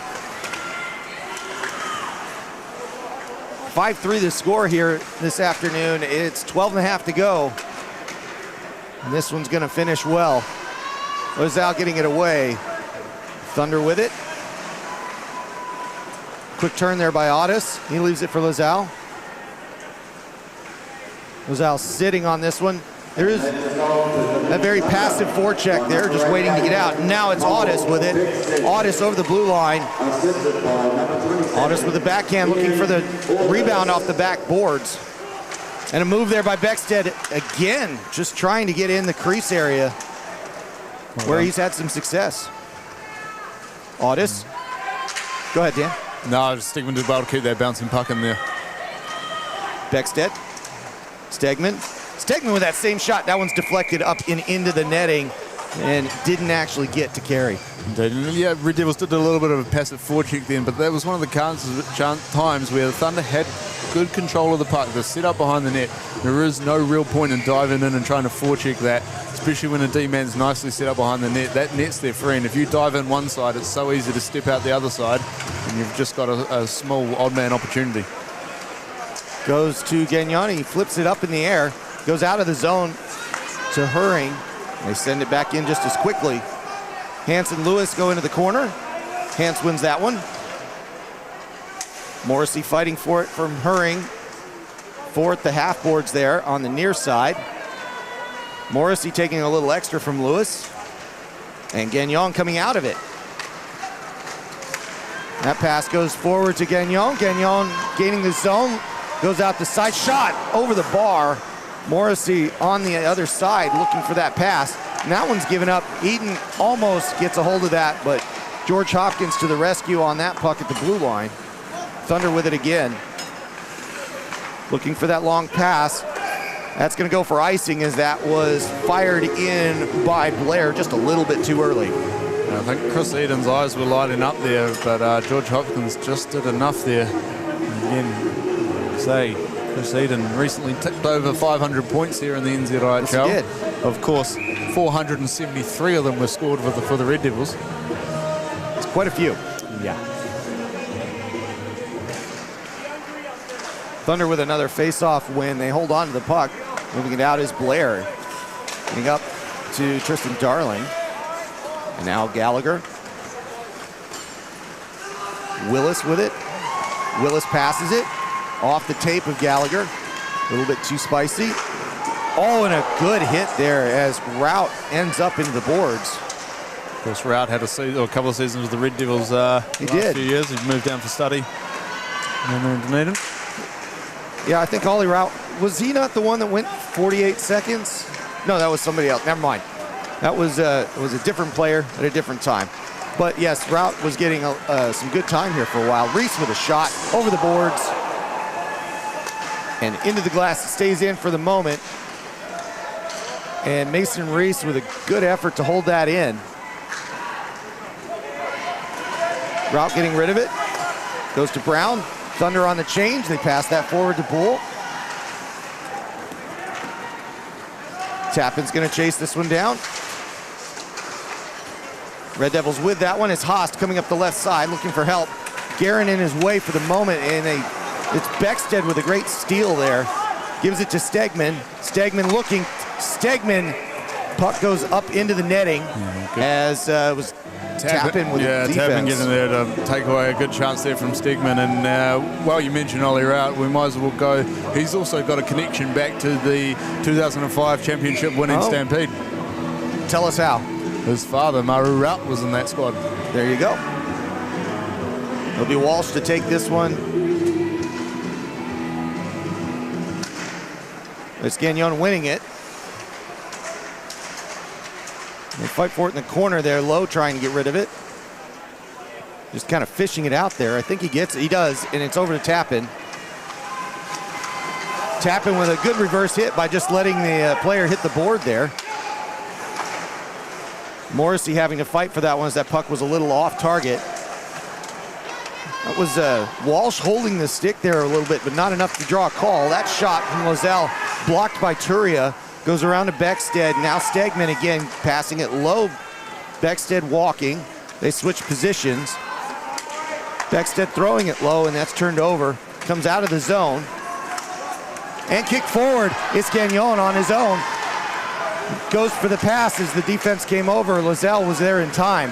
5-3 the score here this afternoon. It's 12.5 to go. And this one's going to finish well. LaSalle getting it away. Thunder with it. Quick turn there by Otis. He leaves it for LaSalle. LaSalle sitting on this one. There is a very passive forecheck there, just waiting to get out. Now it's Otis with it. Otis over the blue line. Otis with the backhand, looking for the rebound off the backboards. And a move there by Beckstead again, just trying to get in the crease area where he's had some success. Audis. Go ahead, Dan. No, Stegman did well to keep that bouncing puck in there. Beckstead. Stegman with that same shot. That one's deflected up and into the netting and didn't actually get to carry. Yeah, Red Devils did a little bit of a passive forecheck then, but that was one of the times where the Thunder had good control of the puck. They're set up behind the net. There is no real point in diving in and trying to forecheck that, especially when a D-man's nicely set up behind the net. That net's their friend. If you dive in one side, it's so easy to step out the other side, and you've just got a small odd man opportunity. Goes to Gagnon. He flips it up in the air, goes out of the zone to Herring. They send it back in just as quickly. Hance and Lewis go into the corner. Hance wins that one. Morrissey fighting for it from Herring. Fourth, the half boards there on the near side. Morrissey taking a little extra from Lewis. And Gagnon coming out of it. That pass goes forward to Gagnon. Gagnon gaining the zone. Goes out the side. Shot over the bar. Morrissey on the other side looking for that pass. And that one's given up. Eden almost gets a hold of that, but George Hopkins to the rescue on that puck at the blue line. Thunder with it again. Looking for that long pass. That's going to go for icing as that was fired in by Blair just a little bit too early. I think Chris Eden's eyes were lighting up there, but George Hopkins just did enough there. Again, say Chris Eden recently ticked over 500 points here in the NZIHL. Yes, he did. Of course, 473 of them were scored for the Red Devils. It's quite a few. Yeah. Thunder with another face-off win. They hold on to the puck. Moving it out is Blair. Getting up to Tristan Darling. And now Gallagher. Willis with it. Willis passes it. Off the tape of Gallagher. A little bit too spicy. Oh, and a good hit there as Rout ends up into the boards. Of course, Rout had a couple of seasons with the Red Devils he did. last few years. He's moved down for study. And then in Dunedin. Yeah, I think Ollie Rout, was he not the one that went 48 seconds? No, that was somebody else. Never mind. That was a different player at a different time. But yes, Rout was getting some good time here for a while. Reese with a shot over the boards and into the glass. It stays in for the moment. And Mason Reese with a good effort to hold that in. Rout getting rid of it. Goes to Brown. Thunder on the change. They pass that forward to Bull. Tappan's going to chase this one down. Red Devils with that one. It's Haast coming up the left side looking for help. Guerin in his way for the moment, and it's Beckstead with a great steal there. Gives it to Stegman. Stegman looking. Stegman, puck goes up into the netting as it was Tappin with the defense. Tappin getting there to take away a good chance there from Stegman. And while you mentioned Ollie Rout, we might as well go. He's also got a connection back to the 2005 championship winning Stampede. Tell us how. His father, Maru Rout, was in that squad. There you go. It'll be Walsh to take this one. It's Gagnon winning it. They fight for it in the corner there. Lowe trying to get rid of it. Just kind of fishing it out there. I think he gets it. He does, and it's over to Tappin. Tappin with a good reverse hit by just letting the player hit the board there. Morrissey having to fight for that one as that puck was a little off target. That was Walsh holding the stick there a little bit, but not enough to draw a call. That shot from Lozelle blocked by Turia. Goes around to Beckstead. Now Stegman again passing it low. Beckstead walking. They switch positions. Beckstead throwing it low, and that's turned over. Comes out of the zone. And kicked forward. It's Gagnon on his own. Goes for the pass as the defense came over. Lozelle was there in time.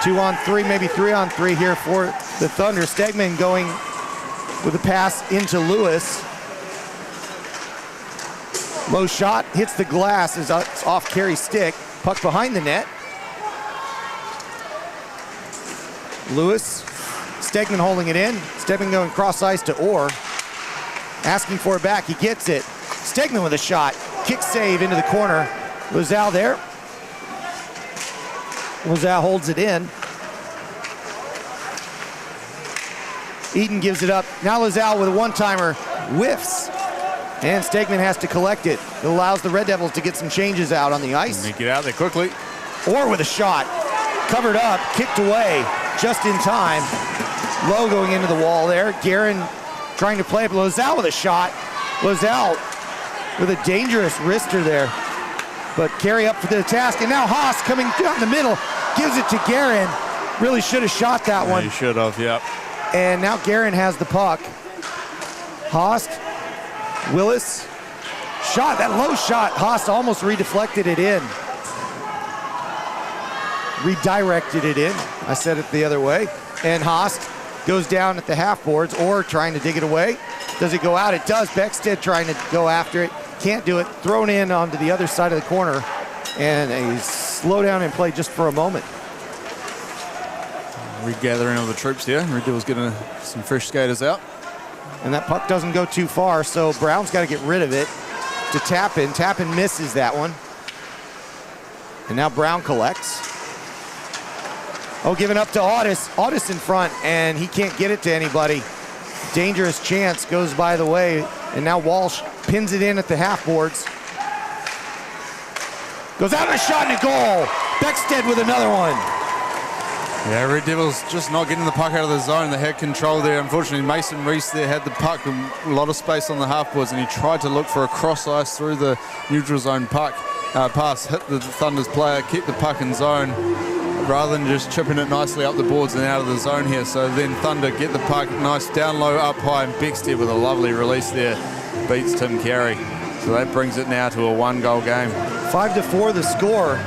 2-on-3, maybe 3-on-3 here for the Thunder. Stegman going with a pass into Lewis. Low shot, hits the glass, is off Carey's stick. Puck behind the net. Lewis, Stegman holding it in. Stegman going cross ice to Orr. Asking for it back, he gets it. Stegman with a shot, kick save into the corner. Lozelle there. Lozelle holds it in. Eden gives it up. Now Lazal with a one-timer, whiffs. And Stegman has to collect it. It allows the Red Devils to get some changes out on the ice. And they get out there quickly. Or with a shot. Covered up, kicked away, just in time. Low going into the wall there. Guerin trying to play it. Lazal with a shot. Lazal with a dangerous wrister there. But carry up for the task. And now Haas coming down the middle. Gives it to Guerin. Really should have shot that one. He should have, yep. And now Guerin has the puck. Haas, Willis, shot, that low shot. Haas almost redeflected it in. Redirected it in. I said it the other way. And Haas goes down at the half boards or trying to dig it away. Does it go out? It does. Beckstead trying to go after it. Can't do it. Thrown in onto the other side of the corner. And a slowdown in play just for a moment. Regathering of the troops here. Red Devils getting some fresh skaters out. And that puck doesn't go too far, so Brown's got to get rid of it to Tappan. Tappan misses that one. And now Brown collects. Oh, giving up to Audis. Audis in front, and he can't get it to anybody. Dangerous chance goes by the way, and now Walsh pins it in at the half boards. Goes out and a shot and a goal. Beckstead with another one. Yeah, Red Devils just not getting the puck out of the zone. They had control there. Unfortunately, Mason Reese there had the puck, a lot of space on the half boards, and he tried to look for a cross ice through the neutral zone pass, hit the Thunder's player, keep the puck in zone, rather than just chipping it nicely up the boards and out of the zone here. So then Thunder get the puck nice down low, up high, and Beckstead with a lovely release there beats Tim Carey. So that brings it now to a 1-goal game. 5-4 the score.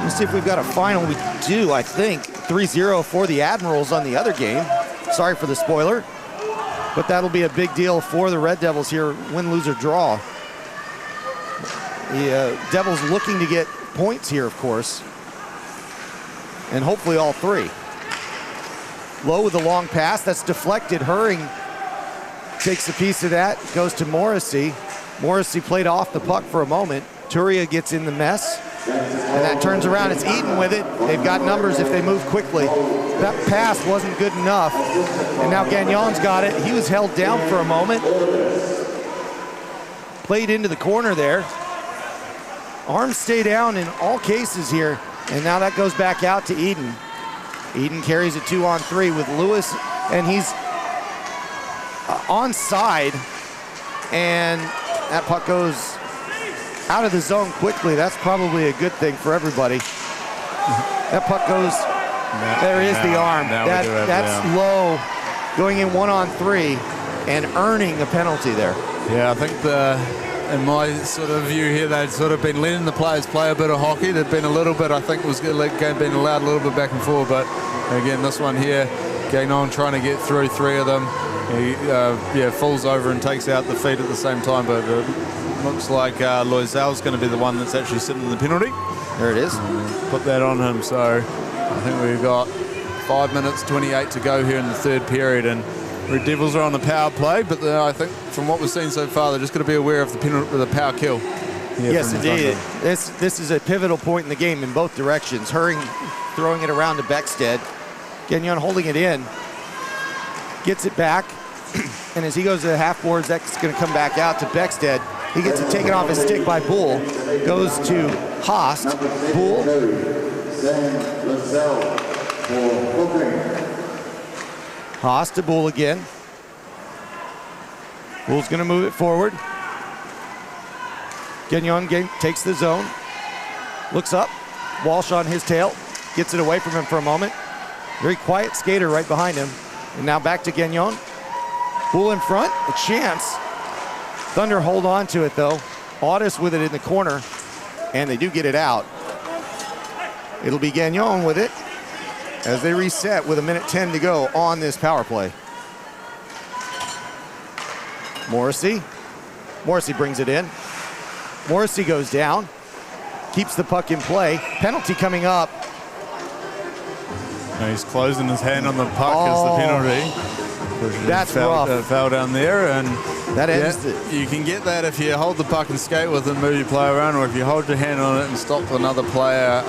Let's see if we've got a final. We do, I think. 3-0 for the Admirals on the other game. Sorry for the spoiler, but that'll be a big deal for the Red Devils here, win, lose, or draw. The Devils looking to get points here, of course, and hopefully all three. Low with a long pass, that's deflected. Herring takes a piece of that, goes to Morrissey. Morrissey played off the puck for a moment. Turia gets in the mess. And that turns around, it's Eden with it. They've got numbers if they move quickly. That pass wasn't good enough. And now Gagnon's got it. He was held down for a moment. Played into the corner there. Arms stay down in all cases here. And now that goes back out to Eden. Eden carries a 2-on-3 with Lewis, and he's onside. And that puck goes out of the zone quickly. That's probably a good thing for everybody. That puck goes, there is the arm. That's low, going in 1-on-3 and earning a penalty there. Yeah, I think in my sort of view here, they'd sort of been letting the players play a bit of hockey. There'd been a little bit, I think, was been allowed a little bit back and forth, but again, this one here, Gagnon trying to get through three of them. He falls over and takes out the feet at the same time, but looks like Loisel's going to be the one that's actually sitting in the penalty. There it is. Put that on him. So I think we've got 5 minutes 28 to go here in the third period, and Red Devils are on the power play, but I think from what we've seen so far, they're just going to be aware of the power kill. Yes, indeed. This is a pivotal point in the game in both directions. Herring throwing it around to Beckstead. Gagnon holding it in. Gets it back. And as he goes to the half boards, that's going to come back out to Beckstead. He gets it taken off his stick by Bull. Goes to Haast. Bull. Haast to Bull again. Bull's going to move it forward. Gagnon takes the zone. Looks up. Walsh on his tail. Gets it away from him for a moment. Very quiet skater right behind him. And now back to Gagnon. Bull in front. A chance. Thunder hold on to it though. Audis with it in the corner, and they do get it out. It'll be Gagnon with it as they reset with 1:10 to go on this power play. Morrissey brings it in. Morrissey goes down, keeps the puck in play. Penalty coming up. Now he's closing his hand on the puck as the penalty. That's rough. Foul down there, and That ends you can get that if you hold the puck and skate with it and move your player around, or if you hold your hand on it and stop another player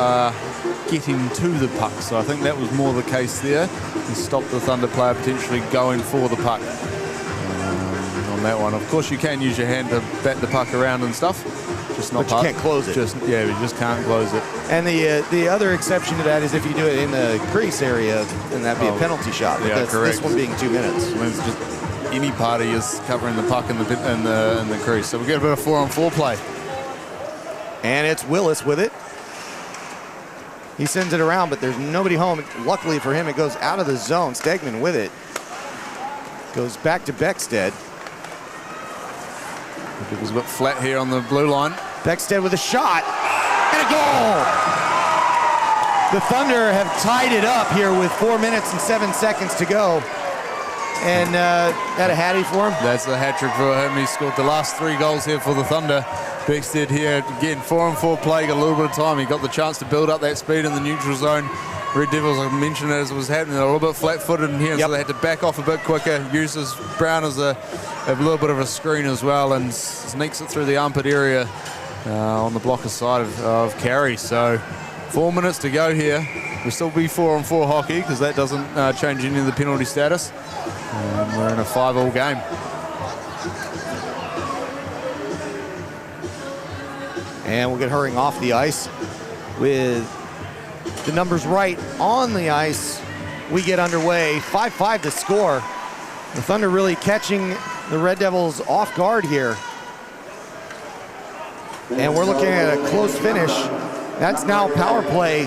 getting to the puck. So I think that was more the case there, and stop the Thunder player potentially going for the puck on that one. Of course, you can use your hand to bat the puck around and stuff. Just not but you can't close it. Yeah, you just can't close it. And the other exception to that is if you do it in the crease area, then that'd be a penalty shot. But Yeah, correct. This one being 2 minutes. I mean, it's just any party is covering the puck in the crease. So we get a bit of 4-on-4 play. And it's Willis with it. He sends it around, but there's nobody home. Luckily for him, it goes out of the zone. Stegman with it. Goes back to Beckstead. It was a bit flat here on the blue line. Beckstead with a shot and a goal. The Thunder have tied it up here with 4 minutes and 7 seconds to go. And that a hattie for him? That's a hat trick for him. He scored the last 3 goals here for the Thunder. Beckstead here again, 4-on-4 play, got a little bit of time. He got the chance to build up that speed in the neutral zone. Red Devils, I mentioned as it was happening, they're a little bit flat-footed in here, so they had to back off a bit quicker. Uses Brown as a little bit of a screen as well, and sneaks it through the armpit area on the blocker side of Carey. So 4 minutes to go here. We'll still be 4-on-4 hockey because that doesn't change any of the penalty status. We're in a 5-all game. And we'll get hurrying off the ice with the numbers right on the ice. We get underway. 5-5 to score. The Thunder really catching the Red Devils off guard here. And we're looking at a close finish. That's now power play.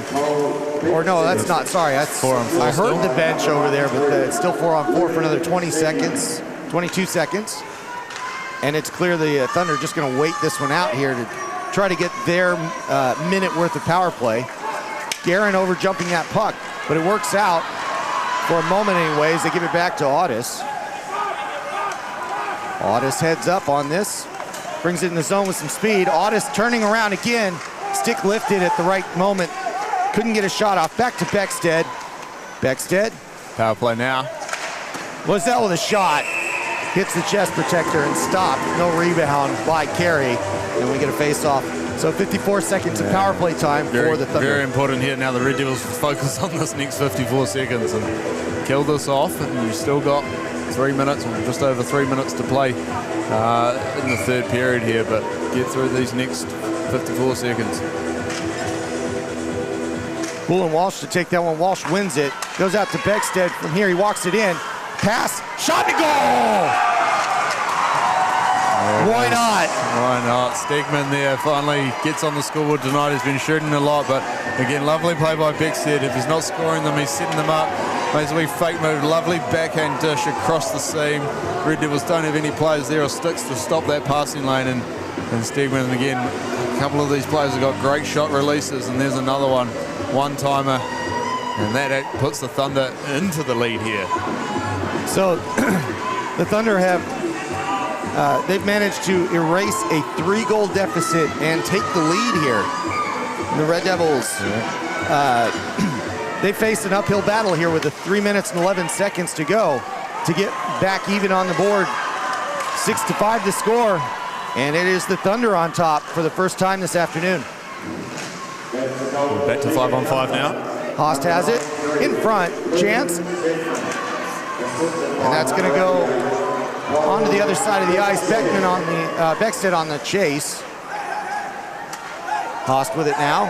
Or no, that's not. Sorry, that's 4-on-4 I heard still. the bench over there, but it's still 4-on-4 for another 20 seconds, 22 seconds. And it's clear the Thunder are just going to wait this one out here to try to get their minute worth of power play. Guerin over jumping that puck, but it works out for a moment anyways. They give it back to Audis. Audis heads up on this, brings it in the zone with some speed. Audis turning around again, stick lifted at the right moment. Couldn't get a shot off. Back to Beckstead. Beckstead. Power play now. Was that with a shot? Hits the chest protector and stopped. No rebound by Carey, and we get a face-off. So 54 seconds of power play time for the Thunder. Very important here. Now the Red Devils focus on this next 54 seconds and kill this off. And you've still got 3 minutes, or just over 3 minutes to play in the third period here, but get through these next 54 seconds. Cool Walsh to take that one. Walsh wins it. Goes out to Beckstead. From here, he walks it in. Pass, shot and goal! Why not? Why not? Stegman there finally gets on the scoreboard tonight. He's been shooting a lot, but again, lovely play by Beckstead. If he's not scoring them, he's setting them up. Makes a wee fake move, lovely backhand dish across the seam. Red Devils don't have any players there or sticks to stop that passing lane, and Stegman, and again, a couple of these players have got great shot releases, and there's another one-timer, and that puts the Thunder into the lead here. So the Thunder have they've managed to erase a 3-goal deficit and take the lead here. The Red Devils, they faced an uphill battle here with 3 minutes and 11 seconds to go to get back even on the board. 6-5 to score, and it is the Thunder on top for the first time this afternoon. Back to 5-on-5 now. Haast has it in front, chance, and that's going to go onto the other side of the ice. Beckman on the Beckstead on the chase. Haast with it now.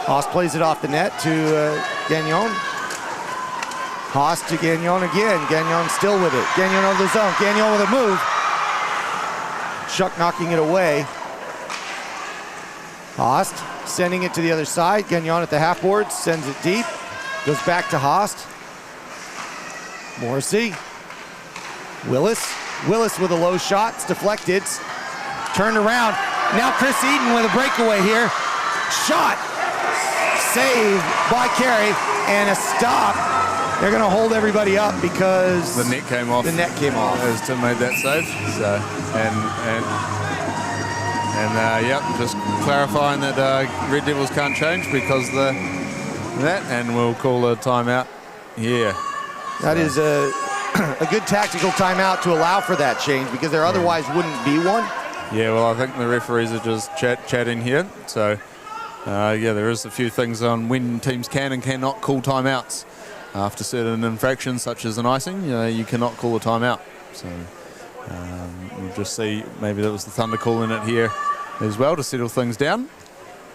Haast plays it off the net to Gagnon. Haast to Gagnon again. Gagnon still with it. Gagnon over the zone. Gagnon with a move. Shuck knocking it away. Haast sending it to the other side. Gagnon at the half board, sends it deep. Goes back to Haast. Morrissey. Willis with a low shot. It's deflected. Turned around. Now Chris Eden with a breakaway here. Shot. Saved by Carey, and a stop. They're going to hold everybody up because the net came off. The net came off. As Tim made that save. So yep, just clarifying that Red Devils can't change because that, and we'll call a timeout here. That is a good tactical timeout to allow for that change, because there otherwise wouldn't be one. Yeah, well, I think the referees are just chatting here. So, yeah, there is a few things on when teams can and cannot call timeouts. After certain infractions, such as an icing, you cannot call a timeout. So we'll just see. Maybe that was the Thunder calling it here as well to settle things down.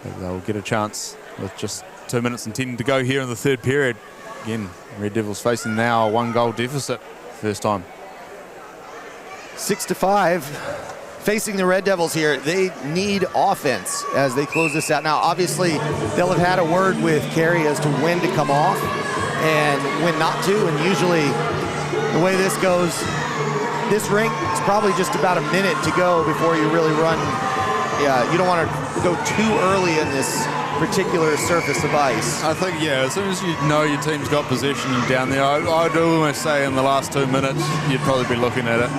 But they'll get a chance with just 2 minutes and 10 to go here in the third period. Again, Red Devils facing now a 1-goal deficit first time. 6-5. Facing the Red Devils here, they need offense as they close this out. Now, obviously, they'll have had a word with Carey as to when to come off and when not to. And usually, the way this goes, this rink is probably just about a minute to go before you really run. Yeah, you don't want to go too early in this particular surface of ice. I think, yeah, as soon as you know your team's got possession down there, I'd almost say in the last 2 minutes, you'd probably be looking at it.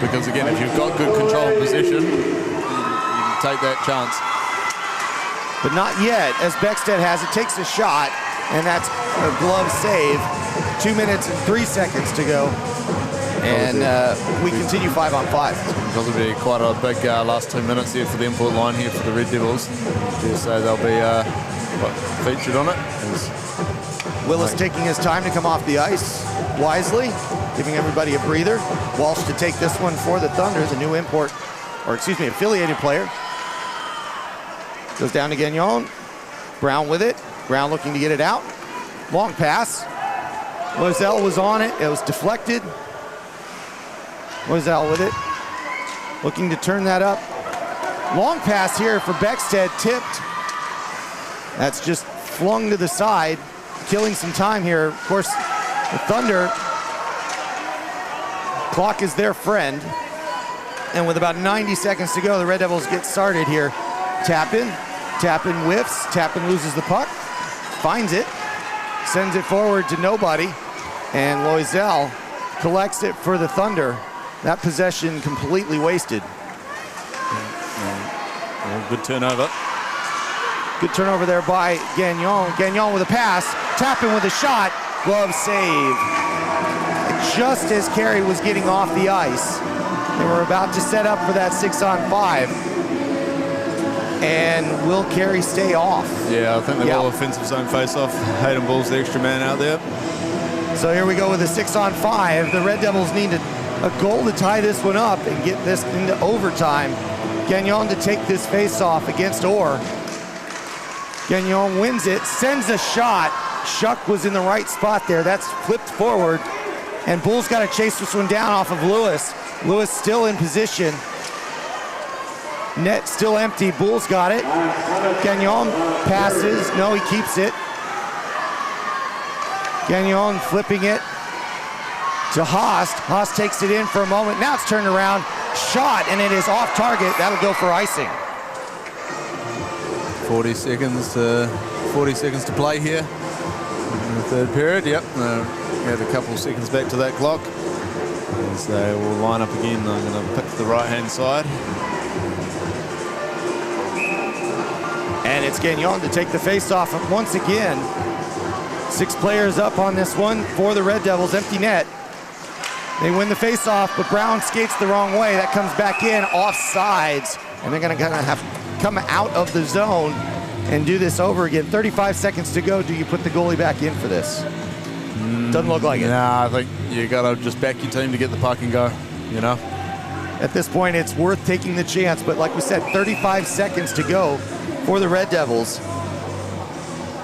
Because again, if you've got good control of possession, you can take that chance. But not yet, as Beckstead has it, takes a shot, and that's a glove save. 2 minutes and 3 seconds to go. And we continue 5-on-5. Probably be quite a big last 2 minutes here for the import line here for the Red Devils. So they'll be featured on it. Willis taking his time to come off the ice wisely, giving everybody a breather. Walsh to take this one for the Thunder, the new import, or excuse me, affiliated player. Goes down to Gagnon. Brown with it. Brown looking to get it out. Long pass. Loiselle was on it. It was deflected. Loiselle with it. Looking to turn that up. Long pass here for Beckstead, tipped. That's just flung to the side, killing some time here. Of course, the Thunder, clock is their friend. And with about 90 seconds to go, the Red Devils get started here. Tappan whiffs, Tappan loses the puck, finds it, sends it forward to nobody, and Loiselle collects it for the Thunder. That possession completely wasted. Good turnover. Good turnover there by Gagnon. Gagnon with a pass, Tappan with a shot, glove save. Just as Carey was getting off the ice, they were about to set up for that 6-on-5. And will Carey stay off? Yeah, I think they're all offensive zone face-off. Hayden Bull's the extra man out there. So here we go with a 6-on-5. The Red Devils need a goal to tie this one up and get this into overtime. Gagnon to take this face-off against Orr. Gagnon wins it, sends a shot. Shuck was in the right spot there. That's flipped forward. And Bull's got to chase this one down off of Lewis. Lewis still in position. Net still empty. Bull's got it. Gagnon passes. No, he keeps it. Gagnon flipping it to Haas. Haas takes it in for a moment. Now it's turned around. Shot, and it is off target. That'll go for icing. 40 seconds to play here in the third period. Yep, add a couple of seconds back to that clock. As they will line up again. I'm going to pick the right-hand side. And it's Gagnon to take the face-off once again. 6 players up on this one for the Red Devils. Empty net. They win the face-off, but Brown skates the wrong way. That comes back in, offsides. And they're going to have to come out of the zone and do this over again. 35 seconds to go. Do you put the goalie back in for this? Doesn't look like it. Nah, I think you got to just back your team to get the puck and go, you know. At this point, it's worth taking the chance. But like we said, 35 seconds to go for the Red Devils.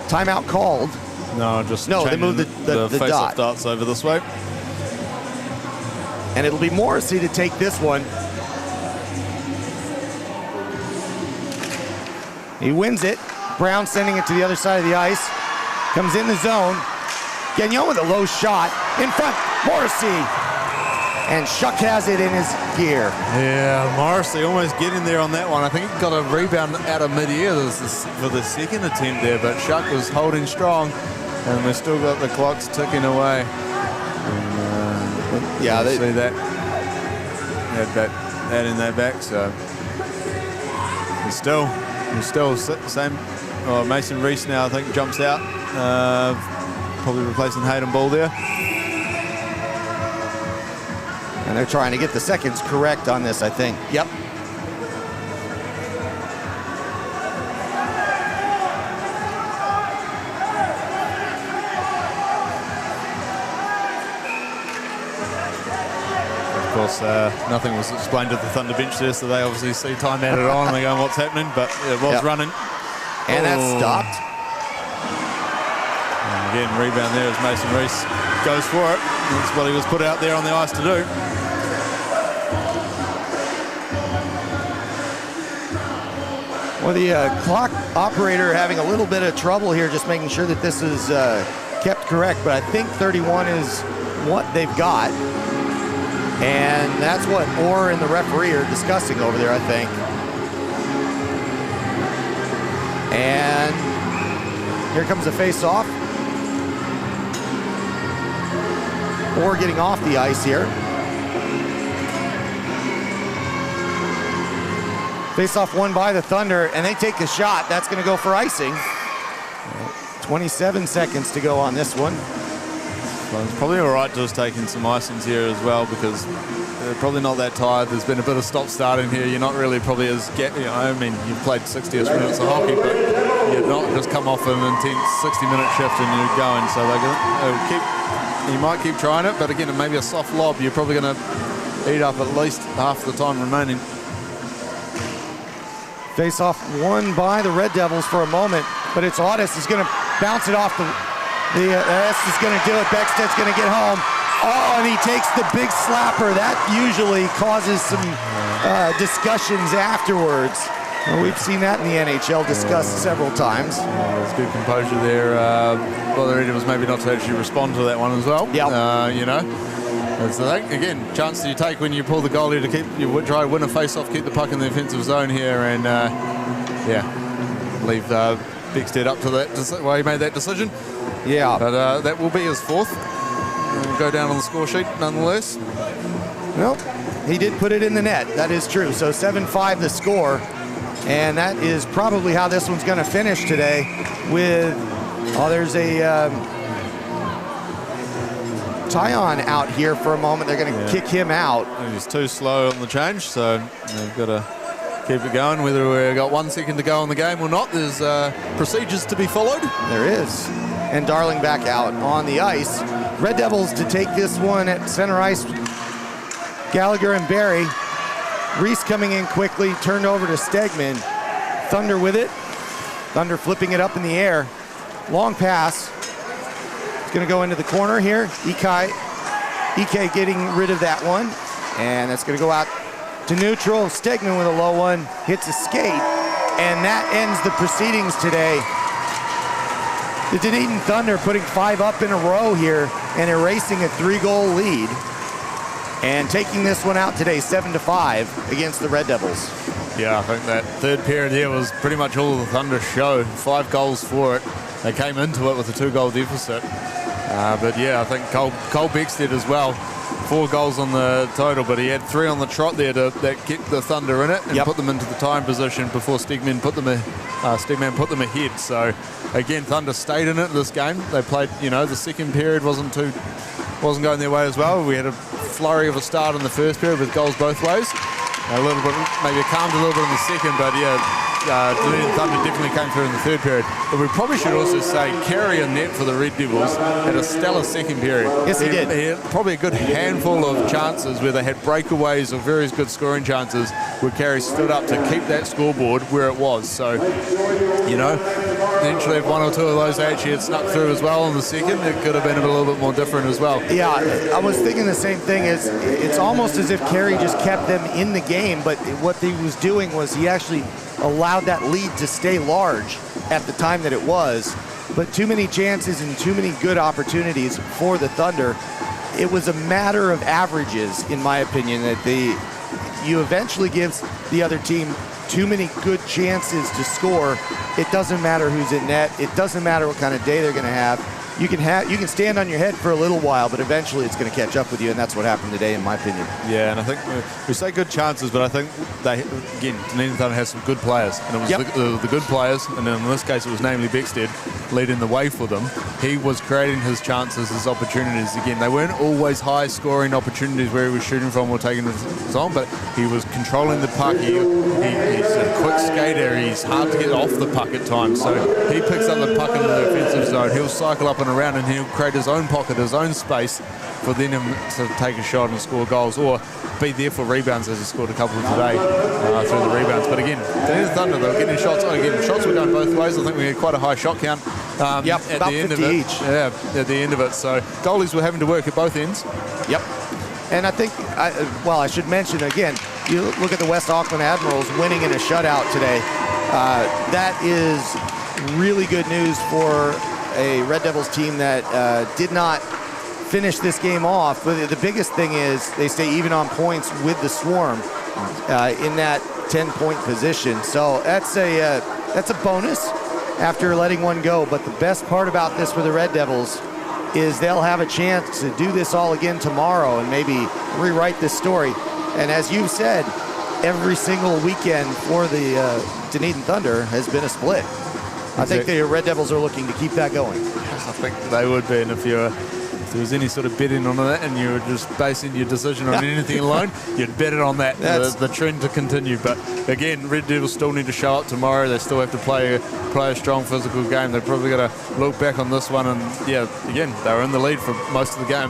Timeout called. No, just they moved the face-off dot. darts over this way. And it'll be Morrissey to take this one. He wins it. Brown sending it to the other side of the ice. Comes in the zone. Gagnon with a low shot. In front, Morrissey. And Shuck has it in his gear. Yeah, Morrissey almost getting there on that one. I think he got a rebound out of mid-air for the second attempt there, but Shuck was holding strong, and we've still got the clocks ticking away. And, yeah, they see that. Had that in their back, so we're still same. Oh, Mason Reese now I think jumps out, probably replacing Hayden Ball there. And they're trying to get the seconds correct on this, I think. Yep. Of course, nothing was explained to the Thunder bench there, so they obviously see time added on and they're going, what's happening? But it was running. And that stopped. And again, rebound there as Mason Reese goes for it. That's what he was put out there on the ice to do. Well, the clock operator having a little bit of trouble here, just making sure that this is kept correct. But I think 31 is what they've got. And that's what Orr and the referee are discussing over there, I think. And here comes a face-off. Orr getting off the ice here. Face-off won by the Thunder, and they take the shot. That's going to go for icing. 27 seconds to go on this one. Well, it's probably all right just taking some icings here as well, because they're probably not that tired. There's been a bit of stop-start in here. You're not really probably as, I mean, you've played 60-ish minutes of hockey, but you're not just come off an intense 60-minute shift and you're going. So they'll keep, you might keep trying it, but again, maybe a soft lob. You're probably going to eat up at least half the time remaining. Face-off won by the Red Devils for a moment, but it's Audis is going to bounce it off the S is going to do it. Becksted's going to get home. Oh, and he takes the big slapper. That usually causes some discussions afterwards. Well, we've seen that in the NHL discussed several times. There's good composure there. Well, the Red was maybe not to actually respond to that one as well. Yep. You know. That's the thing. Again, chance that you take when you pull the goalie to keep, you try to win a face-off, keep the puck in the offensive zone here, and leave Beckstead up to that. Well, he made that decision. Yeah. But that will be his fourth. He'll go down on the score sheet nonetheless. Well, he did put it in the net. That is true. So 7-5 the score. And that is probably how this one's going to finish today with, there's a Tyon out here for a moment. They're going to kick him out. He's too slow on the change, so they've got to keep it going. Whether we've got 1 second to go on the game or not, there's procedures to be followed. There is. And Darling back out on the ice. Red Devils to take this one at center ice. Gallagher and Barry. Reese coming in quickly, turned over to Stegman. Thunder with it. Thunder flipping it up in the air. Long pass. It's going to go into the corner here. Ike getting rid of that one. And that's going to go out to neutral. Stegman with a low one. Hits a skate. And that ends the proceedings today. The Dunedin Thunder putting 5 up in a row here and erasing a 3-goal lead. And taking this one out today, 7-5 against the Red Devils. Yeah, I think that third period here was pretty much all the Thunder show. 5 goals for it. They came into it with a 2-goal deficit. But yeah, I think Cole Beckstead as well. 4 goals on the total, but he had 3 on the trot there that kept the Thunder in it and put them into the time position before Stegman put them ahead. So again, Thunder stayed in it this game. They played, the second period wasn't going their way as well. We had a flurry of a start in the first period with goals both ways. A little bit, maybe calmed a little bit in the second, but Dunedin Thunder definitely came through in the third period. But we probably should also say Carey and net for the Red Devils had a stellar second period. Yes, he did. He had probably a good handful of chances where they had breakaways or very good scoring chances where Carey stood up to keep that scoreboard where it was. So, eventually if 1 or 2 of those actually had snuck through as well in the second, it could have been a little bit more different as well. Yeah, I was thinking the same thing. It's almost as if Carey just kept them in the game, but what he was doing was he actually allowed that lead to stay large at the time that it was. But too many chances and too many good opportunities for the Thunder. It was a matter of averages, in my opinion, that you eventually give the other team too many good chances to score. It doesn't matter who's in net. It doesn't matter what kind of day they're going to have. you can stand on your head for a little while, but eventually it's going to catch up with you, and that's what happened today, in my opinion. Yeah, and I think we say good chances, but I think Dunedin Thunder has some good players, and it was the good players, and in this case it was namely Beckstead leading the way for them. He was creating his chances, his opportunities. Again, they weren't always high-scoring opportunities where he was shooting from or taking his own, but he was controlling the puck. He's a quick skater. He's hard to get off the puck at times, so he picks up the puck in the defensive zone. He'll cycle up and around, and he'll create his own pocket, his own space for then him to take a shot and score goals, or be there for rebounds, as he scored a couple today through the rebounds. But again, Dunedin Thunder, they were getting shots. Again, shots were done both ways. I think we had quite a high shot count at about the end 50 of it. each. Yeah, at the end of it. So goalies were having to work at both ends. Yep. And I think, I should mention again, you look at the West Auckland Admirals winning in a shutout today. That is really good news for a Red Devils team that did not finish this game off. But the biggest thing is they stay even on points with the Swarm in that 10-point position. So that's a bonus after letting one go. But the best part about this for the Red Devils is they'll have a chance to do this all again tomorrow and maybe rewrite this story. And as you said, every single weekend for the Dunedin Thunder has been a split. I think the Red Devils are looking to keep that going. I think they would be, and if there was any sort of betting on that and you were just basing your decision on anything alone, you'd bet it on that, the trend to continue. But again, Red Devils still need to show up tomorrow. They still have to play a strong physical game. They're probably going to look back on this one, and again, they were in the lead for most of the game.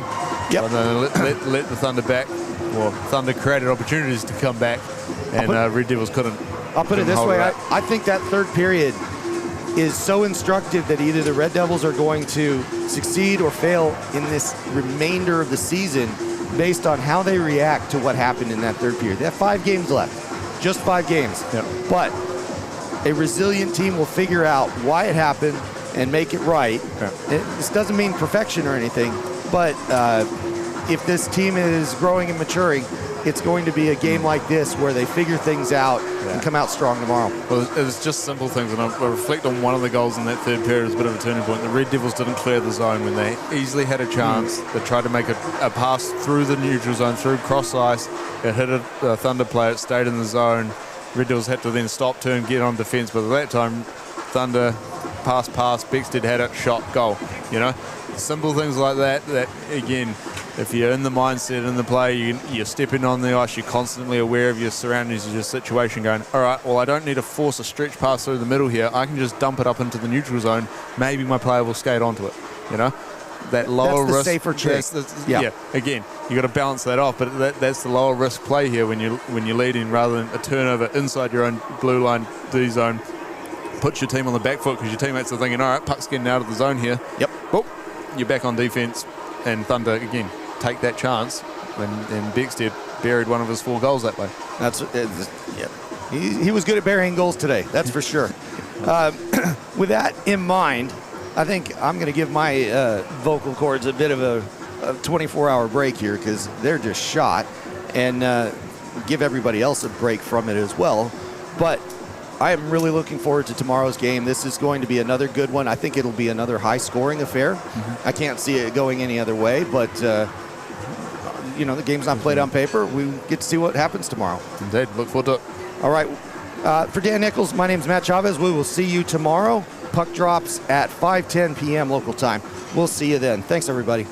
Yep. They let the Thunder back. Well, Thunder created opportunities to come back, and Red Devils couldn't. I'll put it this way. I think that third period is so instructive that either the Red Devils are going to succeed or fail in this remainder of the season based on how they react to what happened in that third period. They have 5 games left, just 5 games. Yep. But a resilient team will figure out why it happened and make it right. Yep. This doesn't mean perfection or anything, but if this team is growing and maturing, it's going to be a game like this where they figure things out and come out strong tomorrow. Well, it was just simple things, and I reflect on one of the goals in that third period as a bit of a turning point. The Red Devils didn't clear the zone when they easily had a chance. They tried to make a pass through the neutral zone, through cross ice. It hit a Thunder player, it stayed in the zone. Red Devils had to then stop, turn, get on defence, but at that time, Thunder pass, Beckstead had it, shot, goal. You know, simple things like that again, if you're in the mindset, in the play, you're stepping on the ice, you're constantly aware of your surroundings, your situation, going, all right, well, I don't need to force a stretch pass through the middle here. I can just dump it up into the neutral zone. Maybe my player will skate onto it, you know? That lower risk. That's the safer trick. Again, you got to balance that off, but that's the lower risk play here when you're leading, rather than a turnover inside your own blue line, D zone. Puts your team on the back foot because your teammates are thinking, all right, puck's getting out of the zone here. Yep. Well, you're back on defense, and Thunder again take that chance, and Beckstead buried one of his 4 goals that way. He was good at burying goals today, that's for sure. With that in mind, I think I'm going to give my vocal cords a bit of a 24-hour break here because they're just shot, and give everybody else a break from it as well. But I am really looking forward to tomorrow's game. This is going to be another good one. I think it'll be another high-scoring affair. I can't see it going any other way, but the game's not played on paper. We get to see what happens tomorrow. Indeed. Look forward to it. All right. For Dan Nichols, my name's Matt Chavez. We will see you tomorrow. Puck drops at 5:10 p.m. local time. We'll see you then. Thanks, everybody.